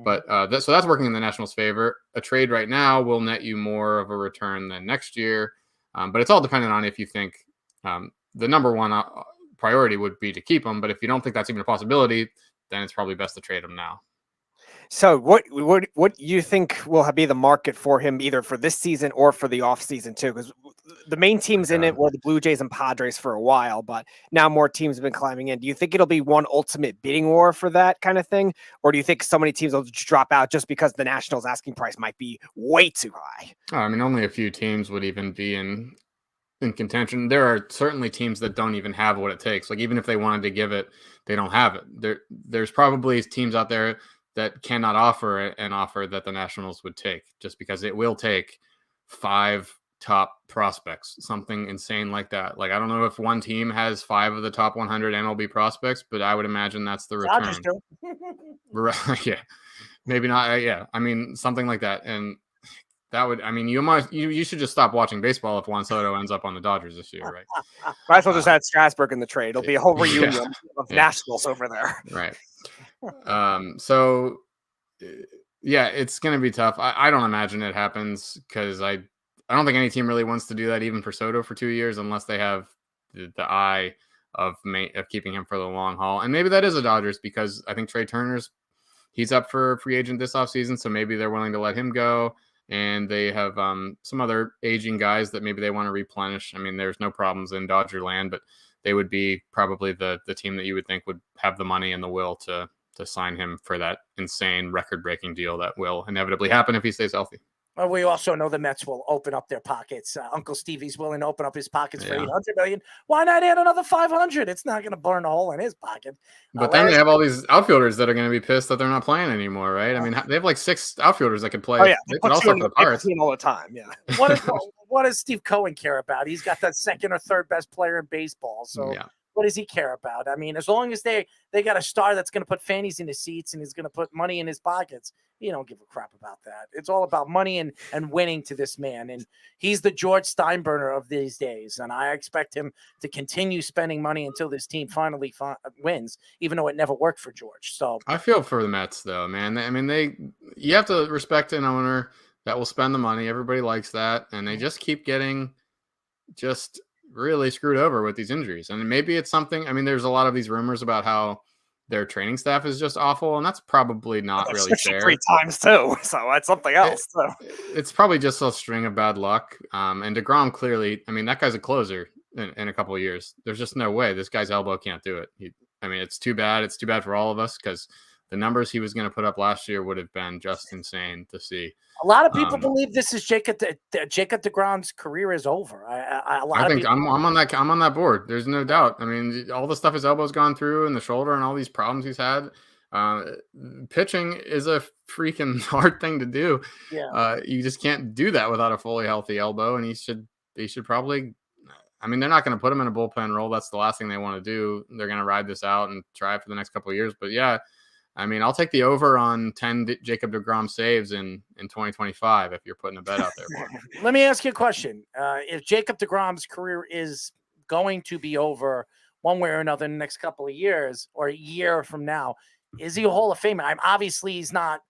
but so that's working in the Nationals' favor. A trade right now will net you more of a return than next year, but it's all dependent on if you think the number one priority would be to keep him. But if you don't think that's even a possibility, then it's probably best to trade him now. So what do you think will be the market for him either for this season or for the offseason too? Because the main teams in it were the Blue Jays and Padres for a while, but now more teams have been climbing in. Do you think it'll be one ultimate bidding war for that kind of thing? Or do you think so many teams will just drop out just because the Nationals asking price might be way too high? I mean, only a few teams would even be in contention. There are certainly teams that don't even have what it takes. Like even if they wanted to give it, they don't have it. There's probably teams out there that cannot offer an offer that the Nationals would take, just because it will take 5 top prospects, something insane like that. Like, I don't know if one team has 5 of the top 100 MLB prospects, but I would imagine that's the return. Yeah, maybe not. Yeah, I mean, something like that. And that would, I mean, you should just stop watching baseball if Juan Soto ends up on the Dodgers this year, right? Might as well just add Strasburg in the trade. It'll be a whole reunion of Nationals over there. Right. So yeah, it's going to be tough. I don't imagine it happens because I don't think any team really wants to do that even for Soto for 2 years, unless they have the eye of keeping him for the long haul. And maybe that is the Dodgers, because I think Trey Turner's he's up for free agent this offseason, so maybe they're willing to let him go. And they have some other aging guys that maybe they want to replenish. I mean, there's no problems in Dodger land, but they would be probably the team that you would think would have the money and the will to sign him for that insane record-breaking deal that will inevitably happen if he stays healthy. Well, we also know the Mets will open up their pockets. Uncle Stevie's willing to open up his pockets for $800 million. Why not add another $500? It's not going to burn a hole in his pocket. But then they have all these outfielders that are going to be pissed that they're not playing anymore, right? I mean, they have like 6 outfielders that could play. Oh yeah, they could also for the Pirates all the time. Yeah. What does Steve Cohen care about? He's got the second or third best player in baseball. So what does he care about? I mean, as long as they got a star that's going to put fannies in his seats and is going to put money in his pockets, he don't give a crap about that. It's all about money and winning to this man. And he's the George Steinbrenner of these days. And I expect him to continue spending money until this team finally wins, even though it never worked for George. So I feel for the Mets, though, man. I mean, you have to respect an owner that will spend the money. Everybody likes that. And they just keep getting really screwed over with these injuries. And maybe it's something, I mean, there's a lot of these rumors about how their training staff is just awful, and that's probably not really fair. 3 times too, so that's something else. It's probably just a string of bad luck. And DeGrom clearly, I mean, that guy's a closer in a couple of years. There's just no way this guy's elbow can't do it. I mean, it's too bad. It's too bad for all of us, because the numbers he was going to put up last year would have been just insane to see. A lot of people believe this is Jacob DeGrom's career is over. I'm on that board. There's no doubt. I mean, all the stuff his elbow's gone through and the shoulder and all these problems he's had. Pitching is a freaking hard thing to do. Yeah. You just can't do that without a fully healthy elbow. And he should probably. I mean, they're not going to put him in a bullpen role. That's the last thing they want to do. They're going to ride this out and try it for the next couple of years. But yeah. I mean, I'll take the over on 10 Jacob DeGrom saves in 2025 if you're putting a bet out there for me. Let me ask you a question. If Jacob DeGrom's career is going to be over one way or another in the next couple of years or a year from now, is he a Hall of Famer? Obviously, he's not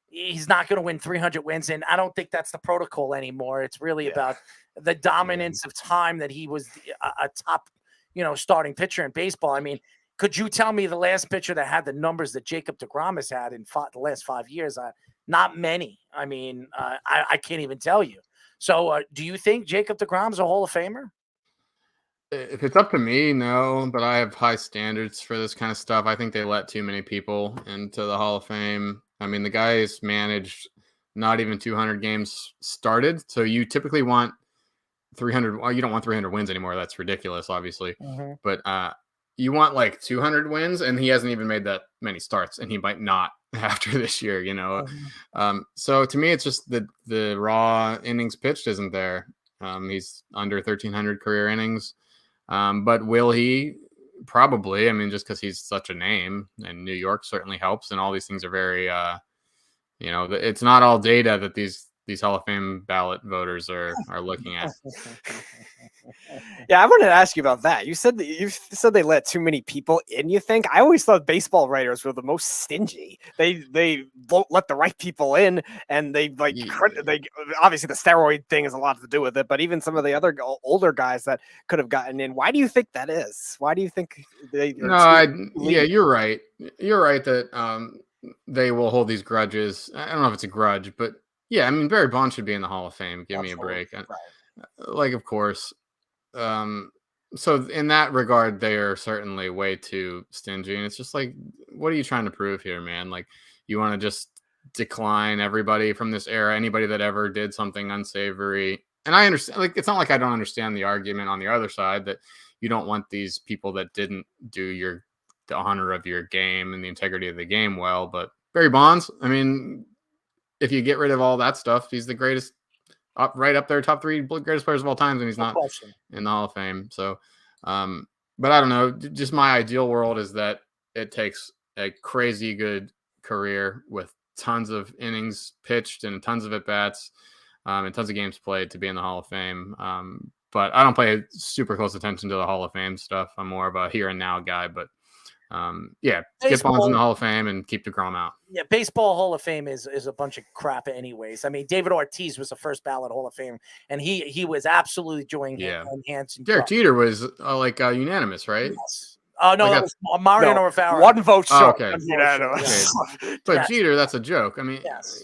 going to win 300 wins, and I don't think that's the protocol anymore. It's really about the dominance of time that he was a top, starting pitcher in baseball. I mean, could you tell me the last pitcher that had the numbers that Jacob DeGrom has had in the last 5 years? Not many. I mean, I can't even tell you. So do you think Jacob DeGrom's a Hall of Famer? If it's up to me, no, but I have high standards for this kind of stuff. I think they let too many people into the Hall of Fame. I mean, the guy's managed not even 200 games started. So you typically want 300. Well, you don't want 300 wins anymore. That's ridiculous, obviously. Mm-hmm. But you want like 200 wins, and he hasn't even made that many starts, and he might not after this year, So to me, it's just the raw innings pitched isn't there. He's under 1,300 career innings. But will he? Probably. I mean, just because he's such a name, and New York certainly helps, and all these things are very, it's not all data that these Hall of Fame ballot voters are looking at. Yeah, I wanted to ask you about that. You said they let too many people in. You think? I always thought baseball writers were the most stingy. They won't let the right people in, and they obviously the steroid thing has a lot to do with it. But even some of the other older guys that could have gotten in. Why do you think that is? Why do you think they? You're right. You're right that they will hold these grudges. I don't know if it's a grudge, but. Yeah, I mean, Barry Bonds should be in the Hall of Fame. Give me a break. Right. Of course. So in that regard, they are certainly way too stingy. And it's just like, what are you trying to prove here, man? Like, you want to just decline everybody from this era, anybody that ever did something unsavory. And I understand, like, it's not like I don't understand the argument on the other side that you don't want these people that didn't do the honor of your game and the integrity of the game well. But Barry Bonds, I mean, if you get rid of all that stuff, he's the greatest, right up there, top 3 greatest players of all time, and he's not in the Hall of Fame. So, but I don't know. Just my ideal world is that it takes a crazy good career with tons of innings pitched and tons of at-bats and tons of games played to be in the Hall of Fame. But I don't pay super close attention to the Hall of Fame stuff. I'm more of a here and now guy, but Get Baseball- Bonds in the Hall of Fame and keep DeGrom out. Yeah, Baseball Hall of Fame is a bunch of crap anyways. I mean, David Ortiz was the first ballot Hall of Fame, and he was absolutely joining Hanson. Derek Jeter was unanimous, right? Yes. Oh, no, Like that was Mariano Rivera. One vote Oh, short. okay. of unanimous. Okay. But Yes. Jeter, that's a joke. I mean, Yes.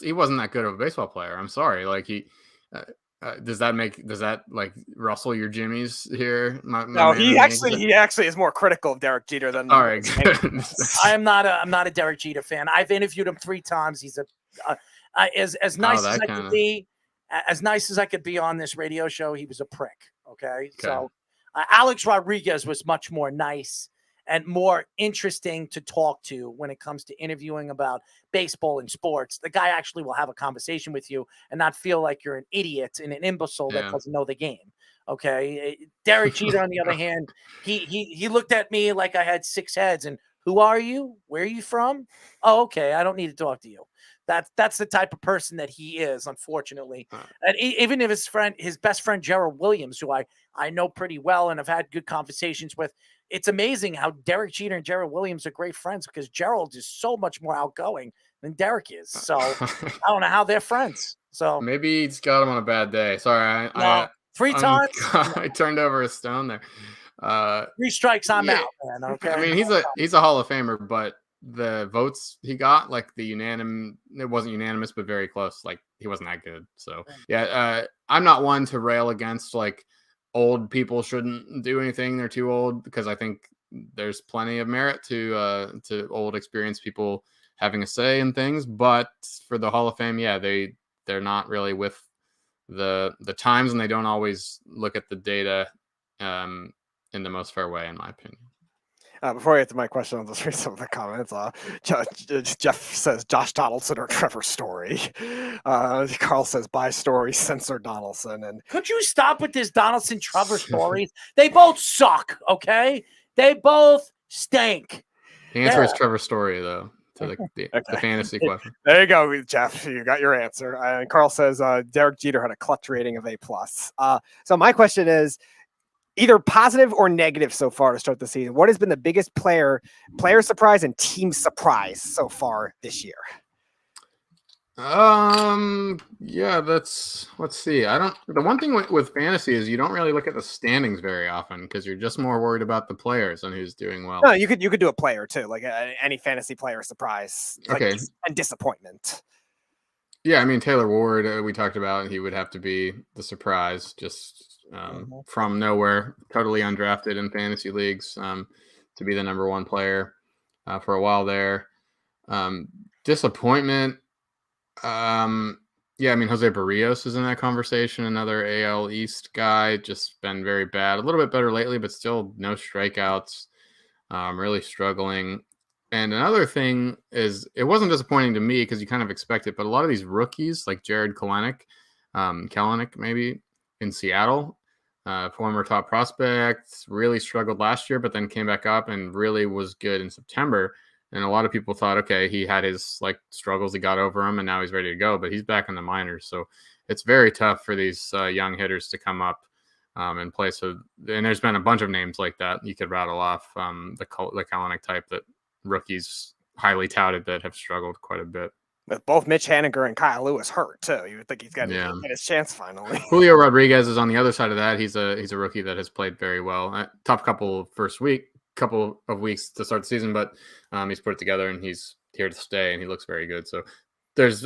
he wasn't that good of a baseball player. I'm sorry. Like does that like rustle your jimmies here? My No, man he in actually Yankees? is more critical of Derek Jeter than. All right. I'm not a Derek Jeter fan. I've interviewed him 3 times. He's as nice as I could be, as nice as I could be on this radio show. He was a prick. Okay. So Alex Rodriguez was much more nice and more interesting to talk to when it comes to interviewing about baseball and sports. The guy actually will have a conversation with you and not feel like you're an idiot and an imbecile that doesn't know the game. Okay. Derek Jeter, on the other hand, he looked at me like I had 6 heads and who are you? Where are you from? Oh, okay. I don't need to talk to you. That's the type of person that he is, unfortunately. And even if his best friend, Gerald Williams, who I know pretty well and have had good conversations with, it's amazing how Derek Jeter and Gerald Williams are great friends because Gerald is so much more outgoing than Derek is. So I don't know how they're friends. So maybe he's got him on a bad day. Sorry. No, 3 times. I turned over a stone there. 3 strikes, I'm out, man. Okay. I mean, he's a Hall of Famer, but the votes he got, like it wasn't unanimous, but very close. Like he wasn't that good. So I'm not one to rail against like old people shouldn't do anything. They're too old, because I think there's plenty of merit to old experienced people having a say in things. But for the Hall of Fame, they're not really with the times, and they don't always look at the data in the most fair way, in my opinion. Before I get to my question, I'll just read some of the comments. Jeff says Josh Donaldson or Trevor Story. Carl says buy Story, censor Donaldson. And could you stop with this Donaldson Trevor stories? They both suck. Okay, they both stink. The answer is Trevor Story, though, to the fantasy question. There you go, Jeff. You got your answer. And Carl says Derek Jeter had a clutch rating of A+. So my question is, either positive or negative so far to start the season, what has been the biggest player surprise and team surprise so far this year? Let's see. The one thing with fantasy is you don't really look at the standings very often because you're just more worried about the players and who's doing well. No, you could do a player too, like any fantasy player surprise, okay, and disappointment. Yeah, I mean Taylor Ward, we talked about, he would have to be the surprise, just from nowhere, totally undrafted in fantasy leagues, to be the number 1 player for a while there. Disappointment. I mean, Jose Barrios is in that conversation. Another AL East guy, just been very bad. A little bit better lately, but still no strikeouts. Really struggling. And another thing is, it wasn't disappointing to me because you kind of expect it, but a lot of these rookies, like Jared Kelenic maybe in Seattle, former top prospect, really struggled last year, but then came back up and really was good in September. And a lot of people thought, okay, he had his struggles, he got over them, and now he's ready to go. But he's back in the minors, so it's very tough for these young hitters to come up and play. So, and there's been a bunch of names like that you could rattle off, the Kelenic type, that rookies highly touted that have struggled quite a bit. With both Mitch Haniger and Kyle Lewis hurt too, you would think he's going to get his chance finally. Julio Rodriguez is on the other side of that. He's a rookie that has played very well. Tough couple of weeks to start the season, but he's put it together and he's here to stay, and he looks very good. So there's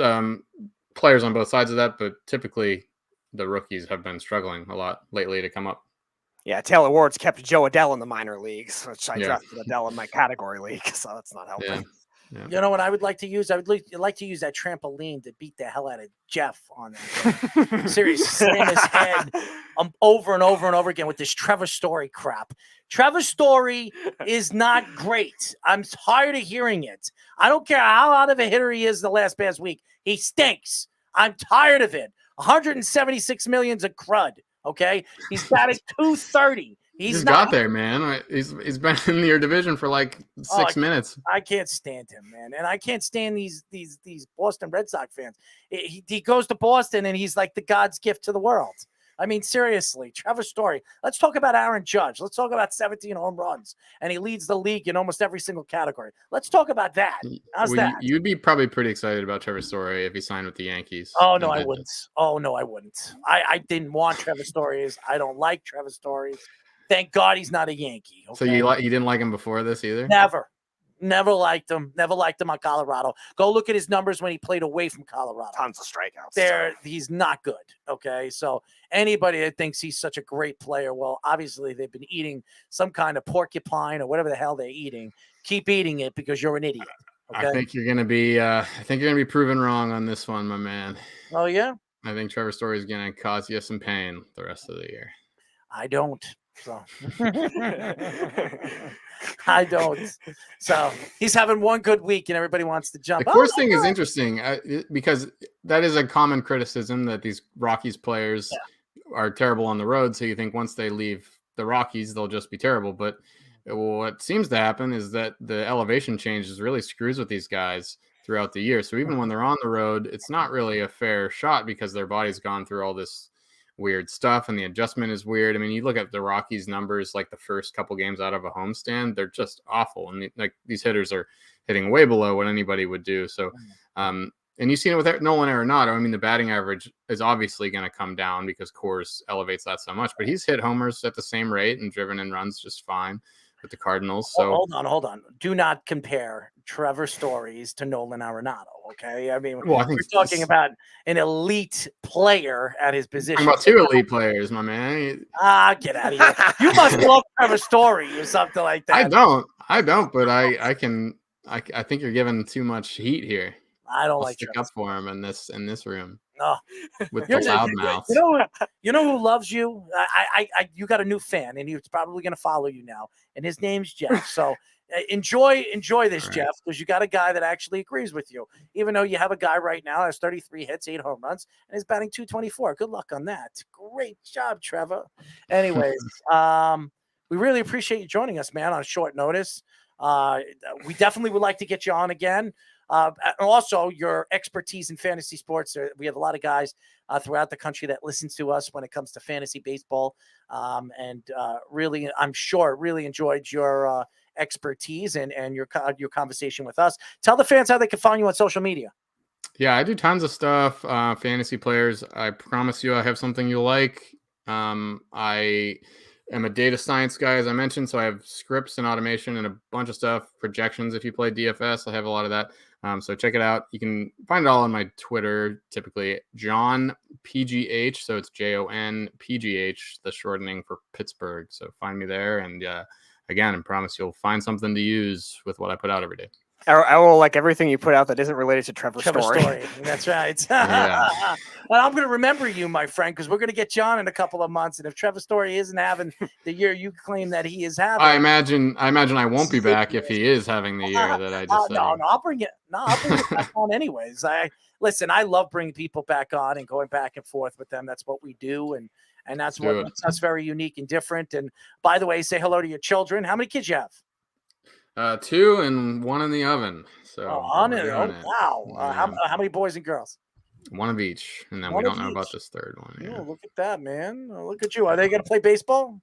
players on both sides of that, but typically the rookies have been struggling a lot lately to come up. Yeah, Taylor Ward's kept Joe Adell in the minor leagues, which I drafted Adell in my category league, so that's not helping. Yeah. You know what I would like to use? I would like to use that trampoline to beat the hell out of Jeff on that. Seriously, slam his head over and over and over again with this Trevor Story crap. Trevor Story is not great. I'm tired of hearing it. I don't care how out of a hitter he is the past week. He stinks. I'm tired of it. 176 million's a crud. Okay, he's batting 230. He's got there, man. He's been in your division for 6 minutes. I can't stand him, man, and I can't stand these Boston Red Sox fans. He goes to Boston and he's like the God's gift to the world. I mean, seriously, Trevor Story. Let's talk about Aaron Judge. Let's talk about 17 home runs, and he leads the league in almost every single category. Let's talk about that. How's that? You'd be probably pretty excited about Trevor Story if he signed with the Yankees. Oh, no, I wouldn't. Oh, no, I wouldn't. I didn't want Trevor Stories. I don't like Trevor Stories. Thank God he's not a Yankee. Okay? So you didn't like him before this either? Never liked him. Never liked him on Colorado. Go look at his numbers when he played away from Colorado. Tons of strikeouts. He's not good. Okay. So anybody that thinks he's such a great player, well, obviously they've been eating some kind of porcupine or whatever the hell they're eating. Keep eating it because you're an idiot. Okay? I think you're gonna be proven wrong on this one, my man. Oh yeah? I think Trevor Story is gonna cause you some pain the rest of the year. I don't. So I don't. So he's having one good week and everybody wants to jump. The course thing is interesting because that is a common criticism that these Rockies players are terrible on the road. So you think once they leave the Rockies, they'll just be terrible. But what seems to happen is that the elevation changes really screws with these guys throughout the year. So even when they're on the road, it's not really a fair shot because their body's gone through all this weird stuff and the adjustment is weird. I mean, you look at the Rockies numbers, like the first couple games out of a homestand, they're just awful. And these hitters are hitting way below what anybody would do. So, and you've seen it with Nolan Arenado. I mean, the batting average is obviously going to come down because Coors elevates that so much, but he's hit homers at the same rate and driven in runs just fine with the Cardinals. So hold on. Do not compare Trevor Stories to Nolan Arenado. Okay. I mean, we're talking about an elite player at his position. I'm about two elite players, my man. Get out of here. You must love Trevor Story or something like that. I don't, but I think you're giving too much heat here. I don't I'll stick up for him in this room. No, with the loud mouth. You know who loves you? You got a new fan, and he's probably going to follow you now, and his name's Jeff. So enjoy this, Jeff, because you got a guy that actually agrees with you. Even though you have a guy right now that has 33 hits, 8 home runs, and he's batting .224. Good luck on that. Great job, Trevor. Anyways, we really appreciate you joining us, man, on short notice. We definitely would like to get you on again. And also your expertise in fantasy sports. We have a lot of guys throughout the country that listen to us when it comes to fantasy baseball. And really, I'm sure really enjoyed your expertise and your conversation with us. Tell the fans how they can find you on social media. Yeah, I do tons of stuff. Fantasy players. I promise you I have something you'll like. I am a data science guy, as I mentioned, so I have scripts and automation and a bunch of stuff, projections. If you play DFS, I have a lot of that. So check it out. You can find it all on my Twitter, typically Jon PGH. So it's JON PGH, the shortening for Pittsburgh. So find me there. And again, I promise you'll find something to use with what I put out every day. I will like everything you put out that isn't related to Trevor Story. That's right. Yeah. Well, I'm going to remember you, my friend, because we're going to get you on in a couple of months. And if Trevor Story isn't having the year you claim that he is having, I imagine I won't be back if he is having the year that I just said. No, I'll bring it. No, I'll bring it back on anyways. I love bringing people back on and going back and forth with them. That's what we do, and that's what makes us very unique and different. And by the way, say hello to your children. How many kids you have? 2 and 1 in the oven. So wow. Yeah. How many boys and girls? 1 of each, and then we don't know about this third one. Yeah. Oh, look at that, man. Oh, look at you. Are they going to play baseball?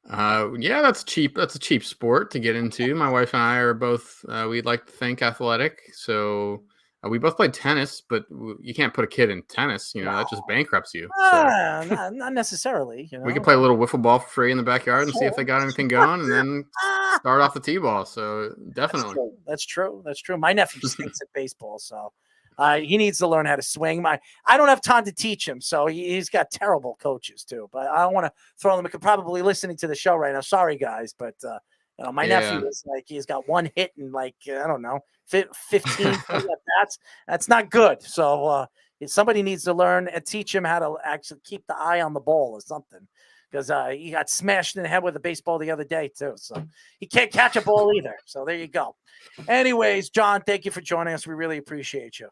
Yeah, that's cheap. That's a cheap sport to get into. My wife and I are both, we'd like to think, athletic. So we both play tennis, but you can't put a kid in tennis. That just bankrupts you. Not necessarily. We could play a little wiffle ball for free in the backyard and see if they got anything going, and then start off the t-ball. So definitely. That's true. My nephew stinks at baseball, so he needs to learn how to swing. I don't have time to teach him, so he's got terrible coaches too. But I don't want to throw them. He could probably listening to the show right now. Sorry, guys, but my nephew is he's got 1 hit and 15 bats. That's not good. So somebody needs to learn and teach him how to actually keep the eye on the ball or something. Because he got smashed in the head with a baseball the other day, too. So he can't catch a ball either. So there you go. Anyways, John, thank you for joining us. We really appreciate you.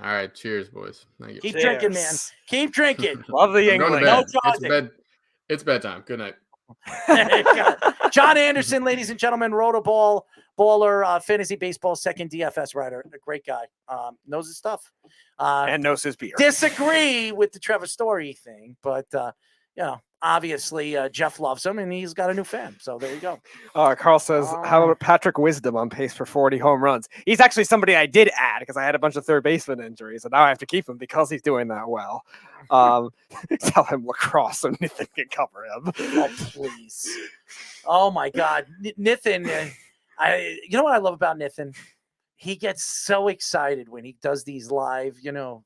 All right. Cheers, boys. Thank you. Keep drinking, man. Keep drinking. Love the English. It's bedtime. Good night. Jon Anderson, ladies and gentlemen, RotoBaller, fantasy baseball, second DFS writer. A great guy. Knows his stuff. And knows his beer. Disagree with the Trevor Story thing, but obviously Jeff loves him and he's got a new fan. So there you go. Carl says, how about Patrick Wisdom on pace for 40 home runs? He's actually somebody I did add because I had a bunch of third baseman injuries, and now I have to keep him because he's doing that well. Tell him lacrosse so Nathan can cover him. Oh, please. Oh, my God. Nathan, you know what I love about Nathan? He gets so excited when he does these live,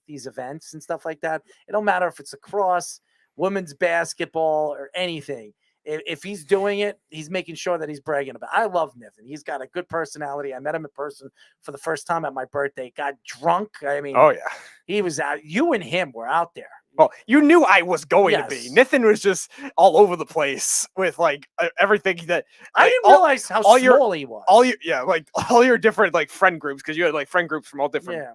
these events and stuff like that. It don't matter if it's lacrosse, women's basketball, or anything. If he's doing it, he's making sure that he's bragging about it. I love Nathan. He's got a good personality. I met him in person for the first time at my birthday. Got drunk. I mean, oh, yeah. He was out. You and him were out there. Well, you knew I was going to be. Nathan was just all over the place with like everything that I didn't realize how small he was. All your different like friend groups, because you had like friend groups from all different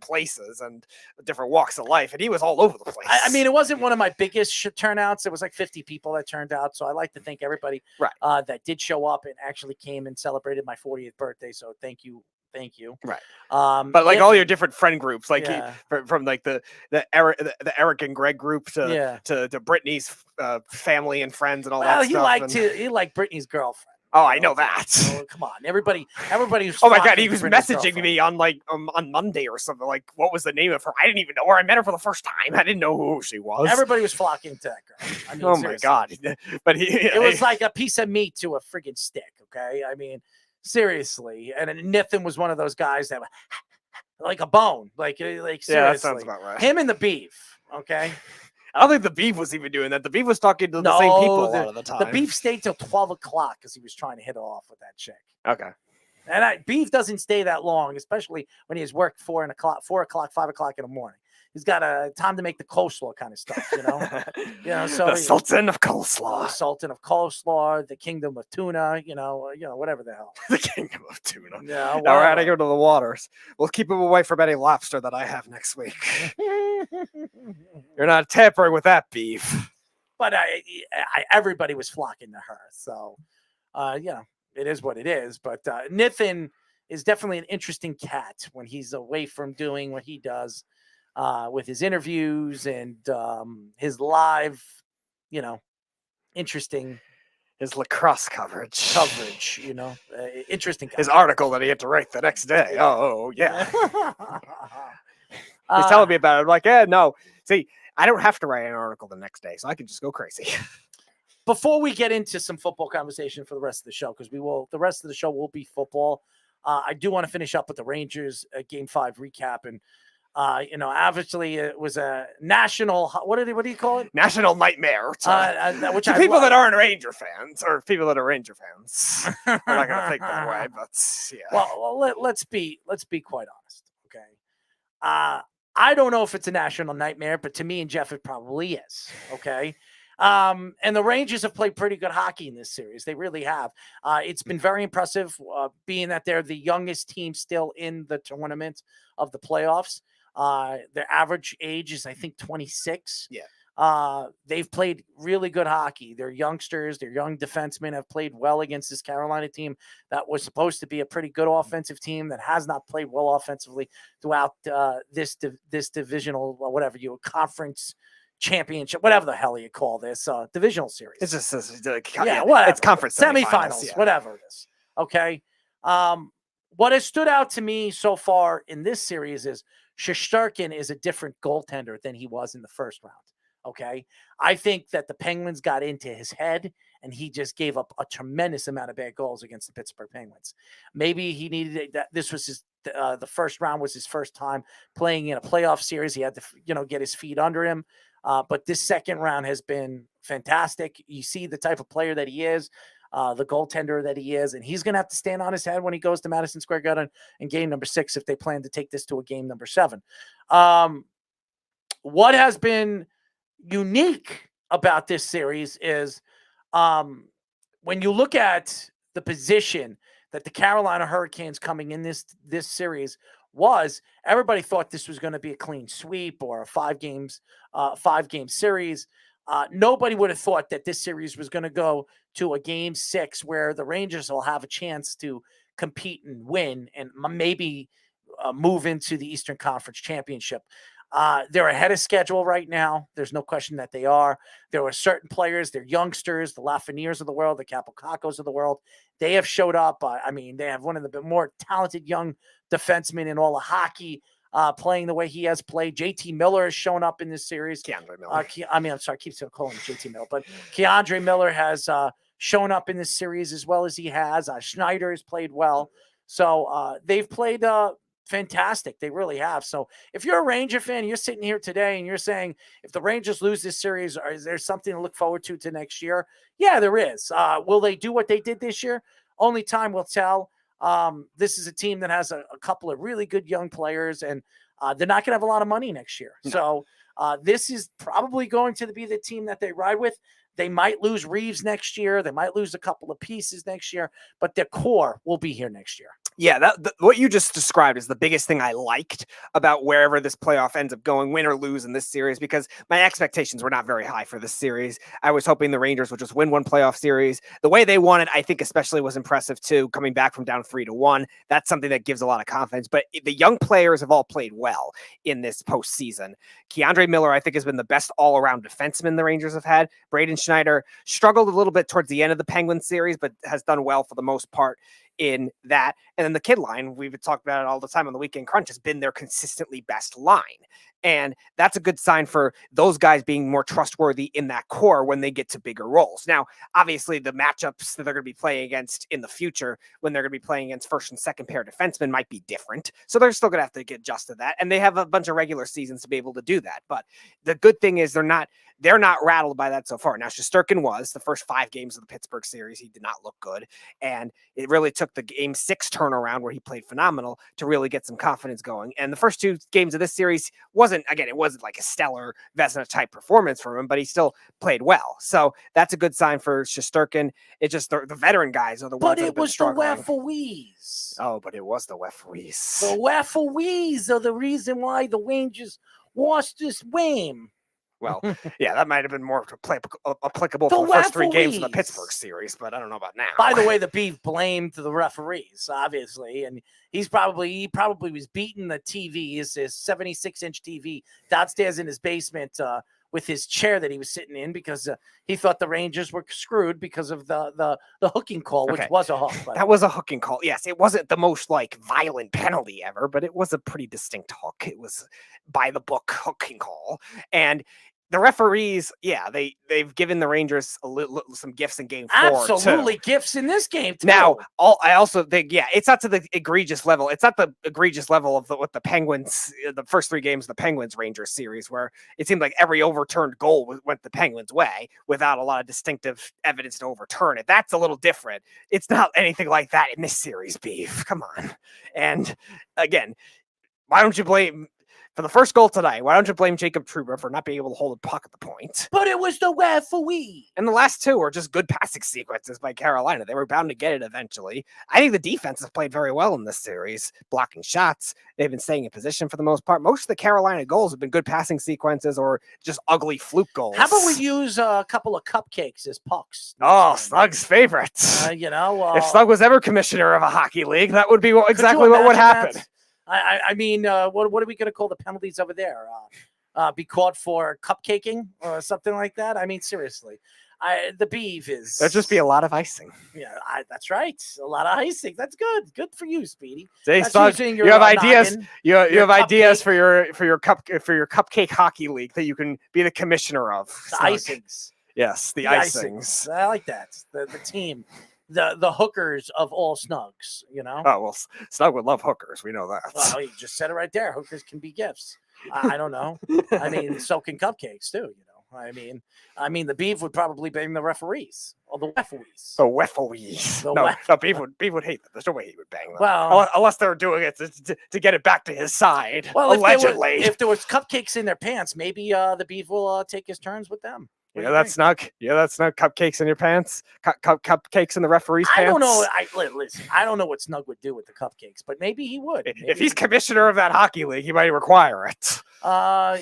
places and different walks of life, and he was all over the place. I mean, it wasn't one of my biggest turnouts. It was like 50 people that turned out. So I like to thank everybody that did show up and actually came and celebrated my 40th birthday. So thank you. Right. But like all your different friend groups, like from like the Eric and Greg group to Brittany's family and friends and all that stuff. He liked Brittany's girlfriend. Oh, I know that. Oh, come on, everybody was. Oh my God, he was messaging me on like on Monday or something. Like, what was the name of her? I didn't even know where I met her for the first time. I didn't know who she was. Everybody was flocking to that girl. I mean, oh my God! But it was like a piece of meat to a friggin' stick. Okay, I mean. Seriously, and Nathan was one of those guys that like a bone, like seriously. Yeah, that sounds about right. Him and the Beef, okay. I don't think the Beef was even doing that. The Beef was talking to the same people a lot of the time. The Beef stayed till 12 o'clock because he was trying to hit it off with that chick. Okay. And Beef doesn't stay that long, especially when he has work 4 o'clock, 5 o'clock in the morning. He's got time to make the coleslaw kind of stuff, So the Sultan of Coleslaw, the Sultan of Coleslaw, the Kingdom of Tuna, whatever the hell. The Kingdom of Tuna. Yeah, now we're adding him to the waters. We'll keep him away from any lobster that I have next week. You're not tampering with that Beef. But everybody was flocking to her, so it is what it is. But Nathan is definitely an interesting cat when he's away from doing what he does. With his interviews and his live, interesting. His lacrosse coverage, interesting. His article that he had to write the next day. Oh, yeah. He's telling me about it. I'm like, no. See, I don't have to write an article the next day, so I can just go crazy. Before we get into some football conversation for the rest of the show, because the rest of the show will be football. I do want to finish up with the Rangers Game 5 recap and. Obviously it was a national. What do you call it? National nightmare. Which to people that aren't Ranger fans, or people that are Ranger fans, we're not going to think that way. But yeah. Well, let's be quite honest. Okay. I don't know if it's a national nightmare, but to me and Jeff, it probably is. Okay. And the Rangers have played pretty good hockey in this series. They really have. It's been very impressive, being that they're the youngest team still in the tournament of the playoffs. Their average age is, I think, 26. Yeah. They've played really good hockey. They're youngsters. Their young defensemen have played well against this Carolina team that was supposed to be a pretty good offensive team that has not played well offensively throughout this divisional, whatever conference championship, whatever the hell you call this, divisional series. It's just whatever. It's conference semifinals, whatever it is. Okay. What has stood out to me so far in this series is Shesterkin is a different goaltender than he was in the first round. Okay. I think that the Penguins got into his head and he just gave up a tremendous amount of bad goals against the Pittsburgh Penguins. Maybe he needed that. This was the first round was his first time playing in a playoff series. He had to, get his feet under him. But this second round has been fantastic. You see the type of player that he is, the goaltender that he is, and he's going to have to stand on his head when he goes to Madison Square Garden in game number 6 if they plan to take this to a game number 7. What has been unique about this series is when you look at the position that the Carolina Hurricanes coming in this series was, everybody thought this was going to be a clean sweep or a 5 game series. Nobody would have thought that this series was going to go to a Game 6 where the Rangers will have a chance to compete and win and maybe move into the Eastern Conference Championship. They're ahead of schedule right now. There's no question that they are. There were certain players, they're youngsters, the Lafrenières of the world, the Capocacos of the world. They have showed up. They have one of the more talented young defensemen in all of hockey. Playing the way he has played. JT Miller has shown up in this series. Keandre Miller. I'm sorry, I keep calling him JT Miller, but Keandre Miller has shown up in this series as well as he has. Schneider has played well. So they've played fantastic. They really have. So if you're a Ranger fan, you're sitting here today and you're saying, if the Rangers lose this series, is there something to look forward to next year? Yeah, there is. Will they do what they did this year? Only time will tell. This is a team that has a couple of really good young players, and they're not going to have a lot of money next year. No. So this is probably going to be the team that they ride with. They might lose Reeves next year. They might lose a couple of pieces next year, but their core will be here next year. Yeah, what you just described is the biggest thing I liked about wherever this playoff ends up going, win or lose in this series, because my expectations were not very high for this series. I was hoping the Rangers would just win one playoff series. The way they won it, I think especially was impressive too, coming back from down 3-1. That's something that gives a lot of confidence, but the young players have all played well in this postseason. Keandre Miller, I think, has been the best all-around defenseman the Rangers have had. Braden Schneider struggled a little bit towards the end of the Penguins series, but has done well for the most part in that. And then the kid line, we've talked about it all the time on the Weekend Crunch, has been their consistently best line. And that's a good sign for those guys being more trustworthy in that core when they get to bigger roles. Now, obviously, the matchups that they're going to be playing against in the future, when they're going to be playing against first and second pair defensemen, might be different. So they're still going to have to get adjusted to that. And they have a bunch of regular seasons to be able to do that. But the good thing is they're not rattled by that so far. Now, Shesterkin was the first 5 games of the Pittsburgh series. He did not look good. And it really took the Game 6 turnaround where he played phenomenal to really get some confidence going. And the first 2 games of this series it wasn't like a stellar Vezina type performance from him, but he still played well. So that's a good sign for Shesterkin. It's just the veteran guys are the ones that have been struggling. But it was the referees. Oh, but it was the referees. The referees are the reason why the Rangers lost this game. Well, yeah, that might have been more applicable for the first 3 games of the Pittsburgh series, but I don't know about now. By the way, the Beef blamed the referees, obviously, and he probably was beating the TV, his 76-inch TV downstairs in his basement with his chair that he was sitting in, because he thought the Rangers were screwed because of the hooking call, which was a hook. That was a hooking call. Yes, it wasn't the most violent penalty ever, but it was a pretty distinct hook. It was by the book hooking call. And the referees, yeah, they've given the Rangers some gifts in Game 4. Absolutely, gifts in this game too. Now, I also think, it's not to the egregious level. It's not the egregious level of what the Penguins, the first 3 games of the Penguins Rangers series, where it seemed like every overturned goal went the Penguins' way without a lot of distinctive evidence to overturn it. That's a little different. It's not anything like that in this series, Beef. Come on. And again, why don't you blame? For the first goal tonight, why don't you blame Jacob Trouba for not being able to hold a puck at the point? But it was the referee. And the last 2 were just good passing sequences by Carolina. They were bound to get it eventually. I think the defense has played very well in this series, blocking shots. They've been staying in position for the most part. Most of the Carolina goals have been good passing sequences or just ugly fluke goals. How about we use a couple of cupcakes as pucks? Oh, Snug's favorite. If Snug was ever commissioner of a hockey league, that would be exactly what would happen. I mean, what are we going to call the penalties over there? Be caught for cupcaking or something like that? I mean, seriously. The Beef is... There'd just be a lot of icing. Yeah, that's right. A lot of icing. That's good. Good for you, Speedy. Say, Snug, you have ideas. You have ideas for your cupcake hockey league that you can be the commissioner of. The icings. Yes, the icings. I like that. The team. The hookers of all Snugs, Oh, well, Snug would love hookers. We know that. Well, you just said it right there. Hookers can be gifts. I don't know. I mean, so can cupcakes too, I mean, the Beef would probably blame the referees or the referees. The referees. No, Beef would hate them. There's no way he would bang them. Well, unless they're doing it to get it back to his side. Well, allegedly. If there was cupcakes in their pants, maybe the Beef will take his turns with them. Yeah, that's Snug. Cupcakes in your pants. Cupcakes in the referee's pants. I don't know. Listen, I don't know what Snug would do with the cupcakes, but maybe he would. Maybe if he's commissioner of that hockey league, he might require it.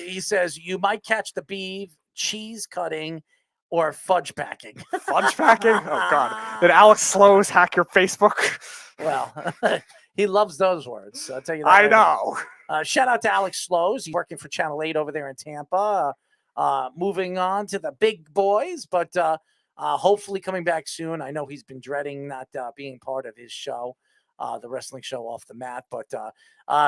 He says you might catch the Beef cheese cutting or fudge packing. Fudge packing? Oh, God. Did Alex Slows hack your Facebook? Well, he loves those words. I'll tell you that. I right know. now. Shout out to Alex Slows. He's working for Channel 8 over there in Tampa. Moving on to the big boys, but hopefully coming back soon. I know he's been dreading not being part of his show, the wrestling show Off the Mat, but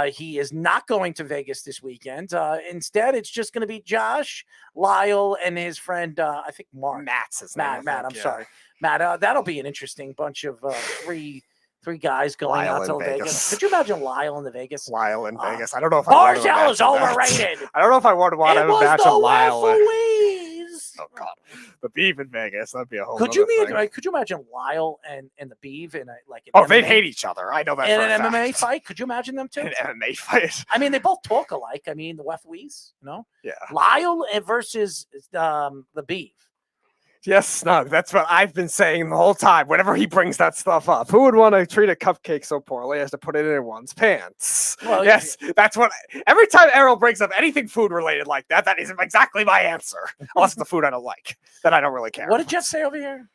he is not going to Vegas this weekend. Instead, it's just going to be Josh, Lyle, and his friend, I think Mark. Matt's his name. Matt, I'm sorry. Matt, that'll be an interesting bunch of three guys going Lyle out to in Vegas. Vegas. Could you imagine Lyle in the Vegas? Lyle in Vegas. I don't know if I want to Barzell is imagine that. overrated. I don't know if I want to imagine the Lyle. referees. Oh, God. The Beef in Vegas. That'd be a whole Could you thing. could you imagine Lyle and the Beef in an they'd hate each other. I know that in for a an MMA fact. fight? Could you imagine them two? An MMA fight. I mean, they both talk alike. I mean, the referees, Yeah. Lyle versus the Beef. Yes, Snug. That's what I've been saying the whole time. Whenever he brings that stuff up, who would want to treat a cupcake so poorly as to put it in one's pants? Well, yes, that's what. Every time Errol brings up anything food related like that, that is exactly my answer. Unless it's the food I don't like, then I don't really care. What did Jeff say over here?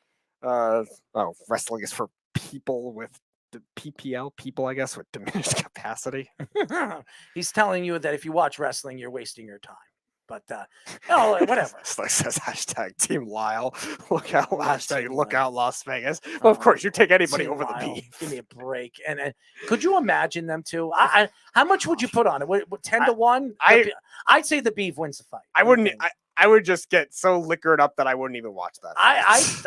Wrestling is for people with the PPL, people, I guess, with diminished capacity. He's telling you that if you watch wrestling, you're wasting your time. But whatever. Like says hashtag Team Lyle. Look out! Hashtag Look out Las Vegas. Well, of course, you take anybody Team over Lyle. the Beef. Give me a break. And could you imagine them two? How much would you put on it? 10-1? I'd say the Beef wins the fight. I wouldn't. I would just get so liquored up that I wouldn't even watch that.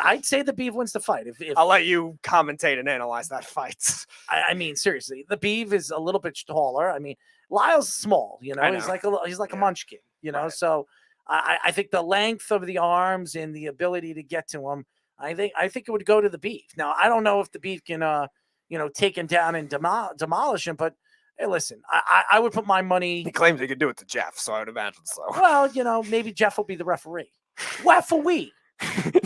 I'd say the Beef wins the fight. If I'll let you commentate and analyze that fight. I mean, seriously, the Beef is a little bit taller. I mean, Lyle's small. He's like a munchkin. Right. So I think the length of the arms and the ability to get to him, I think it would go to the Beef. Now, I don't know if the Beef can, take him down and demolish him, but hey, listen, I would put my money. He claims he could do it to Jeff, so I would imagine so. Well, maybe Jeff will be the referee. Referee.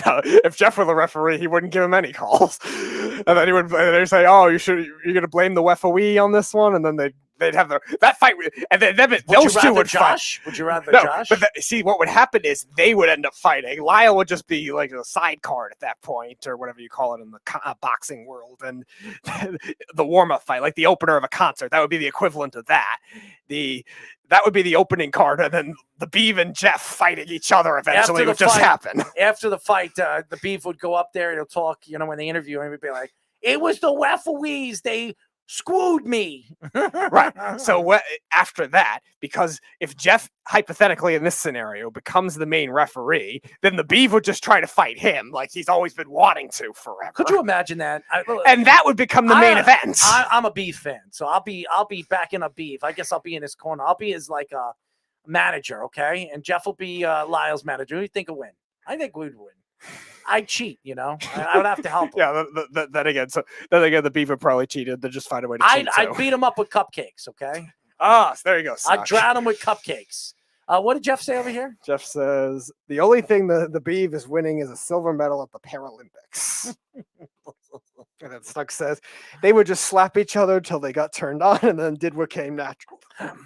No, if Jeff were the referee, he wouldn't give him any calls, and then they'd say, "Oh, you're going to blame the referee on this one," and then they'd have that fight, and then those two would Josh? fight. Would you rather No, Josh? but see, what would happen is they would end up fighting. Lyle would just be like a side card at that point, or whatever you call it in the boxing world, and the warm-up fight, like the opener of a concert, that would be the equivalent of that. That would be the opening card, and then the Beef and Jeff fighting each other eventually would just happen. After the fight, the Beef would go up there and he'll talk, when they interview him, he'd be like, "It was the referees. They screwed me." Right. So after that, because if Jeff, hypothetically in this scenario, becomes the main referee, then the Beef would just try to fight him like he's always been wanting to forever. Could you imagine that? And that would become the main event. I'm a Beef fan, so I'll be backing up Beef. I guess I'll be in his corner. I'll be his a manager, okay? And Jeff will be Lyle's manager. Who do you think will win? I think we'd win. I'd cheat, I would have to help him. Yeah, then again, the Beef would probably cheat and then just find a way to cheat. I'd beat him up with cupcakes, okay? So there you go. I'd drown him with cupcakes. What did Jeff say over here? Jeff says, the only thing the Beef is winning is a silver medal at the Paralympics. And then Snug says, they would just slap each other till they got turned on and then did what came natural to them.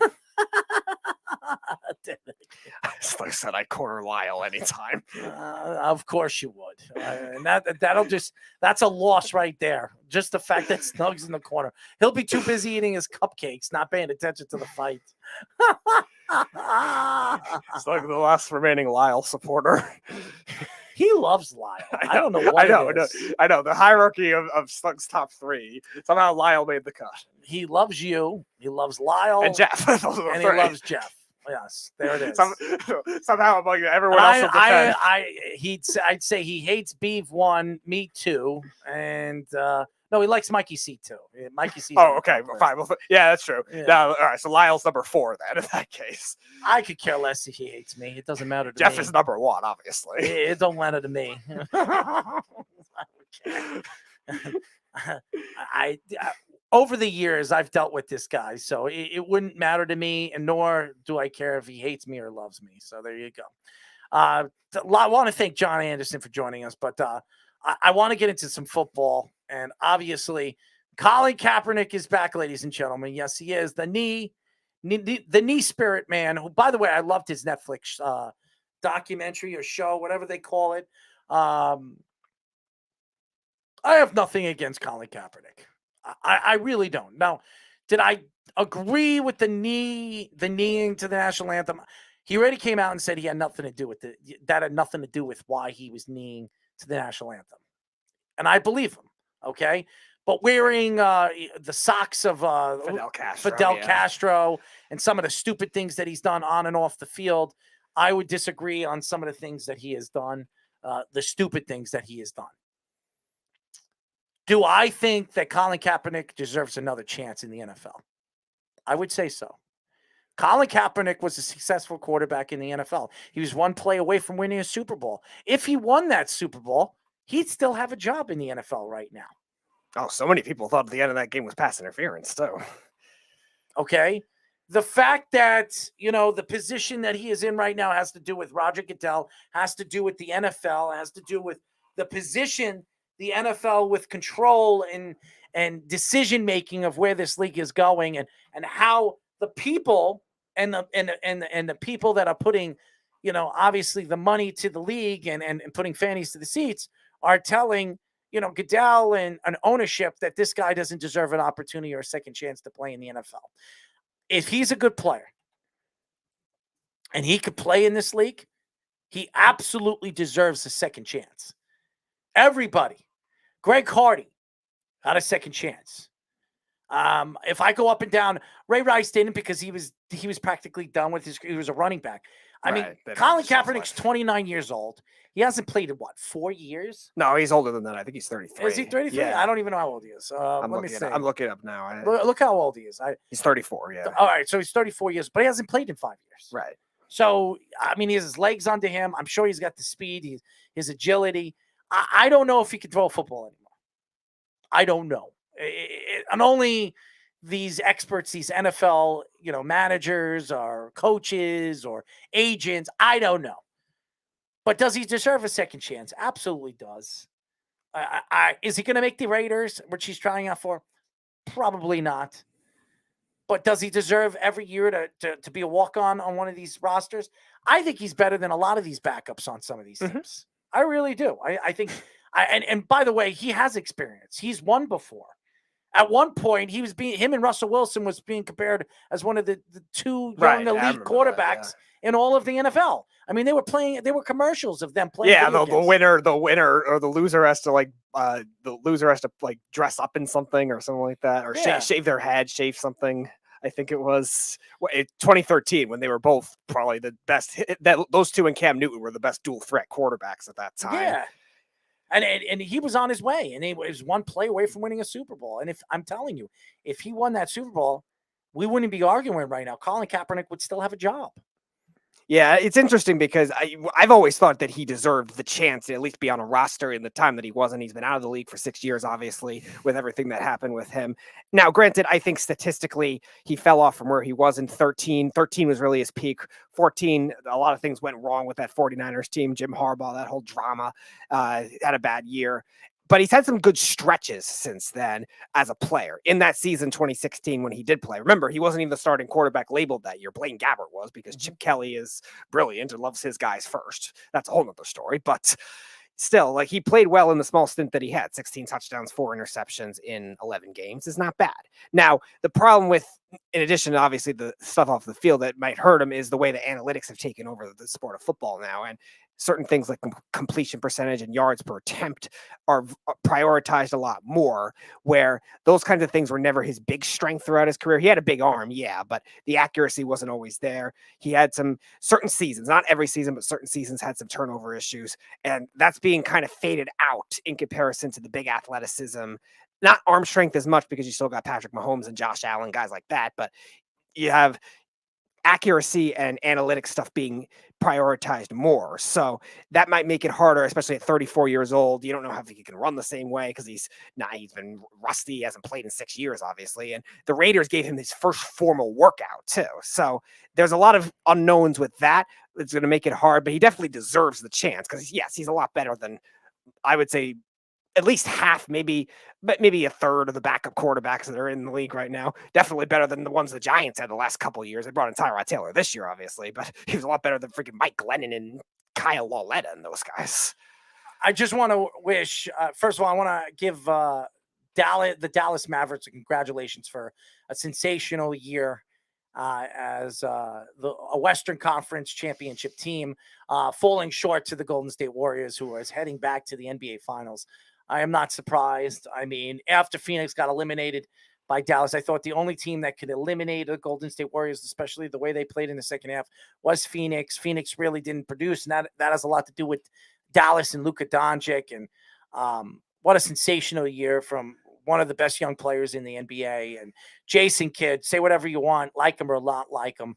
Snug said, I'd corner Lyle anytime. Of course you would. And that's a loss right there. Just the fact that Snug's in the corner. He'll be too busy eating his cupcakes, not paying attention to the fight. Snug, the last remaining Lyle supporter. He loves Lyle. I don't know what it is. I know. The hierarchy of Snug's top three. Somehow Lyle made the cut. He loves you. He loves Lyle. And Jeff. And he loves Jeff. Yes, there it is. Somehow among everyone else will defend. I'd say he hates Beef 1, me 2, and no, he likes Mikey C 2. Mikey C. Oh, okay, fine. Well, yeah, that's true. Yeah. No, all right, so Lyle's number 4 then. In that case, I could care less if he hates me. It doesn't matter to Jeff me. is number 1, obviously. It don't matter to me. I over the years, I've dealt with this guy, so it wouldn't matter to me, and nor do I care if he hates me or loves me. So there you go. I want to thank Jon Anderson for joining us, but I want to get into some football, and obviously, Colin Kaepernick is back, ladies and gentlemen. Yes, he is. The knee spirit man, who, by the way, I loved his Netflix documentary or show, whatever they call it. I have nothing against Colin Kaepernick. I really don't. Now, did I agree with the kneeing to the national anthem? He already came out and said he had nothing to do with that had nothing to do with why he was kneeing to the national anthem. And I believe him. Okay. But wearing the socks of Fidel Castro and some of the stupid things that he's done on and off the field, I would disagree on some of the things that he has done, the stupid things that he has done. Do I think that Colin Kaepernick deserves another chance in the NFL? I would say so. Colin Kaepernick was a successful quarterback in the NFL. He was one play away from winning a Super Bowl. If he won that Super Bowl, he'd still have a job in the NFL right now. Oh, so many people thought the end of that game was pass interference, too. Okay. The fact that, the position that he is in right now has to do with Roger Goodell, has to do with the NFL, has to do with the position, the NFL with control and decision-making of where this league is going and how the people and the people that are putting, obviously the money to the league and putting fannies to the seats are telling, Goodell and an ownership that this guy doesn't deserve an opportunity or a second chance to play in the NFL. If he's a good player and he could play in this league, he absolutely deserves a second chance. Everybody. Greg Hardy had a second chance. If I go up and down, Ray Rice didn't because he was practically done with he was a running back. I mean, Colin Kaepernick's 29 years old. He hasn't played in 4 years? No, he's older than that. I think he's 33. Is he 33? Yeah. I don't even know how old he is. I'm looking it up now. Look how old he is. He's 34, yeah. All right, so he's 34 years, but he hasn't played in 5 years. Right. So, I mean, he has his legs under him. I'm sure he's got the speed, his agility. I don't know if he can throw a football anymore. I don't know. And only these experts, these NFL, managers or coaches or agents, I don't know. But does he deserve a second chance? Absolutely does. Is he going to make the Raiders, which he's trying out for? Probably not. But does he deserve every year to be a walk-on on one of these rosters? I think he's better than a lot of these backups on some of these teams. I really do. I think and by the way, he has experience. He's won before. At one point, him and Russell Wilson was being compared as one of the two young elite quarterbacks in all of the NFL. I mean, they were commercials of them playing. Yeah, the winner or the loser has to dress up in something or something like that, or shave their head, shave something. I think it was 2013 when they were both probably the best. Those two and Cam Newton were the best dual threat quarterbacks at that time. Yeah. And he was on his way, and he was one play away from winning a Super Bowl. And if I'm telling you, if he won that Super Bowl, we wouldn't be arguing right now. Colin Kaepernick would still have a job. Yeah, it's interesting because I've always thought that he deserved the chance to at least be on a roster in the time that he wasn't. He's been out of the league for 6 years, obviously, with everything that happened with him. Now, granted, I think statistically he fell off from where he was in 13. 13 was really his peak. 14, a lot of things went wrong with that 49ers team. Jim Harbaugh, that whole drama, had a bad year. But he's had some good stretches since then as a player. In that season, 2016, when he did play. Remember, he wasn't even the starting quarterback labeled that year. Blaine Gabbert was, because Chip Kelly is brilliant and loves his guys first. That's a whole nother story. But still, he played well in the small stint that he had. 16 touchdowns, 4 interceptions in 11 games is not bad. Now, the problem with, in addition to obviously the stuff off the field that might hurt him, is the way the analytics have taken over the sport of football now. And certain things like completion percentage and yards per attempt are prioritized a lot more, where those kinds of things were never his big strength throughout his career. He had a big arm, yeah, but the accuracy wasn't always there. He had some certain seasons, not every season, but certain seasons had some turnover issues. And that's being kind of faded out in comparison to the big athleticism, not arm strength as much, because you still got Patrick Mahomes and Josh Allen, guys like that, but you have accuracy and analytics stuff being prioritized more. So that might make it harder, especially at 34 years old. You don't know if he can run the same way because he's been rusty. He hasn't played in 6 years, obviously. And the Raiders gave him his first formal workout too. So there's a lot of unknowns with that. It's going to make it hard, but he definitely deserves the chance because, yes, he's a lot better than, I would say, at least half, maybe a third of the backup quarterbacks that are in the league right now. Definitely better than the ones the Giants had the last couple of years. They brought in Tyrod Taylor this year, obviously, but he was a lot better than freaking Mike Glennon and Kyle Lauletta and those guys. I just want to wish, first of all, I want to give the Dallas Mavericks congratulations for a sensational year as a Western Conference championship team, falling short to the Golden State Warriors, who is heading back to the NBA Finals. I am not surprised. I mean, after Phoenix got eliminated by Dallas, I thought the only team that could eliminate the Golden State Warriors, especially the way they played in the second half, was Phoenix. Phoenix really didn't produce, and that has a lot to do with Dallas and Luka Doncic. And what a sensational year from one of the best young players in the NBA. And Jason Kidd, say whatever you want, like him or not like him.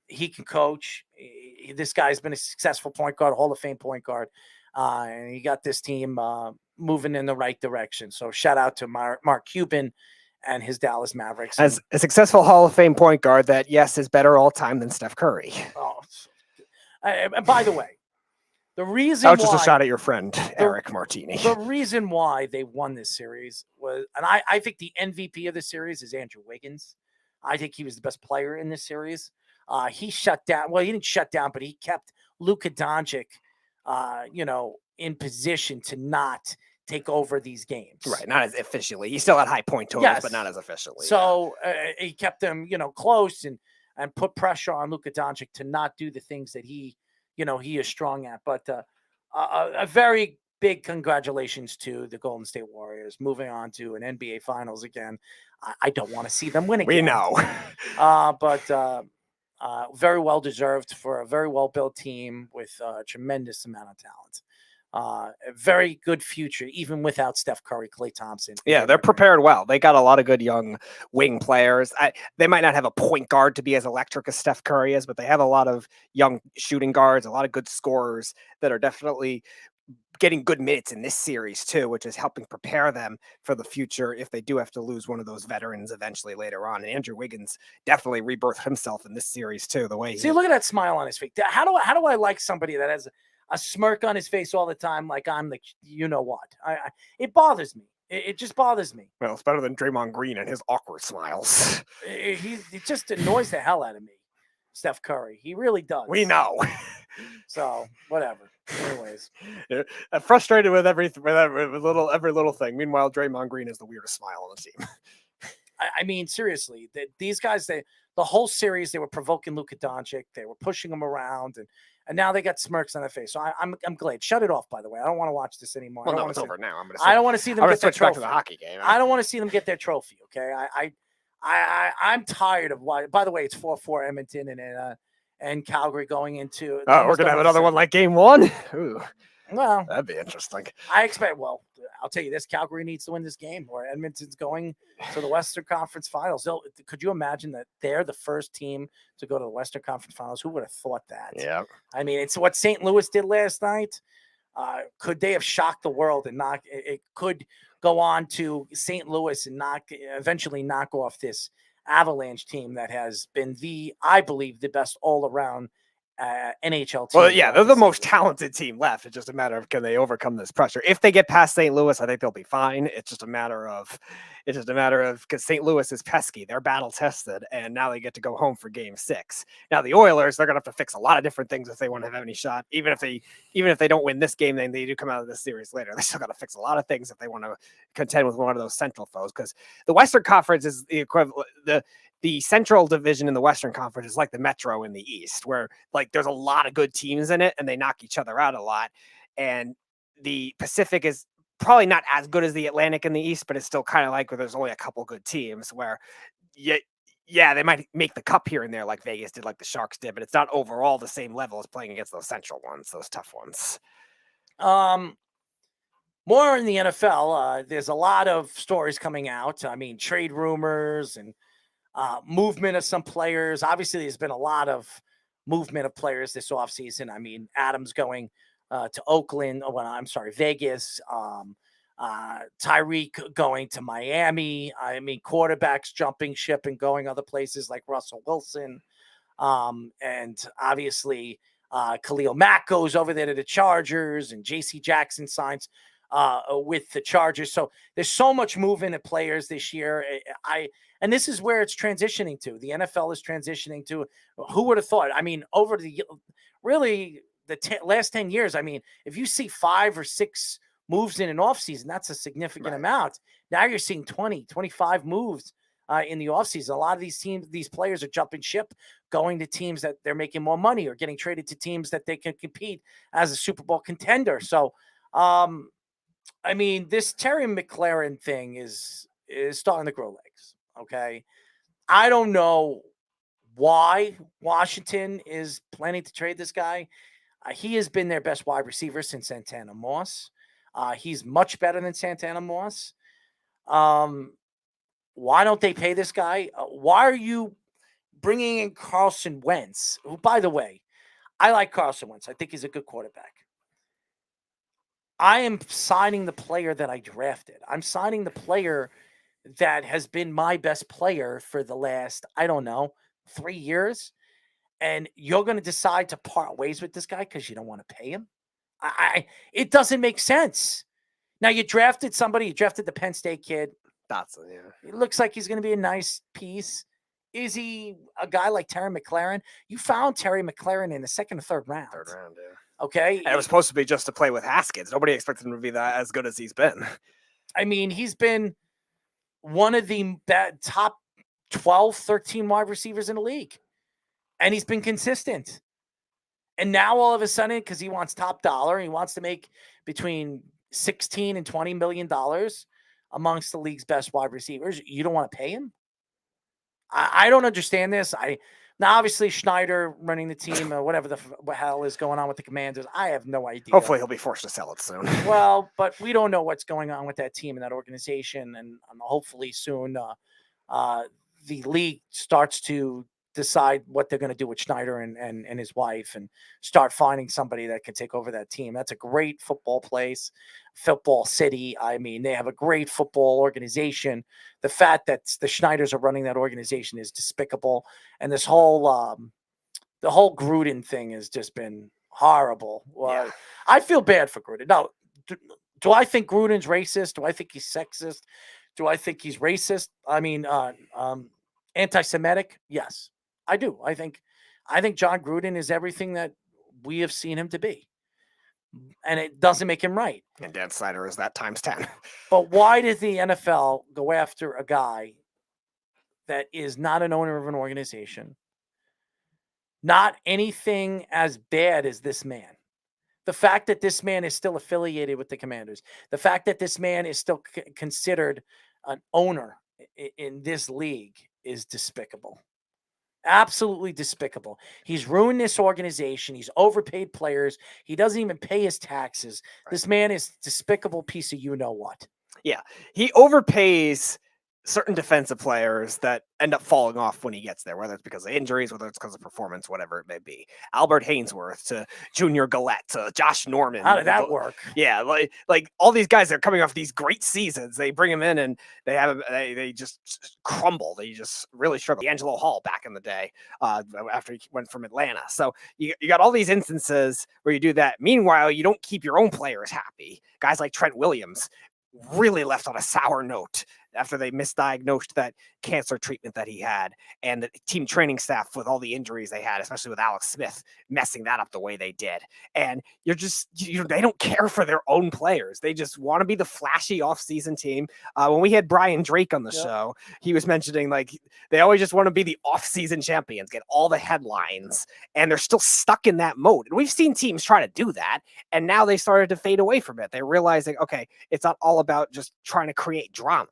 He can coach. This guy's been a successful point guard, Hall of Fame point guard. And he got this team moving in the right direction. So shout out to Mark Cuban and his Dallas Mavericks. As a successful Hall of Fame point guard that, yes, is better all time than Steph Curry. And by the way, the reason that was just a shot at your friend, Eric Martini. The reason why they won this series was, and I think the MVP of the series is Andrew Wiggins. I think he was the best player in this series. He shut down. Well, he didn't shut down, but he kept Luka Doncic, in position to not take over these games. Right, not as efficiently. He still had high point totals, but not as efficiently. So he kept them, close and put pressure on Luka Doncic to not do the things that he is strong at. But a very big congratulations to the Golden State Warriors moving on to an NBA Finals again. I don't want to see them win again. We know. But very well deserved for a very well-built team with a tremendous amount of talent. A very good future, even without Steph Curry, Klay Thompson. Yeah, they're prepared well. They got a lot of good young wing players. They might not have a point guard to be as electric as Steph Curry is, but they have a lot of young shooting guards, a lot of good scorers that are definitely getting good minutes in this series too, which is helping prepare them for the future if they do have to lose one of those veterans eventually later on. And Andrew Wiggins definitely rebirthed himself in this series too. The way look at that smile on his face. How do I like somebody that has a smirk on his face all the time, like I'm the what? It bothers me. It just bothers me. Well, it's better than Draymond Green and his awkward smiles. It just annoys the hell out of me, Steph Curry. He really does. We know. So whatever. Anyways, I'm frustrated with every little thing. Meanwhile, Draymond Green is the weirdest smile on the team. I mean, seriously, these guys, the whole series, they were provoking Luka Doncic. They were pushing him around, and now they got smirks on their face. So I'm glad. Shut it off, by the way. I don't want to watch this anymore. Well, no, it's over now. I don't want to see them get their trophy. Back to the hockey game. I don't want to see them get their trophy. Okay, I'm tired of why. By the way, it's 4-4 Edmonton and Calgary going into. Oh, we're gonna have another one like Game 1. Ooh. Well, that'd be interesting. I expect. Well, I'll tell you this: Calgary needs to win this game, or Edmonton's going to the Western Conference Finals. Could you imagine that they're the first team to go to the Western Conference Finals? Who would have thought that? Yeah. I mean, it's what St. Louis did last night. Could they have shocked the world and not? It could go on to St. Louis and eventually knock off this Avalanche team that has been I believe, the best all-around NHL team. Well, yeah, they're the most talented team left. It's just a matter of can they overcome this pressure. If they get past St. Louis, I think they'll be fine. It's just a matter of because St. Louis is pesky. They're battle tested, and now they get to go home for Game 6. Now the Oilers, they're gonna have to fix a lot of different things if they want to have any shot. Even if they don't win this game, then they do come out of this series later. They still got to fix a lot of things if they want to contend with one of those Central foes. Because the Western Conference is the equivalent. The Central Division in the Western Conference is like the Metro in the East, where like there's a lot of good teams in it and they knock each other out a lot. And the Pacific is probably not as good as the Atlantic in the East, but it's still kind of like where there's only a couple good teams where they might make the cup here and there like Vegas did, like the Sharks did, but it's not overall the same level as playing against those Central ones, those tough ones. More in the NFL, there's a lot of stories coming out. I mean, trade rumors and movement of some players. Obviously, there's been a lot of movement of players this offseason. I mean, Adams going to Oakland. Vegas. Tyreek going to Miami. I mean, quarterbacks jumping ship and going other places like Russell Wilson. And obviously, Khalil Mack goes over there to the Chargers, and J.C. Jackson signs with the Chargers. So there's so much movement at players this year. And this is where it's transitioning to. The NFL is transitioning to. Who would have thought? I mean, over the last 10 years, I mean, if you see 5 or 6 moves in an offseason, that's a significant amount. Now you're seeing 20, 25 moves in the offseason. A lot of these players are jumping ship, going to teams that they're making more money or getting traded to teams that they can compete as a Super Bowl contender. So, I mean, this Terry McLaurin thing is starting to grow legs, okay? I don't know why Washington is planning to trade this guy. He has been their best wide receiver since Santana Moss. He's much better than Santana Moss. Why don't they pay this guy? Why are you bringing in Carson Wentz? Who, by the way, I like Carson Wentz. I think he's a good quarterback. I am signing the player that I drafted. I'm signing the player that has been my best player for the last, 3 years. And you're going to decide to part ways with this guy because you don't want to pay him? It doesn't make sense. Now, you drafted the Penn State kid. Dotson, yeah. It looks like he's going to be a nice piece. Is he a guy like Terry McLaurin? You found Terry McLaurin in the second or third round. Third round, yeah. Okay. And it was supposed to be just to play with Haskins. Nobody expected him to be that as good as he's been. I mean, he's been one of the top 12, 13 wide receivers in the league. And he's been consistent. And now all of a sudden, because he wants top dollar, he wants to make between $16 and $20 million amongst the league's best wide receivers. You don't want to pay him? I don't understand this. Now, obviously, Schneider running the team or whatever the hell is going on with the Commanders, I have no idea. Hopefully, he'll be forced to sell it soon. Well, but we don't know what's going on with that team and that organization. And hopefully soon the league starts to decide what they're going to do with Schneider and his wife and start finding somebody that can take over that team. That's a great football place, football city. I mean, they have a great football organization. The fact that the Schneiders are running that organization is despicable. And this whole, the whole Gruden thing has just been horrible. Well, yeah. I feel bad for Gruden. Now, do I think Gruden's racist? Do I think he's sexist? Do I think he's racist? I mean, anti-Semitic? Yes. I do. I think Jon Gruden is everything that we have seen him to be. And it doesn't make him right. And Dan Snyder is that times 10. But why did the NFL go after a guy that is not an owner of an organization? Not anything as bad as this man. The fact that this man is still affiliated with the Commanders. The fact that this man is still considered an owner in this league is despicable. Absolutely despicable. He's ruined this organization. He's overpaid players. He doesn't even pay his taxes. Right. This man is a despicable piece of you-know-what. Yeah. He overpays certain defensive players that end up falling off when he gets there, whether it's because of injuries, whether it's because of performance, whatever it may be. Albert Hainsworth to Junior Gillette to Josh Norman. How did that work? Yeah, like all these guys that are coming off these great seasons, they bring them in and they just crumble. They just really struggle. Angelo Hall back in the day after he went from Atlanta. So you got all these instances where you do that. Meanwhile, you don't keep your own players happy. Guys like Trent Williams really left on a sour note after they misdiagnosed that cancer treatment that he had, and the team training staff with all the injuries they had, especially with Alex Smith messing that up the way they did. And they don't care for their own players. They just want to be the flashy offseason team. When we had Brian Drake on the show, he was mentioning like they always just want to be the offseason champions, get all the headlines, and they're still stuck in that mode. And we've seen teams try to do that, and now they started to fade away from it. They're realizing, okay, it's not all about just trying to create drama.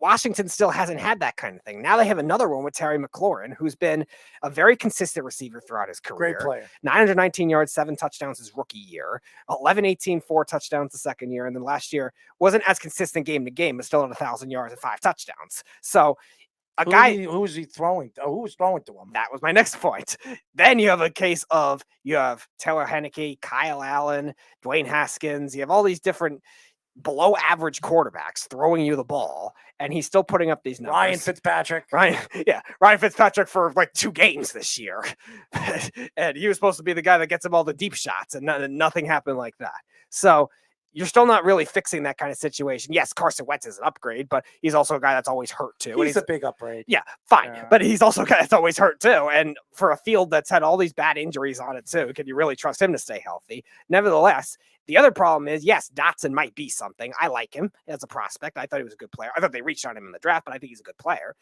Washington still hasn't had that kind of thing. Now they have another one with Terry McLaurin, who's been a very consistent receiver throughout his career. Great player. 919 yards, 7 touchdowns his rookie year. 11-18, 4 touchdowns the second year. And then last year wasn't as consistent game to game, but still at 1,000 yards and 5 touchdowns. So who was he throwing? Who was throwing to him? That was my next point. Then you have a case of you have Taylor Heineke, Kyle Allen, Dwayne Haskins. You have all these different below average quarterbacks throwing you the ball, and he's still putting up these numbers. Ryan Fitzpatrick for like 2 games this year. And he was supposed to be the guy that gets him all the deep shots, and nothing happened like that. So you're still not really fixing that kind of situation. Yes, Carson Wentz is an upgrade, but he's also a guy that's always hurt too. He's a big upgrade. Yeah, fine. But he's also a guy that's always hurt too. And for a field that's had all these bad injuries on it too, can you really trust him to stay healthy? Nevertheless, the other problem is, yes, Dotson might be something. I like him as a prospect. I thought he was a good player. I thought they reached on him in the draft, but I think he's a good player.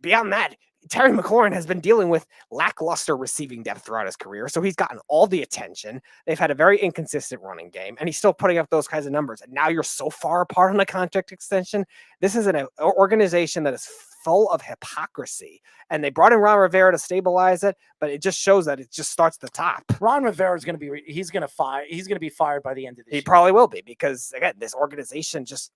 Beyond that, Terry McLaurin has been dealing with lackluster receiving depth throughout his career, so he's gotten all the attention. They've had a very inconsistent running game, and he's still putting up those kinds of numbers. And now you're so far apart on a contract extension. This is an organization that is full of hypocrisy, and they brought in Ron Rivera to stabilize it, but it just shows that it just starts at the top. Ron Rivera is going to be he's going to be fired by the end of this year. He probably will be, because again, this organization just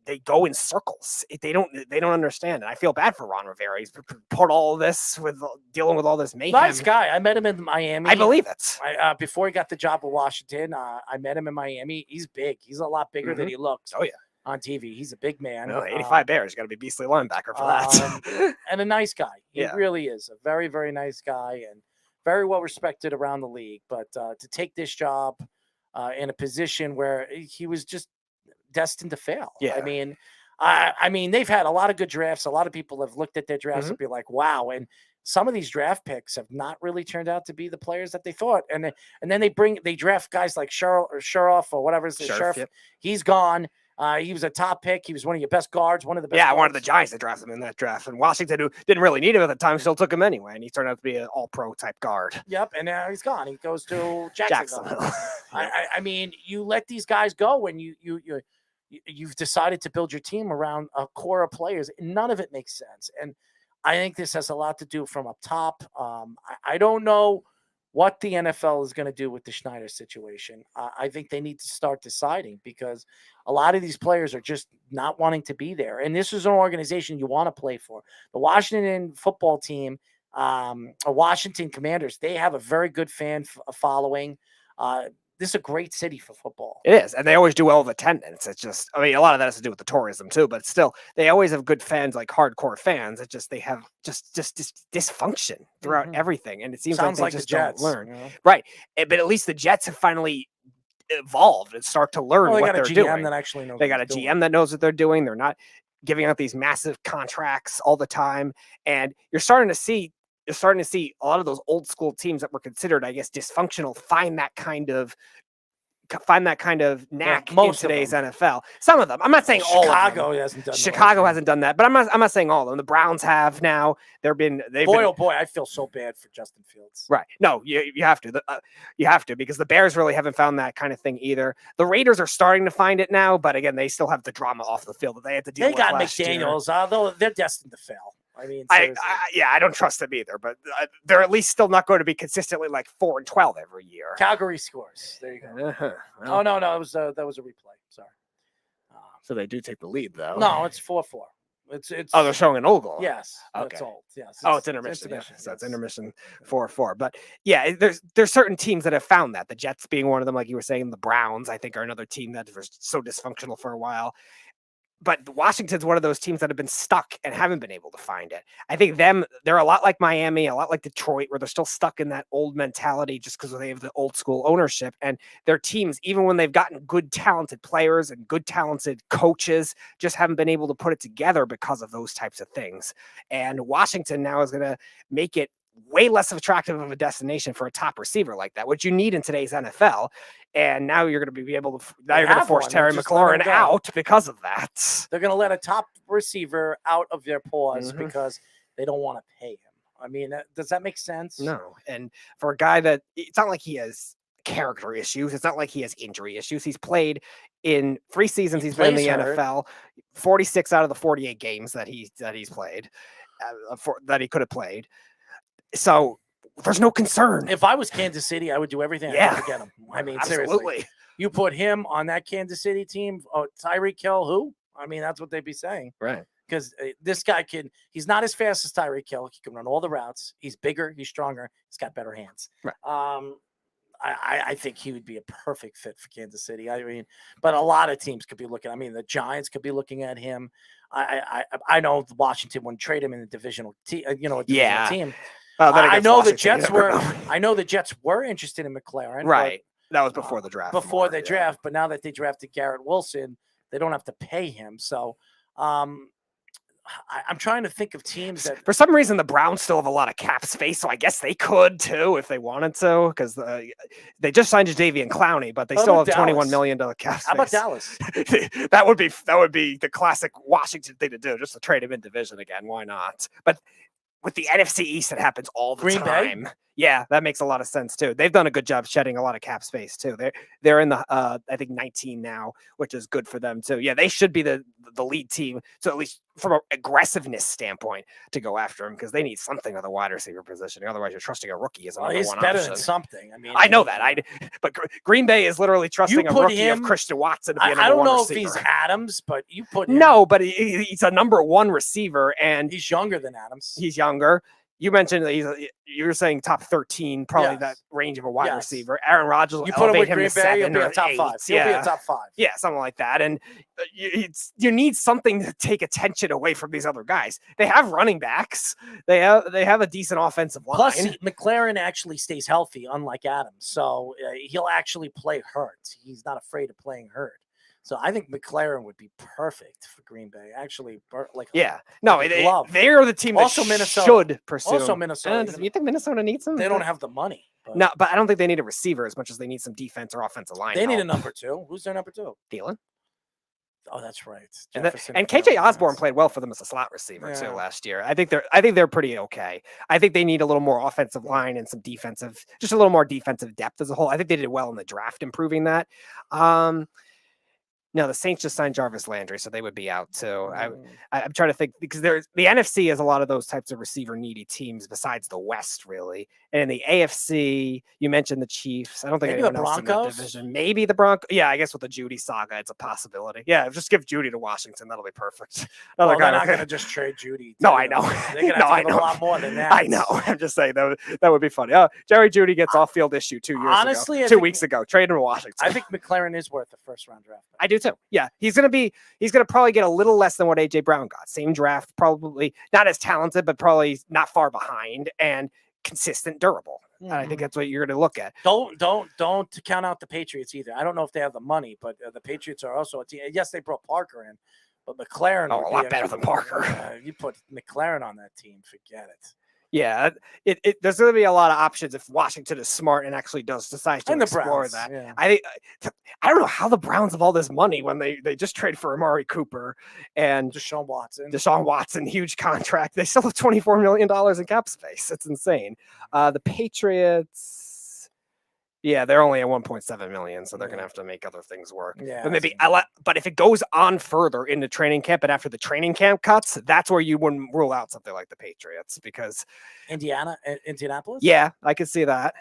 they go in circles. They don't understand, and I feel bad for Ron Rivera. He's put all this with dealing with all this mayhem. Nice guy. I met him in Miami. I believe it. Before he got the job with Washington, I met him in Miami. He's big. He's a lot bigger than he looks. Oh yeah. On TV, he's a big man. No, 85 Bears got to be beastly linebacker for that. And a nice guy. He Yeah. really is a very, very nice guy and very well respected around the league. But to take this job in a position where he was just destined to fail. Yeah. I mean, they've had a lot of good drafts. A lot of people have looked at their drafts and be like, wow. And some of these draft picks have not really turned out to be the players that they thought. And then they draft guys like Sherriff or whatever it is. Sheriff. Yep. He's gone. He was a top pick. He was one of your best guards, one of the best. Yeah, guards. one of the Giants that drafted him in that draft. And Washington, who didn't really need him at the time, still took him anyway. And he turned out to be an all-pro type guard. Yep, and now he's gone. He goes to Jacksonville. I mean, you let these guys go when you've decided to build your team around a core of players. None of it makes sense. And I think this has a lot to do from up top. I don't know what the NFL is going to do with the Schneider situation. I think they need to start deciding, because a lot of these players are just not wanting to be there. And this is an organization you want to play for. The Washington football team, Washington Commanders, they have a very good fan following. This is a great city for football. It is, and they always do well with attendance. It's just, I mean, a lot of that has to do with the tourism too, but still, they always have good fans, like hardcore fans. It's just they have just dysfunction throughout everything, and it seems like they just don't learn. You know? Right, but at least the Jets have finally evolved and start to learn what they're doing. That actually knows they got a GM that knows what they're doing. They're not giving out these massive contracts all the time, and you're starting to see a lot of those old school teams that were considered, I guess, dysfunctional find that kind of knack in today's NFL. Some of them. I'm not saying all of them. Chicago hasn't done that. Chicago hasn't done that, but I'm not saying all of them. The Browns have now. Oh boy, I feel so bad for Justin Fields. Right. No, you have to. You have to, because the Bears really haven't found that kind of thing either. The Raiders are starting to find it now, but again, they still have the drama off the field that they had to deal with. They got last McDaniels, year. although they're destined to fail. I mean, I don't trust them either, but they're at least still not going to be consistently like 4-12 every year. Calgary scores. There you go. Well, no, that was a replay. Sorry. So they do take the lead, though. No, it's 4-4. It's they're showing an old goal. Yes. Okay. That's old. Yes. It's intermission. So it's intermission 4-4. But yeah, there's certain teams that have found that. The Jets being one of them, like you were saying. The Browns, I think, are another team that was so dysfunctional for a while. But Washington's one of those teams that have been stuck and haven't been able to find it. I think they're a lot like Miami, a lot like Detroit, where they're still stuck in that old mentality just because they have the old school ownership. And their teams, even when they've gotten good, talented players and good, talented coaches, just haven't been able to put it together because of those types of things. And Washington now is going to make it way less attractive of a destination for a top receiver like that, which you need in today's NFL. And now you're going to be able to. Now you're going to force Terry McLaurin out because of that. They're going to let a top receiver out of their paws because they don't want to pay him. I mean, does that make sense? No. And for a guy that it's not like he has character issues. It's not like he has injury issues. He's played in 3 seasons. He's been in the NFL. 46 out of the 48 games that he's played, that he could have played. So there's no concern. If I was Kansas City, I would do everything I could to get him. I mean, absolutely. Seriously. You put him on that Kansas City team, Tyreek Hill, who? I mean, that's what they'd be saying. Right. Because this guy he's not as fast as Tyreek Hill. He can run all the routes. He's bigger. He's stronger. He's got better hands. Right. I think he would be a perfect fit for Kansas City. I mean, but a lot of teams could be looking. I mean, the Giants could be looking at him. I know Washington wouldn't trade him in a divisional team. I know the Jets were. I know the Jets were interested in McLaurin. Right. That was before the draft. Before the draft, but now that they drafted Garrett Wilson, they don't have to pay him. So I'm trying to think of teams that, for some reason, the Browns still have a lot of cap space, so I guess they could too if they wanted to, because they just signed Jadeveon Clowney, but they still have $21 million cap space. How about Dallas? That would be the classic Washington thing to do, just to trade him in division again. Why not? But with the NFC East, it happens all the time. Yeah, that makes a lot of sense too. They've done a good job shedding a lot of cap space too. They're in the I think 19 now, which is good for them too. Yeah, they should be the lead team. So at least from an aggressiveness standpoint to go after him, because they need something at the wide receiver position. Otherwise, you're trusting a rookie as a number he's one better option. than something. I mean, I know that. But Green Bay is literally trusting a rookie of Christian Watson to be a number I don't one know receiver. if he's Adams, but you put him. No, but he's a number one receiver, and he's younger than Adams. He's younger. You mentioned that you were saying top 13, probably that range of a wide receiver. Aaron Rodgers will You put him elevate with him Green to Bay, he'll 7 be or a top 8. five. He'll be a top 5. Yeah, something like that. And you need something to take attention away from these other guys. They have running backs. They have a decent offensive line. Plus, McLaurin actually stays healthy, unlike Adams. So he'll actually play hurt. He's not afraid of playing hurt. So I think McLaurin would be perfect for Green Bay. Actually, they're the team that also Minnesota should pursue. Also Minnesota. You think Minnesota needs them? They don't have the money. No, but I don't think they need a receiver as much as they need some defense or offensive line. They need a number 2. Who's their number 2? Thielen. Oh, that's right. And KJ Osborne played well for them as a slot receiver too last year. I think they're pretty okay. I think they need a little more offensive line and some just a little more defensive depth as a whole. I think they did well in the draft, improving that. No, the Saints just signed Jarvis Landry, so they would be out too. I'm trying to think, because the NFC has a lot of those types of receiver needy teams besides the West, really. And in the AFC, you mentioned the Chiefs. I don't think anyone else in that division. Maybe the Broncos. Yeah, I guess with the Judy saga, it's a possibility. Yeah, just give Judy to Washington. That'll be perfect. Well, they're not going to just trade Judy. No, I know. They're going to have to give a lot more than that. I know. I'm just saying that would be funny. Oh, Jerry Judy gets off-field issue 2 years ago. 2 weeks ago. Trade him to Washington. I think McLaurin is worth a first-round draft. I do too. Yeah, he's gonna probably get a little less than what AJ Brown got. Same draft, probably not as talented, but probably not far behind, and consistent, durable. And I think that's what you're going to look at. Don't count out the Patriots either. I don't know if they have the money, but the Patriots are also a team. Yes, they brought Parker in, but McLaurin. A lot better than Parker. You put McLaurin on that team, forget it. Yeah, there's going to be a lot of options if Washington is smart and actually does decide to explore Browns, that. yeah. I don't know how the Browns have all this money when they just trade for Amari Cooper and Deshaun Watson, huge contract. They still have $24 million in cap space. It's insane. The Patriots. Yeah, they're only at 1.7 million, so they're going to have to make other things work. Yeah, but if it goes on further into training camp and after the training camp cuts, that's where you wouldn't rule out something like the Patriots, because Indianapolis. Yeah, I could see that.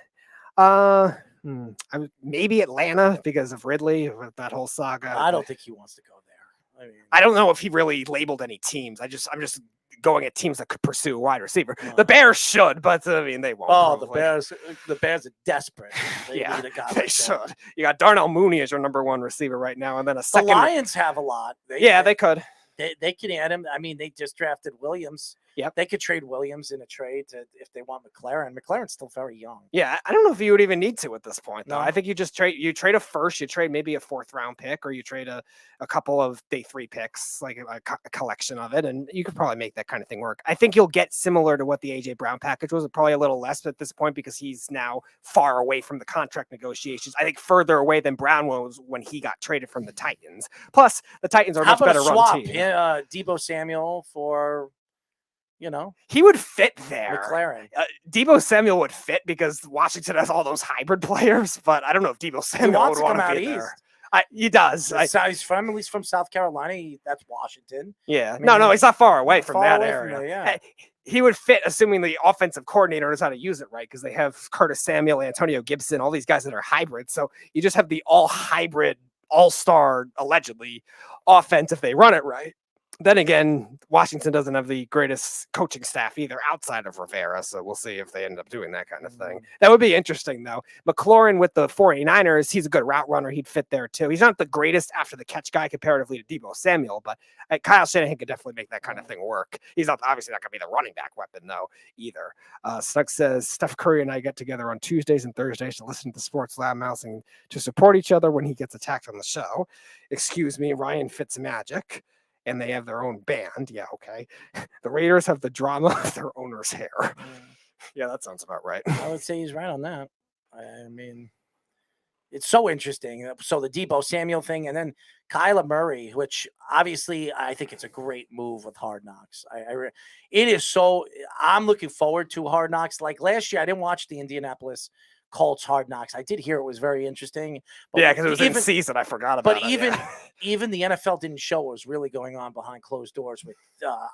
Maybe Atlanta because of Ridley with that whole saga. I don't think he wants to go there. I don't know if he really labeled any teams. I'm just going at teams that could pursue a wide receiver. The Bears should, but I mean they won't. Oh, probably. the Bears are desperate. They need a guy they like should. that. You got Darnell Mooney as your number one receiver right now, and then a The second. Lions have a lot. They could. They can add him. I mean, they just drafted Williams. Yep. They could trade Williams in a trade if they want McLaurin. McLaurin's still very young. Yeah, I don't know if you would even need to at this point, though. No. I think you just trade a first, you trade maybe a 4th round pick, or you trade a couple of day 3 picks, like a collection of it, and you could probably make that kind of thing work. I think you'll get similar to what the AJ Brown package was, probably a little less at this point because he's now far away from the contract negotiations. I think further away than Brown was when he got traded from the Titans. Plus, the Titans are a much better run team. Yeah, Deebo Samuel for. He would fit there. McLaurin. Deebo Samuel would fit because Washington has all those hybrid players, but I don't know if Deebo Samuel would want to be there. He does. He's from South Carolina. That's Washington. Yeah. I mean, he's not far away from that away area. from there, yeah. He would fit, assuming the offensive coordinator knows how to use it right, because they have Curtis Samuel, Antonio Gibson, all these guys that are hybrid. So you just have the all hybrid, all-star, allegedly, offense if they run it right. Then again, Washington doesn't have the greatest coaching staff either outside of Rivera, so we'll see if they end up doing that kind of thing. That would be interesting, though. McLaurin with the 49ers, he's a good route runner. He'd fit there, too. He's not the greatest after the catch guy comparatively to Deebo Samuel, but Kyle Shanahan could definitely make that kind of thing work. He's obviously not going to be the running back weapon, though, either. Snug says, Steph Curry and I get together on Tuesdays and Thursdays to listen to Sports Loudmouth and to support each other when he gets attacked on the show. Excuse me, Ryan Fitzmagic. And they have their own band. Yeah, okay. The Raiders have the drama of their owner's hair. Yeah, that sounds about right. I would say he's right on that. I mean, it's so interesting. So the Deebo Samuel thing, and then Kyler Murray, which obviously I think it's a great move with Hard Knocks. It is so. I'm looking forward to Hard Knocks. Like last year, I didn't watch the Indianapolis Colts Hard Knocks. I did hear it was very interesting. But yeah, because it was in season. I forgot about it. But even the NFL didn't show what was really going on behind closed doors with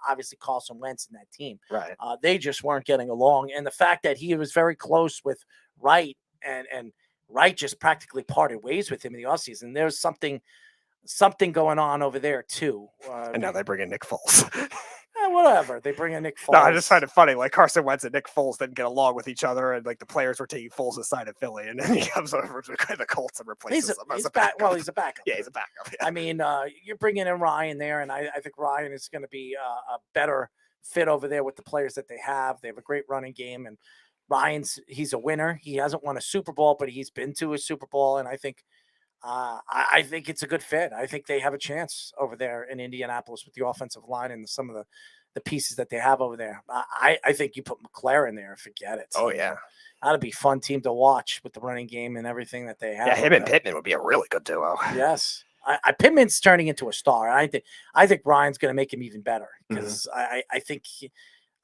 obviously Carson Wentz and that team. Right. They just weren't getting along. And the fact that he was very close with Wright and Wright just practically parted ways with him in the offseason. There's something going on over there too. And now they bring in Nick Foles. Whatever. They bring in Nick Foles. No, I just find it funny. Like Carson Wentz and Nick Foles didn't get along with each other, and like the players were taking Foles' side of Philly, and then he comes over to the Colts and replaces him as a backup. Well, he's a backup. Yeah, he's a backup. Yeah. I mean, you're bringing in Ryan there, and I think Ryan is going to be a better fit over there with the players that they have. They have a great running game, and he's a winner. He hasn't won a Super Bowl, but he's been to a Super Bowl, and I think it's a good fit. I think they have a chance over there in Indianapolis with the offensive line and some of the pieces that they have over there. I think you put McLaurin there, forget it. Oh, yeah. That'd be a fun team to watch with the running game and everything that they have. Yeah, him and Pittman would be a really good duo. Yes. Pittman's turning into a star. I think Ryan's going to make him even better because I think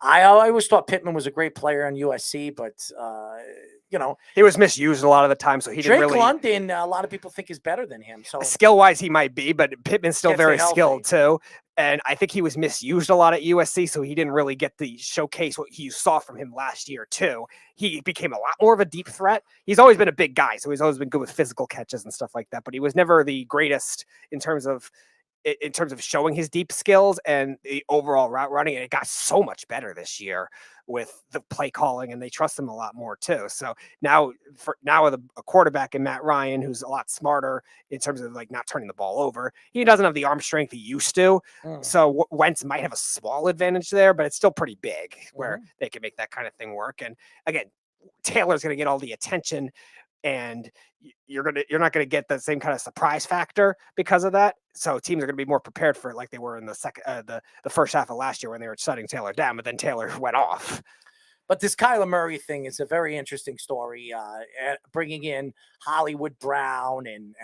I always thought Pittman was a great player on USC, but he was misused a lot of the time, so he didn't really. Drake London, a lot of people think is better than him. So skill-wise, he might be, but Pittman's still very skilled healthy. too. And I think he was misused a lot at USC, so he didn't really get the showcase what you saw from him last year too. He became a lot more of a deep threat. He's always been a big guy, so he's always been good with physical catches and stuff like that. But he was never the greatest in terms of showing his deep skills and the overall route running. And it got so much better this year with the play calling, and they trust him a lot more too. So now with a quarterback in Matt Ryan, who's a lot smarter in terms of like not turning the ball over, he doesn't have the arm strength he used to. So Wentz might have a small advantage there, but it's still pretty big where they can make that kind of thing work. And again, Taylor's going to get all the attention, and you're not going to get the same kind of surprise factor because of that. So teams are going to be more prepared for it, like they were in the first half of last year when they were shutting Taylor down, but then Taylor went off. But this Kyler Murray thing is a very interesting story. Bringing in Hollywood Brown and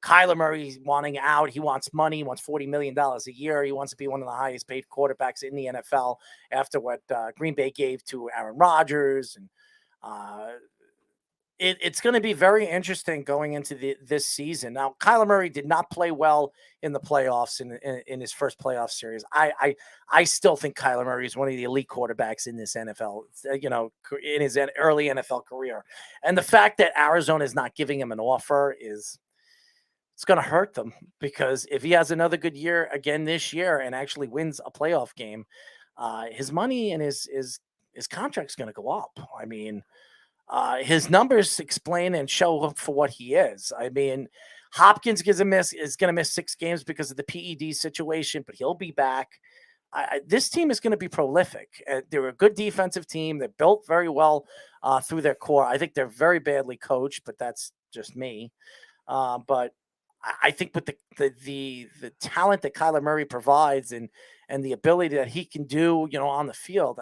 Kyler Murray wanting out. He wants money. He wants $40 million a year. He wants to be one of the highest paid quarterbacks in the NFL after what Green Bay gave to Aaron Rodgers. And it's going to be very interesting going into this season. Now, Kyler Murray did not play well in the playoffs in his first playoff series. I still think Kyler Murray is one of the elite quarterbacks in this NFL, in his early NFL career. And the fact that Arizona is not giving him an offer it's going to hurt them, because if he has another good year again this year and actually wins a playoff game, his money and his contract's going to go up. I mean, his numbers explain and show for what he is. I mean, Hopkins is going to miss 6 games because of the PED situation, but he'll be back. This team is going to be prolific. They're a good defensive team. They're built very well through their core. I think they're very badly coached, but that's just me. But I think with the talent that Kyler Murray provides and the ability that he can do, on the field,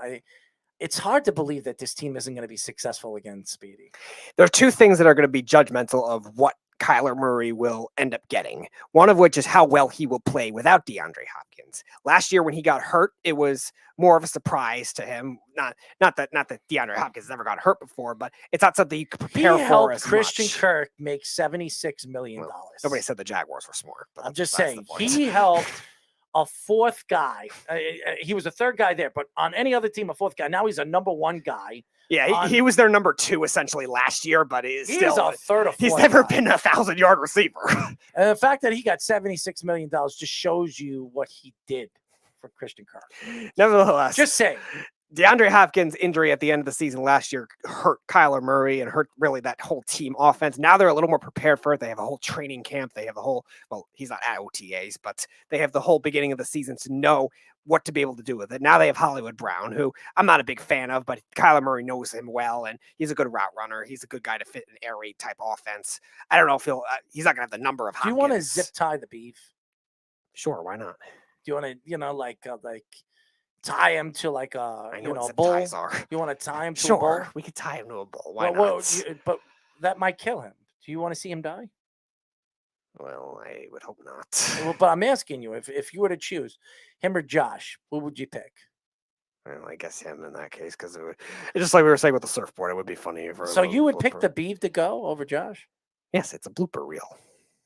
it's hard to believe that this team isn't going to be successful against Speedy. There are 2 things that are going to be judgmental of what Kyler Murray will end up getting. One of which is how well he will play without DeAndre Hopkins. Last year when he got hurt, it was more of a surprise to him. Not that DeAndre Hopkins never got hurt before, but it's not something you could prepare for. He helped as Christian much. Kirk make $76 million. Well, nobody said the Jaguars were smart. But I'm just saying he helped a 4th guy. He was a 3rd guy there, but on any other team, a 4th guy. Now he's a number 1 guy. Yeah, he was their number 2 essentially last year, but he's a third or fourth. He's never guy. been a 1,000-yard receiver. And the fact that he got $76 million just shows you what he did for Christian Kirk. Nevertheless, Just saying. DeAndre Hopkins' injury at the end of the season last year hurt Kyler Murray and hurt really that whole team offense. Now they're a little more prepared for it. They have a whole training camp. They have the whole, well, he's not at OTAs, but they have the whole beginning of the season to know what to be able to do with it. Now they have Hollywood Brown, who I'm not a big fan of, but Kyler Murray knows him well, and he's a good route runner. He's a good guy to fit an air raid type offense. I don't know if he's not going to have the number of Hopkins. Do you want to zip tie the beef? Sure, why not? Do you want to, like tie him to like a what zip bull? ties are. You want to tie him to a Sure, bull? we could tie him to a bull. Why not? Well, but that might kill him. Do you want to see him die? Well, I would hope not. Well, but I'm asking you, if you were to choose him or Josh, who would you pick? Well, I guess him in that case, because it's just like we were saying with the surfboard. It would be funny for. So you would pick the beef to go over Josh? Yes, it's a blooper reel.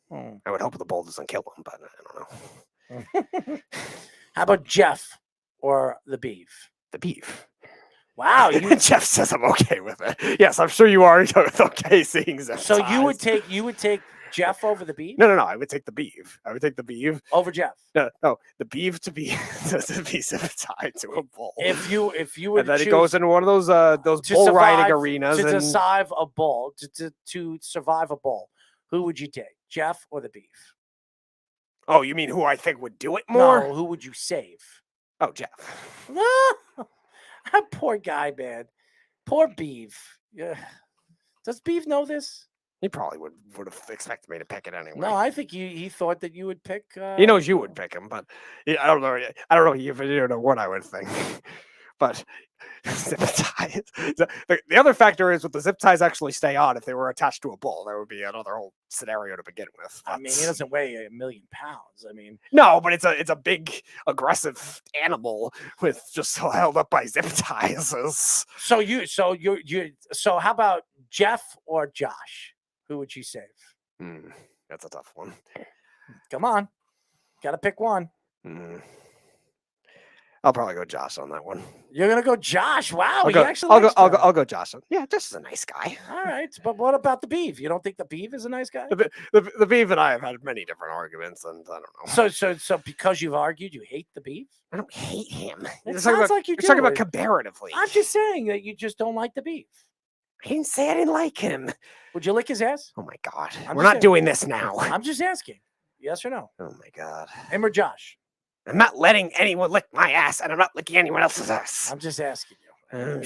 Hmm. I would hope the bull doesn't kill him, but I don't know. How about Jeff or the beef? The beef. Wow, Jeff says I'm okay with it. Yes, I'm sure you are okay seeing that. So you would take Jeff over the beef? No. I would take the beef. I would take the beef over Jeff. No, the beef to be zip tied to a bull. If you would, and then it goes into one of those bull riding arenas to survive a bull. To survive a bull, who would you take, Jeff or the beef? Oh, you mean who I think would do it more? No, who would you save? Oh, Jeff. That poor guy, man. Poor Beef. Yeah. Does Beef know this? He probably would have expected me to pick it anyway. No, I think he thought that you would pick. He knows you would pick him, but I don't know. I don't know if you don't know what I would think. But zip ties. The other factor is, would the zip ties actually stay on if they were attached to a bull? That would be another whole scenario to begin with. I mean, he doesn't weigh 1 million pounds. I mean, no, but it's a big aggressive animal with just held up by zip ties. So how about Jeff or Josh? Who would you save? That's a tough one. Come on, got to pick one. I'll probably go Josh on that one. You're gonna go Josh. Wow, I'll go Josh. Yeah, Josh is a nice guy. All right, but what about the Beef? You don't think the Beef is a nice guy? The Beef and I have had many different arguments, and I don't know. So because you've argued, you hate the Beef? I don't hate him. It sounds like you do. You're talking about comparatively. I'm just saying that you just don't like the Beef. I didn't say I didn't like him. Would you lick his ass? Oh my God, we're not doing this now. I'm just asking. Yes or no? Oh my God. Him or Josh? I'm not letting anyone lick my ass, and I'm not licking anyone else's ass. I'm just asking you.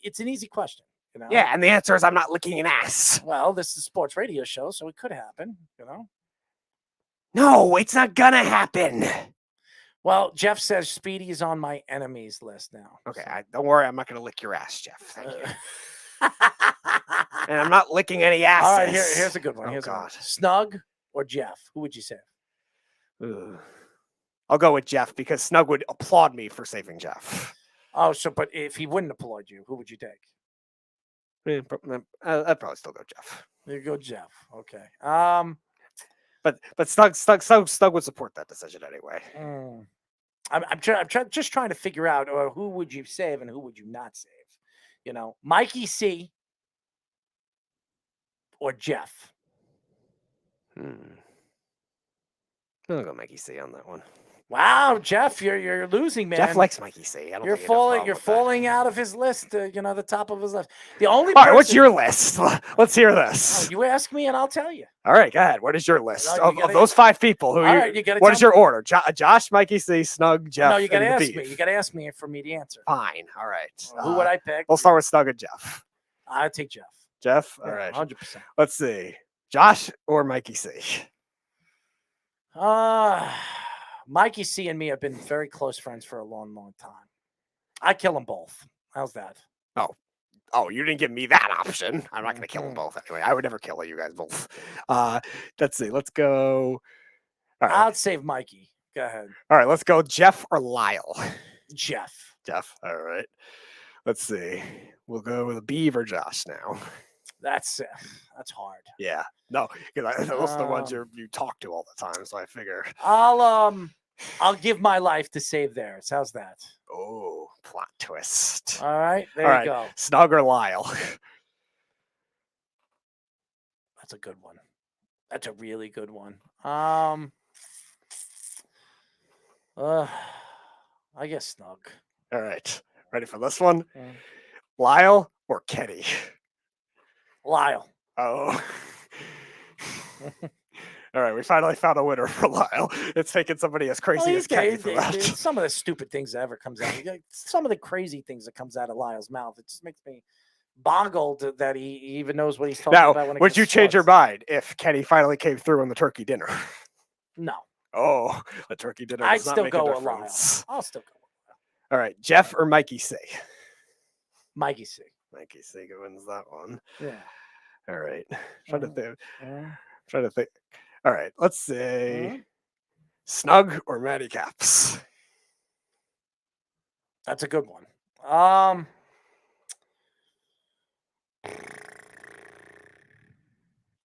It's an easy question. You know? Yeah, and the answer is I'm not licking an ass. Well, this is a sports radio show, so it could happen, No, it's not gonna happen. Well, Jeff says Speedy is on my enemies list now. Okay, don't worry. I'm not gonna lick your ass, Jeff. Thank you. And I'm not licking any asses. All right, here's a good one. Here's God. Snug or Jeff? Who would you save? I'll go with Jeff because Snug would applaud me for saving Jeff. Oh, but if he wouldn't applaud you, who would you take? I'd probably still go Jeff. You go Jeff. Okay. But Snug would support that decision anyway. I'm just trying to figure out who would you save and who would you not save. Mikey C or Jeff. I'll go Mikey C on that one. Wow, Jeff, you're losing, man. Jeff likes Mikey C. You're falling out of his list. The top of his list. The only. All right, what's your list? Let's hear this. Oh, you ask me, and I'll tell you. All right, go ahead. What is your list of those 5 people? What is your order? Josh, Mikey C, Snug, Jeff. No, you got to ask me. You got to ask me for me to answer. Fine. All right. Who would I pick? We'll start with Snug and Jeff. I'll take Jeff. Jeff. All right. 100%. Let's see. Josh or Mikey C. Mikey C and me have been very close friends for a long, long time. I kill them both. How's that? Oh, you didn't give me that option. I'm not going to kill them both anyway. I would never kill you guys both. Let's see. Let's go. All right. I'll save Mikey. Go ahead. All right. Let's go Jeff or Lyle. Jeff. All right. Let's see. We'll go with Beav or Josh now. That's hard. Yeah. No, because those are the ones you talk to all the time. So I figure I'll give my life to save theirs. How's that? Oh, Plot twist. All right, there All you right, go. Snug or Lyle? That's a good one. That's a really good one. I guess Snug. All right, ready for this one? Yeah. Lyle or Kenny? Lyle. Oh. All right, we finally found a winner for Lyle. It's taking somebody as crazy as Kenny for that. Some of the stupid things that ever comes out. Some of the crazy things that comes out of Lyle's mouth. It just makes me boggled that he even knows what he's talking about. Now, When it would comes you to change your sports. mind if Kenny finally came through on the turkey dinner? No. Oh, the turkey dinner I'd does not still make go a with Lyle. difference. I'll still go with Lyle. All right, Jeff or Mikey C? Mikey C. Mikey C wins that one. Yeah. All right. Trying to think. All right, let's say Snug or Matty Caps. That's a good one. I'm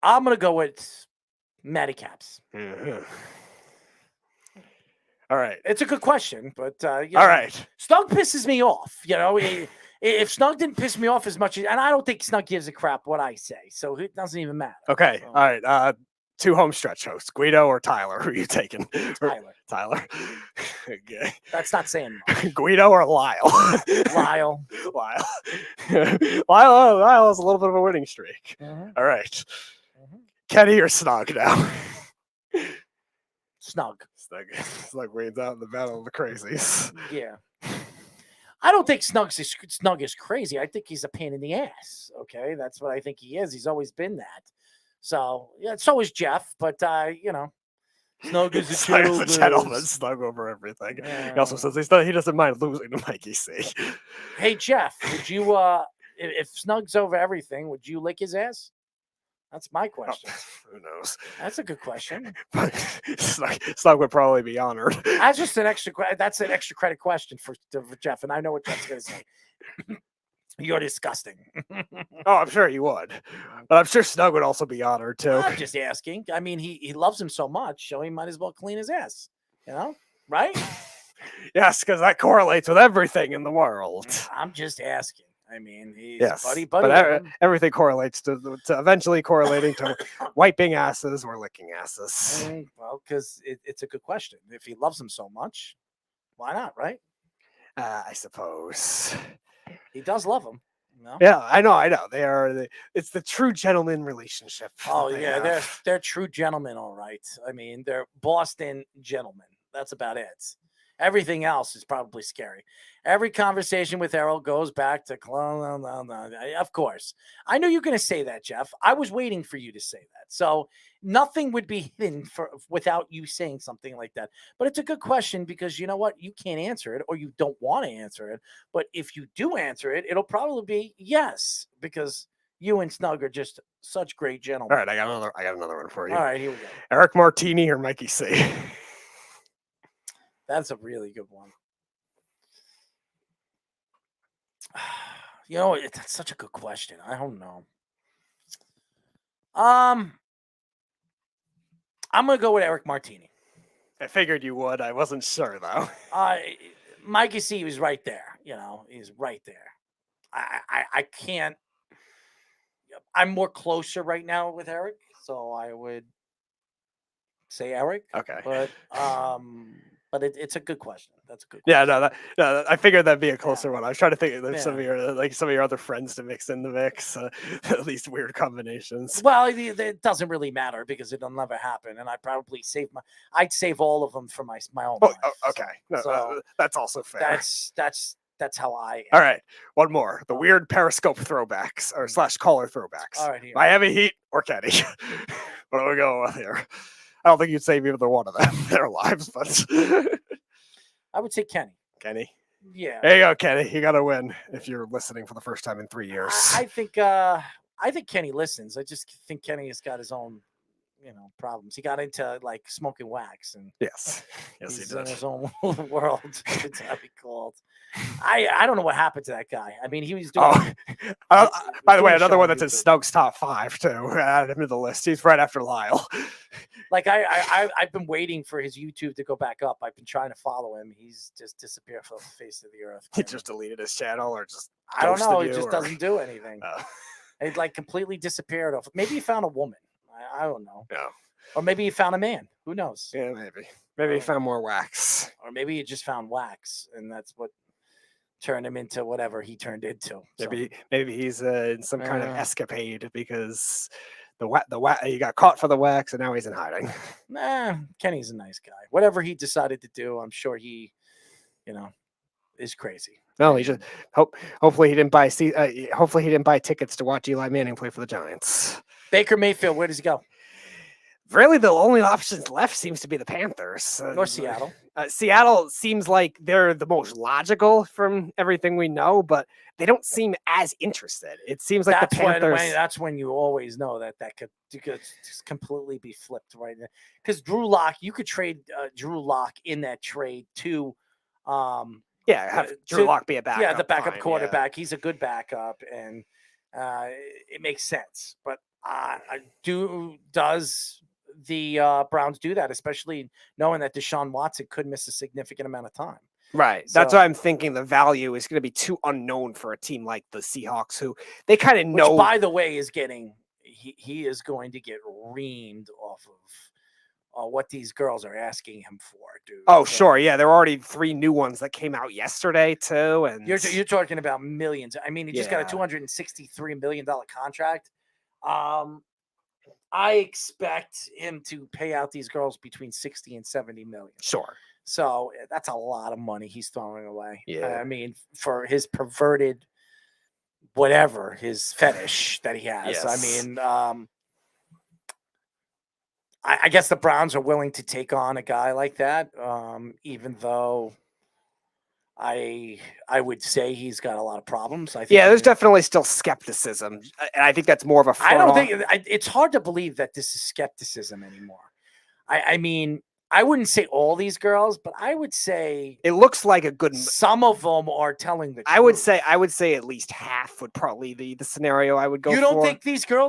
gonna go with Matty Caps. Mm-hmm. All right. It's a good question, but all right. Snug pisses me off. If Snug didn't piss me off as much, and I don't think Snug gives a crap what I say, so it doesn't even matter. Okay. All right. 2 home stretch hosts, Guido or Tyler. Who are you taking? Tyler. Okay. That's not saying much. Guido or Lyle? Lyle. Lyle has a little bit of a winning streak. All right. Kenny or Snug now? Snug. Snug wins out in the battle of the crazies. Yeah. I don't think Snug is crazy. I think he's a pain in the ass. Okay, that's what I think he is. He's always been that. So yeah, so is Jeff. But Snug is a gentleman. Snug over everything. Yeah. He also says he doesn't mind losing to Mikey C. Hey Jeff, would you if Snug's over everything, would you lick his ass? That's my question. Who knows? That's a good question. Snug would probably be honored. That's just an extra. That's an extra credit question for Jeff, and I know what Jeff's going to say. You're disgusting. Oh, I'm sure he would, but I'm sure Snug would also be honored too. I'm just asking. I mean, he loves him so much, so he might as well clean his ass. Right? Yes, because that correlates with everything in the world. I'm just asking. I mean, he's buddy. But everything correlates to eventually correlating to wiping asses or licking asses. Well, because it's a good question. If he loves him so much, why not, right? I suppose. He does love him. Yeah, I know. It's the true gentleman relationship. Oh, yeah, they're true gentlemen, all right. I mean, they're Boston gentlemen. That's about it. Everything else is probably scary. Every conversation with Errol goes back to of course. I knew you were going to say that, Jeff. I was waiting for you to say that. So nothing would be hidden without you saying something like that. But it's a good question because you know what? You can't answer it or you don't want to answer it. But if you do answer it, it'll probably be yes because you and Snug are just such great gentlemen. All right, I got another one for you. All right, here we go. Eric Martini or Mikey C? That's a really good one. That's such a good question. I don't know. I'm gonna go with Eric Martini. I figured you would. I wasn't sure though. Mikey C was right there. He's right there. I can't. I'm more closer right now with Eric, so I would say Eric. Okay, but it's a good question. That's a good question. Yeah, I figured that'd be a closer one. I was trying to think of some of your other friends to mix in the mix. These weird combinations. Well, it doesn't really matter because it'll never happen, and I'd probably I'd save all of them for my own. Oh, life, okay, so that's also fair. That's how I am. All right, one more. The weird Periscope throwbacks or / caller throwbacks. All right, here. Miami Heat or Kenny? What are we going with here? I don't think you'd save either one of them their lives, but I would say Kenny. Kenny? Yeah. There you go, Kenny. You got to win if you're listening for the first time in 3 years. I think Kenny listens. I just think Kenny has got his own problems. He got into like smoking wax, and Yes, yes, he he's did. in his own world. It's how he called. I don't know what happened to that guy. I mean, he was doing. By the way, doing a another show one on that's in YouTube. Stokes' top 5 too. Add him to the list. He's right after Lyle. Like I've been waiting for his YouTube to go back up. I've been trying to follow him. He's just disappeared from the face of the earth. He just deleted his channel, or just I don't know. He ghosted you, just or- doesn't do anything. It like completely disappeared off. Maybe he found a woman. I don't know. Yeah. Or maybe he found a man. Who knows? Yeah, maybe he found more wax. Or maybe he just found wax, and that's what turned him into whatever he turned into. Maybe he's in some kind of Uh. escapade because the he got caught for the wax, and now he's in hiding. Nah, Kenny's a nice guy. Whatever he decided to do, I'm sure he, is crazy. No, he just hopefully he didn't buy hopefully he didn't buy tickets to watch Eli Manning play for the Giants. Baker Mayfield, where does he go? Really, the only options left seems to be the Panthers Or Seattle. Seattle seems like they're the most logical from everything we know, but they don't seem as interested. It seems like the Panthers. That's when you always know that could just completely be flipped right now. Because Drew Lock, you could trade Drew Lock in that trade to. Have Drew Lock be a backup. Yeah, the backup fine, quarterback. He's a good backup, and it makes sense. But does the Browns do that, especially knowing that Deshaun Watson could miss a significant amount of time? Right. That's why I'm thinking the value is going to be too unknown for a team like the Seahawks, who they kind of know. Which, by the way, is getting he is going to get reamed off of what these girls are asking him for, dude. Oh, sure. Yeah, there are already 3 new ones that came out yesterday too, and you're talking about millions. I mean, he just got a $263 million contract. I expect him to pay out these girls between 60 and 70 million. Sure. So that's a lot of money he's throwing away. Yeah. I mean, for his perverted, whatever, his fetish that he has. Yes. I mean, I guess the Browns are willing to take on a guy like that, even though I would say he's got a lot of problems. I think there's definitely still skepticism, and I think that's more of a. I don't think it's hard to believe that this is skepticism anymore. I mean, I wouldn't say all these girls, but I would say it looks like a good. Some of them are telling the truth. I would say at least half would probably be the scenario I would go. You don't for. think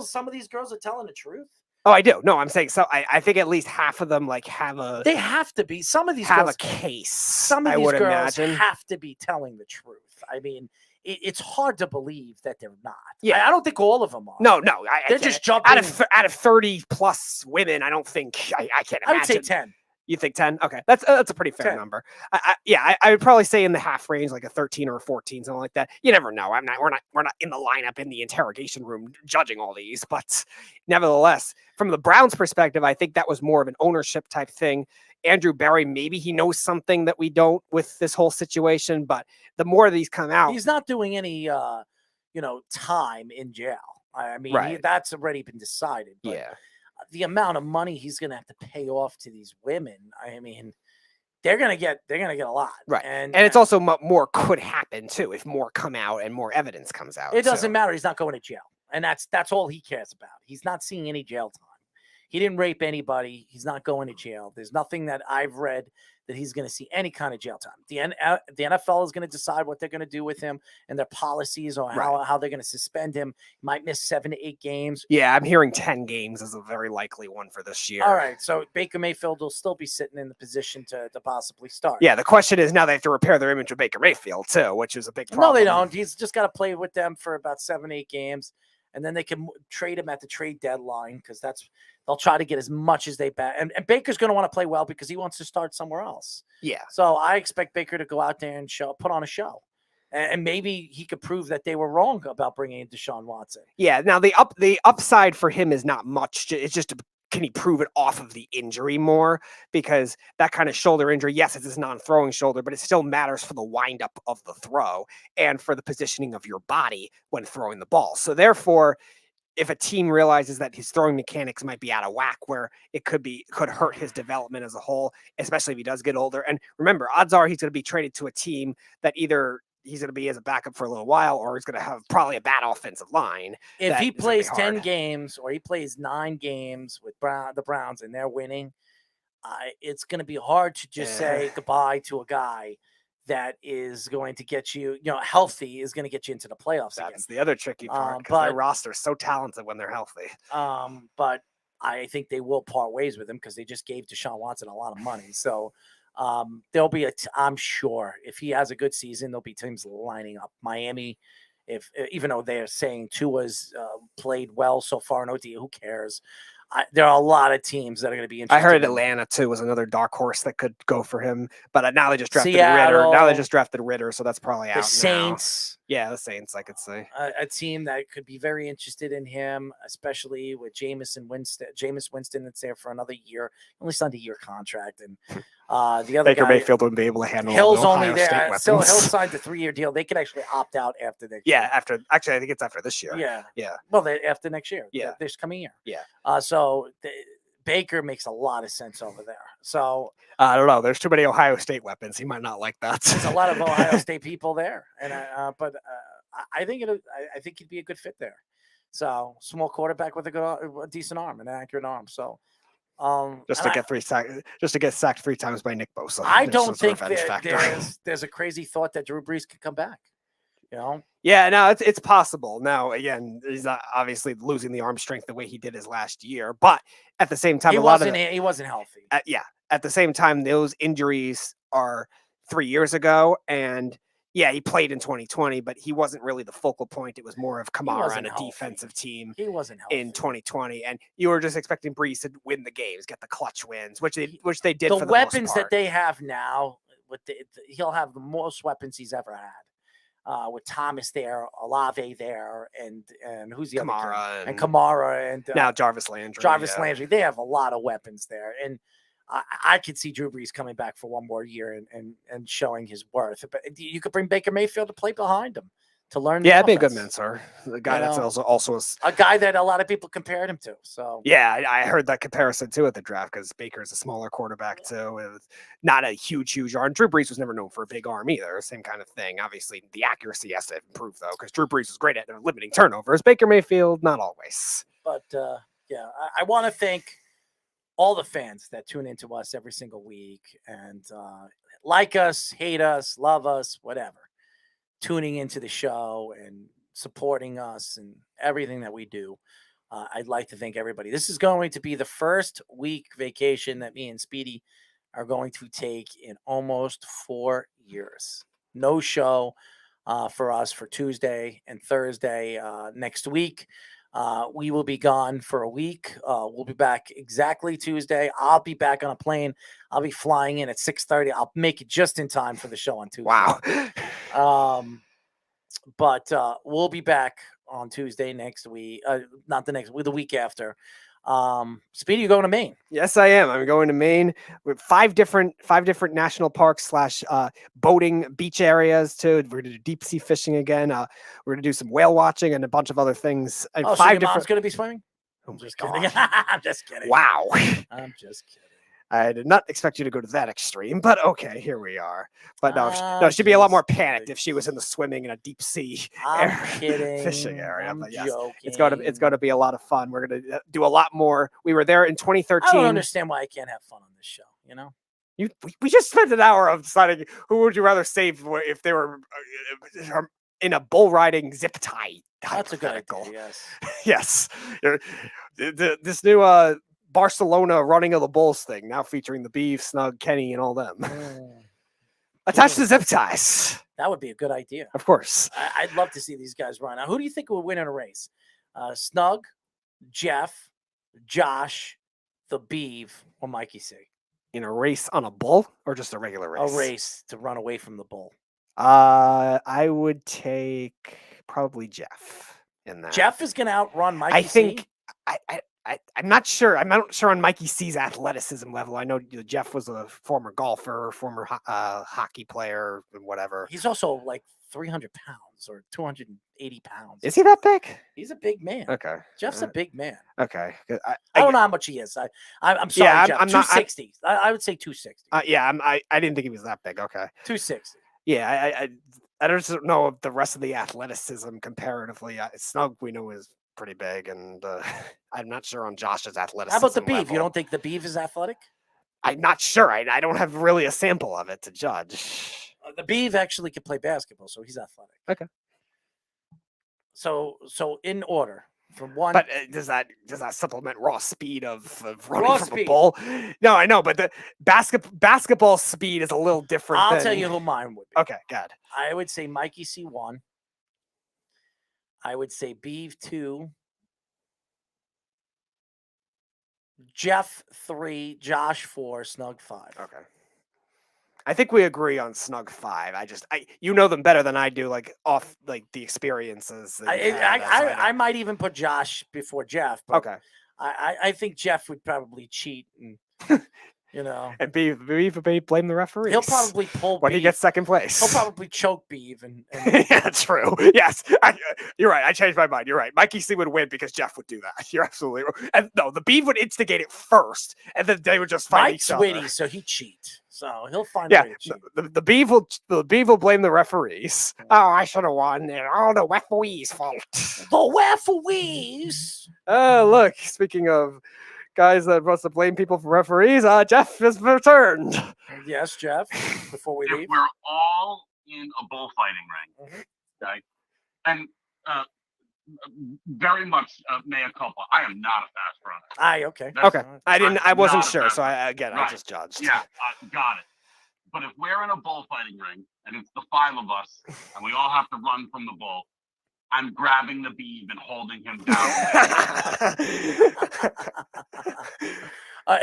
some of these girls are telling the truth? Oh, I do. No, I'm saying so. I think at least half of them have a. They have to be. Some of these have girls, a case. Some of I these would girls imagine. have to be telling the truth. I mean, it's hard to believe that they're not. Yeah, I don't think all of them are. No, they're just jumping out of 30 plus women. I don't think I can't. I would say imagine. 10. You think 10? Okay, that's a pretty fair 10. number. I would probably say in the half range, like a 13 or a 14, something like that. You never know. We're not in the lineup in the interrogation room judging all these, but nevertheless, from the Browns' perspective, I think that was more of an ownership type thing. Andrew Berry, maybe he knows something that we don't with this whole situation, but the more of these come out, He's not doing any, time in jail. I mean, Right. that's already been decided. But yeah. the amount of money he's going to have to pay off to these women, I mean, they're going to get a lot. Right. And it's also more could happen too if more come out and more evidence comes out. it doesn't matter. He's not going to jail. And that's all he cares about. He's not seeing any jail time. He didn't rape anybody. He's not going to jail. There's nothing that I've read that he's going to see any kind of jail time. The NFL is going to decide what they're going to do with him and their policies or how they're going to suspend him. He might miss 7 to 8 games. Yeah, I'm hearing 10 games is a very likely one for this year. All right, so Baker Mayfield will still be sitting in the position to possibly start. Yeah, the question is now they have to repair their image of Baker Mayfield too, which is a big problem. No, they don't. He's just got to play with them for about 7, 8 games, and then they can trade him at the trade deadline because they'll try to get as much as they bet. And Baker's going to want to play well because he wants to start somewhere else. Yeah. So I expect Baker to go out there and put on a show. And maybe he could prove that they were wrong about bringing in Deshaun Watson. Yeah. Now the upside for him is not much. It's just can he prove it off of the injury more? Because that kind of shoulder injury, yes, it's his non-throwing shoulder, but it still matters for the windup of the throw and for the positioning of your body when throwing the ball. So therefore, if a team realizes that his throwing mechanics might be out of whack, where it could hurt his development as a whole, especially if he does get older. And remember, odds are he's going to be traded to a team that either he's going to be as a backup for a little while, or he's going to have probably a bad offensive line. If he plays 10 hard. games or he plays 9 games with the Browns and they're winning, it's going to be hard to just say goodbye to a guy that is going to get you, healthy is going to get you into the playoffs again. That's the other tricky part, because their roster is so talented when they're healthy. But I think they will part ways with him because they just gave Deshaun Watson a lot of money. So there'll be I'm sure if he has a good season, there'll be teams lining up. Miami, even though they're saying Tua's played well so far, no deal, who cares? There are a lot of teams that are going to be interested. I heard Atlanta too was another dark horse that could go for him, but now they just drafted Seattle, Ritter. Now they just drafted Ritter, so that's probably out. The Saints, yeah, the Saints, I could say a team that could be very interested in him, especially with Jameis Winston that's there for another year. Only signed a year contract, and the other Baker guy, Mayfield wouldn't be able to handle. Hill's Ohio only there. State Still, Hill weapons. signed a 3-year deal. They could actually opt out after next. Yeah, actually, I think it's after this year. Yeah. Well, after next year. Yeah, this coming year. Yeah. So Baker makes a lot of sense over there. So I don't know. There's too many Ohio State weapons. He might not like that. There's a lot of Ohio State people there, and but I think I think he'd be a good fit there. So small quarterback with a decent arm, an accurate arm. So just to get sacked 3 times by Nick Bosa. I don't think there's a crazy thought that Drew Brees could come back. Yeah, no, it's possible. Now, again, he's not obviously losing the arm strength the way he did his last year, but at the same time, he wasn't healthy. At the same time, those injuries are 3 years ago, and yeah, he played in 2020, but he wasn't really the focal point. It was more of Kamara and a defensive team. He wasn't healthy in 2020, and you were just expecting Brees to win the games, get the clutch wins, which they did. The for the weapons most part. that they have now, he'll have the most weapons he's ever had. With Thomas there, Olave there, and who's the Kamara other guy? And Kamara and now Jarvis Landry. Landry. They have a lot of weapons there, and I could see Drew Brees coming back for one more year and showing his worth. But you could bring Baker Mayfield to play behind him to learn. Yeah, be a good mentor. The guy that's also a guy that a lot of people compared him to. So yeah, I heard that comparison too at the draft because Baker is a smaller quarterback too, with not a huge arm. Drew Brees was never known for a big arm either. Same kind of thing. Obviously, the accuracy has to improve though, because Drew Brees was great at limiting turnovers. Baker Mayfield, not always. But yeah, I want to thank all the fans that tune into us every single week and like us, hate us, love us, whatever. Tuning into the show and supporting us and everything that we do. I'd like to thank everybody. This is going to be the first week vacation that me and Speedy are going to take in almost 4 years. No show for us for Tuesday and Thursday next week. We will be gone for a week. We'll be back exactly Tuesday. I'll be back on a plane. I'll be flying in at 6:30. I'll make it just in time for the show on Tuesday. Wow. But we'll be back on Tuesday next week. Not the next week, the week after. Speedy, you going to Maine? Yes, I am. I'm going to Maine with five different national parks / boating beach areas too. We're going to do deep sea fishing again. We're going to do some whale watching and a bunch of other things. And so your mom's going to be swimming? Oh, I'm just kidding. I'm just kidding. Wow. I'm just kidding. I did not expect you to go to that extreme, but okay, here we are. But no, she'd be a lot more panicked if she was in the swimming in a deep sea fishing area. But yes, it's going to be a lot of fun. We're going to do a lot more. We were there in 2013. I don't understand why I can't have fun on this show. We just spent an hour of deciding who would you rather save if they were in a bull riding zip tie. That's a good idea. Yes. This new Barcelona running of the bulls thing now featuring the Beef, Snug, Kenny, and all them. Attached to zip ties. That would be a good idea. Of course. I'd love to see these guys run. Now, who do you think would win in a race? Snug, Jeff, Josh, the Beef, or Mikey C? In a race on a bull or just a regular race? A race to run away from the bull. I would take probably Jeff in that. Jeff is going to outrun Mikey I think C? I'm not sure. I'm not sure on Mikey C's athleticism level. I know Jeff was a former golfer, former hockey player, and whatever. He's also like 300 pounds or 280 pounds. Is he that big? He's a big man. Okay. Jeff's a big man. Okay. I don't know how much he is. I'm sorry, Jeff. 260. I would say 260. I didn't think he was that big. Okay. 260. Yeah, I don't know the rest of the athleticism comparatively. Snug, we know, is pretty big, and I'm not sure on Josh's athleticism. How about the Beef? level. You don't think the Beef is athletic? I'm not sure. I don't have really a sample of it to judge. The Beef actually can play basketball, so he's athletic. Okay. So in order from one. But does that supplement raw speed of running Raw from speed. a ball? No, I know, but the basketball speed is a little different. I'll tell you who mine would be. Okay, God. I would say Mikey C1. I would say Beef 2. Jeff 3, Josh 4, Snug 5. Okay. I think we agree on Snug 5. You know them better than I do, like off like the experiences. I might even put Josh before Jeff. But Okay. I think Jeff would probably cheat and And Beef blame the referees. He'll probably pull when he Beef. gets second place. He'll probably choke Beef and Yeah, true. Yes, you're right. I changed my mind. You're right. Mikey C would win because Jeff would do that. You're absolutely right. And no, the Beef would instigate it first, and then they would just fight Mike's each other. witty, so he cheat. So he'll find a Yeah, way to cheat. the Beef will blame the referees. Oh, I should have won. And all the referees' fault. The referees. Look. Speaking of guys that must have blame people for referees, Jeff has returned. Yes, Jeff. Before we If leave, we're all in a bullfighting ring, okay, and very much mea culpa. I am not a fast runner. Okay. Okay. I wasn't not a sure, fast so runner. I Right. just judged. Yeah, got it. But if we're in a bullfighting ring and it's the 5 of us and we all have to run from the bull, I'm grabbing the Beef and holding him down.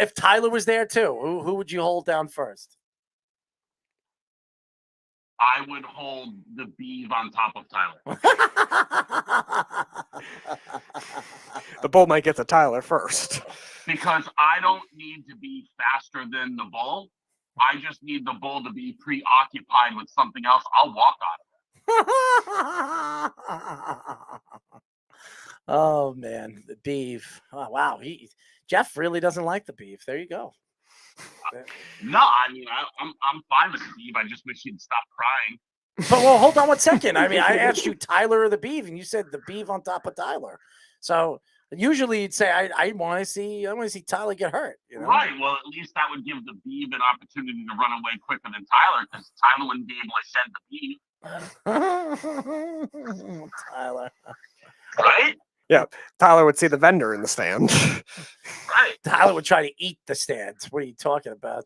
if Tyler was there too, who would you hold down first? I would hold the Beef on top of Tyler. The bull might get to Tyler first. Because I don't need to be faster than the bull. I just need the bull to be preoccupied with something else. I'll walk on it. Oh man, the Beef. Oh, wow, Jeff really doesn't like the Beef. There you go. No, I mean I'm fine with the Beef. I just wish he'd stop crying. But well, hold on 1 second. I mean, I asked you Tyler or the Beef, and you said the Beef on top of Tyler. So usually you'd say I want to see Tyler get hurt. You know? Right. Well, at least that would give the Beef an opportunity to run away quicker than Tyler, because Tyler wouldn't be able to shed the Beef. Tyler. Right? Yeah, Tyler would see the vendor in the stand. Right. Tyler would try to eat the stand. What are you talking about?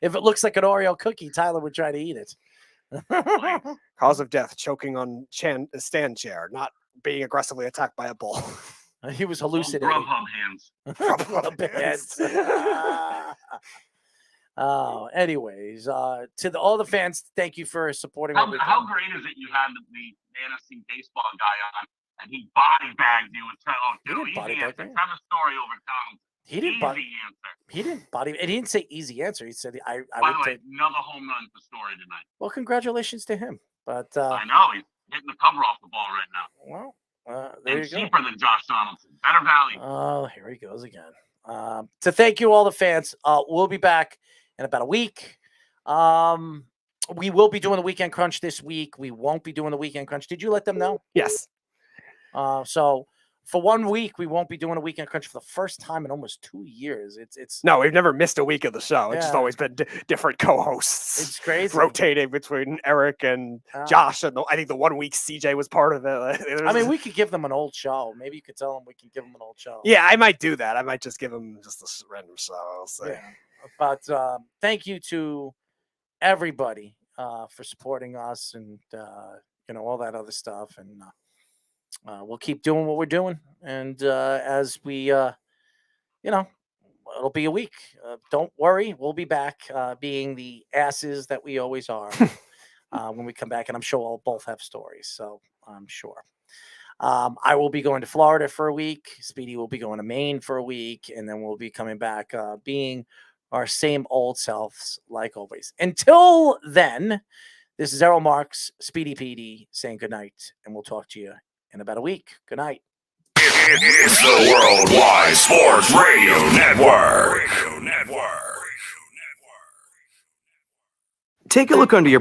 If it looks like an Oreo cookie, Tyler would try to eat it. Cause of death, choking on a stand chair, not being aggressively attacked by a bull. He was hallucinating. Grubhub hands. Grubhub hands. Oh, anyways, to all the fans, thank you for supporting. How great is it you had the fantasy baseball guy on, and he body bagged you and said, easy answer. Tell the story over Colin. He didn't easy answer. He didn't body. And he didn't say easy answer. He said, "I." By the way, another home run for Story tonight. Well, congratulations to him. But I know he's hitting the cover off the ball right now. Well, and cheaper than Josh Donaldson. Better value. Oh, here he goes again. To thank you all the fans. We'll be back in about a week. We will be doing the weekend crunch this week. We won't be doing the weekend crunch. Did you let them know? Yes. So for 1 week, we won't be doing a weekend crunch for the first time in almost 2 years. It's No, we've never missed a week of the show. It's just Yeah. always been different co-hosts. It's crazy. Rotating between Eric and Josh. And I think the 1 week CJ was part of it. I mean, we could give them an old show. Maybe you could tell them we can give them an old show. Yeah, I might do that. I might just give them just a random show. I'll say. Yeah. But thank you to everybody for supporting us and all that other stuff. And we'll keep doing what we're doing. And as we, it'll be a week. Don't worry, we'll be back being the asses that we always are when we come back. And I'm sure we'll both have stories. So I'm sure. I will be going to Florida for a week. Speedy will be going to Maine for a week. And then we'll be coming back being our same old selves like always. Until then, this is Errol Marks, Speedy PD saying good night. And we'll talk to you in about a week. Good night. It's the Worldwide Sports Radio Network. Take a look under your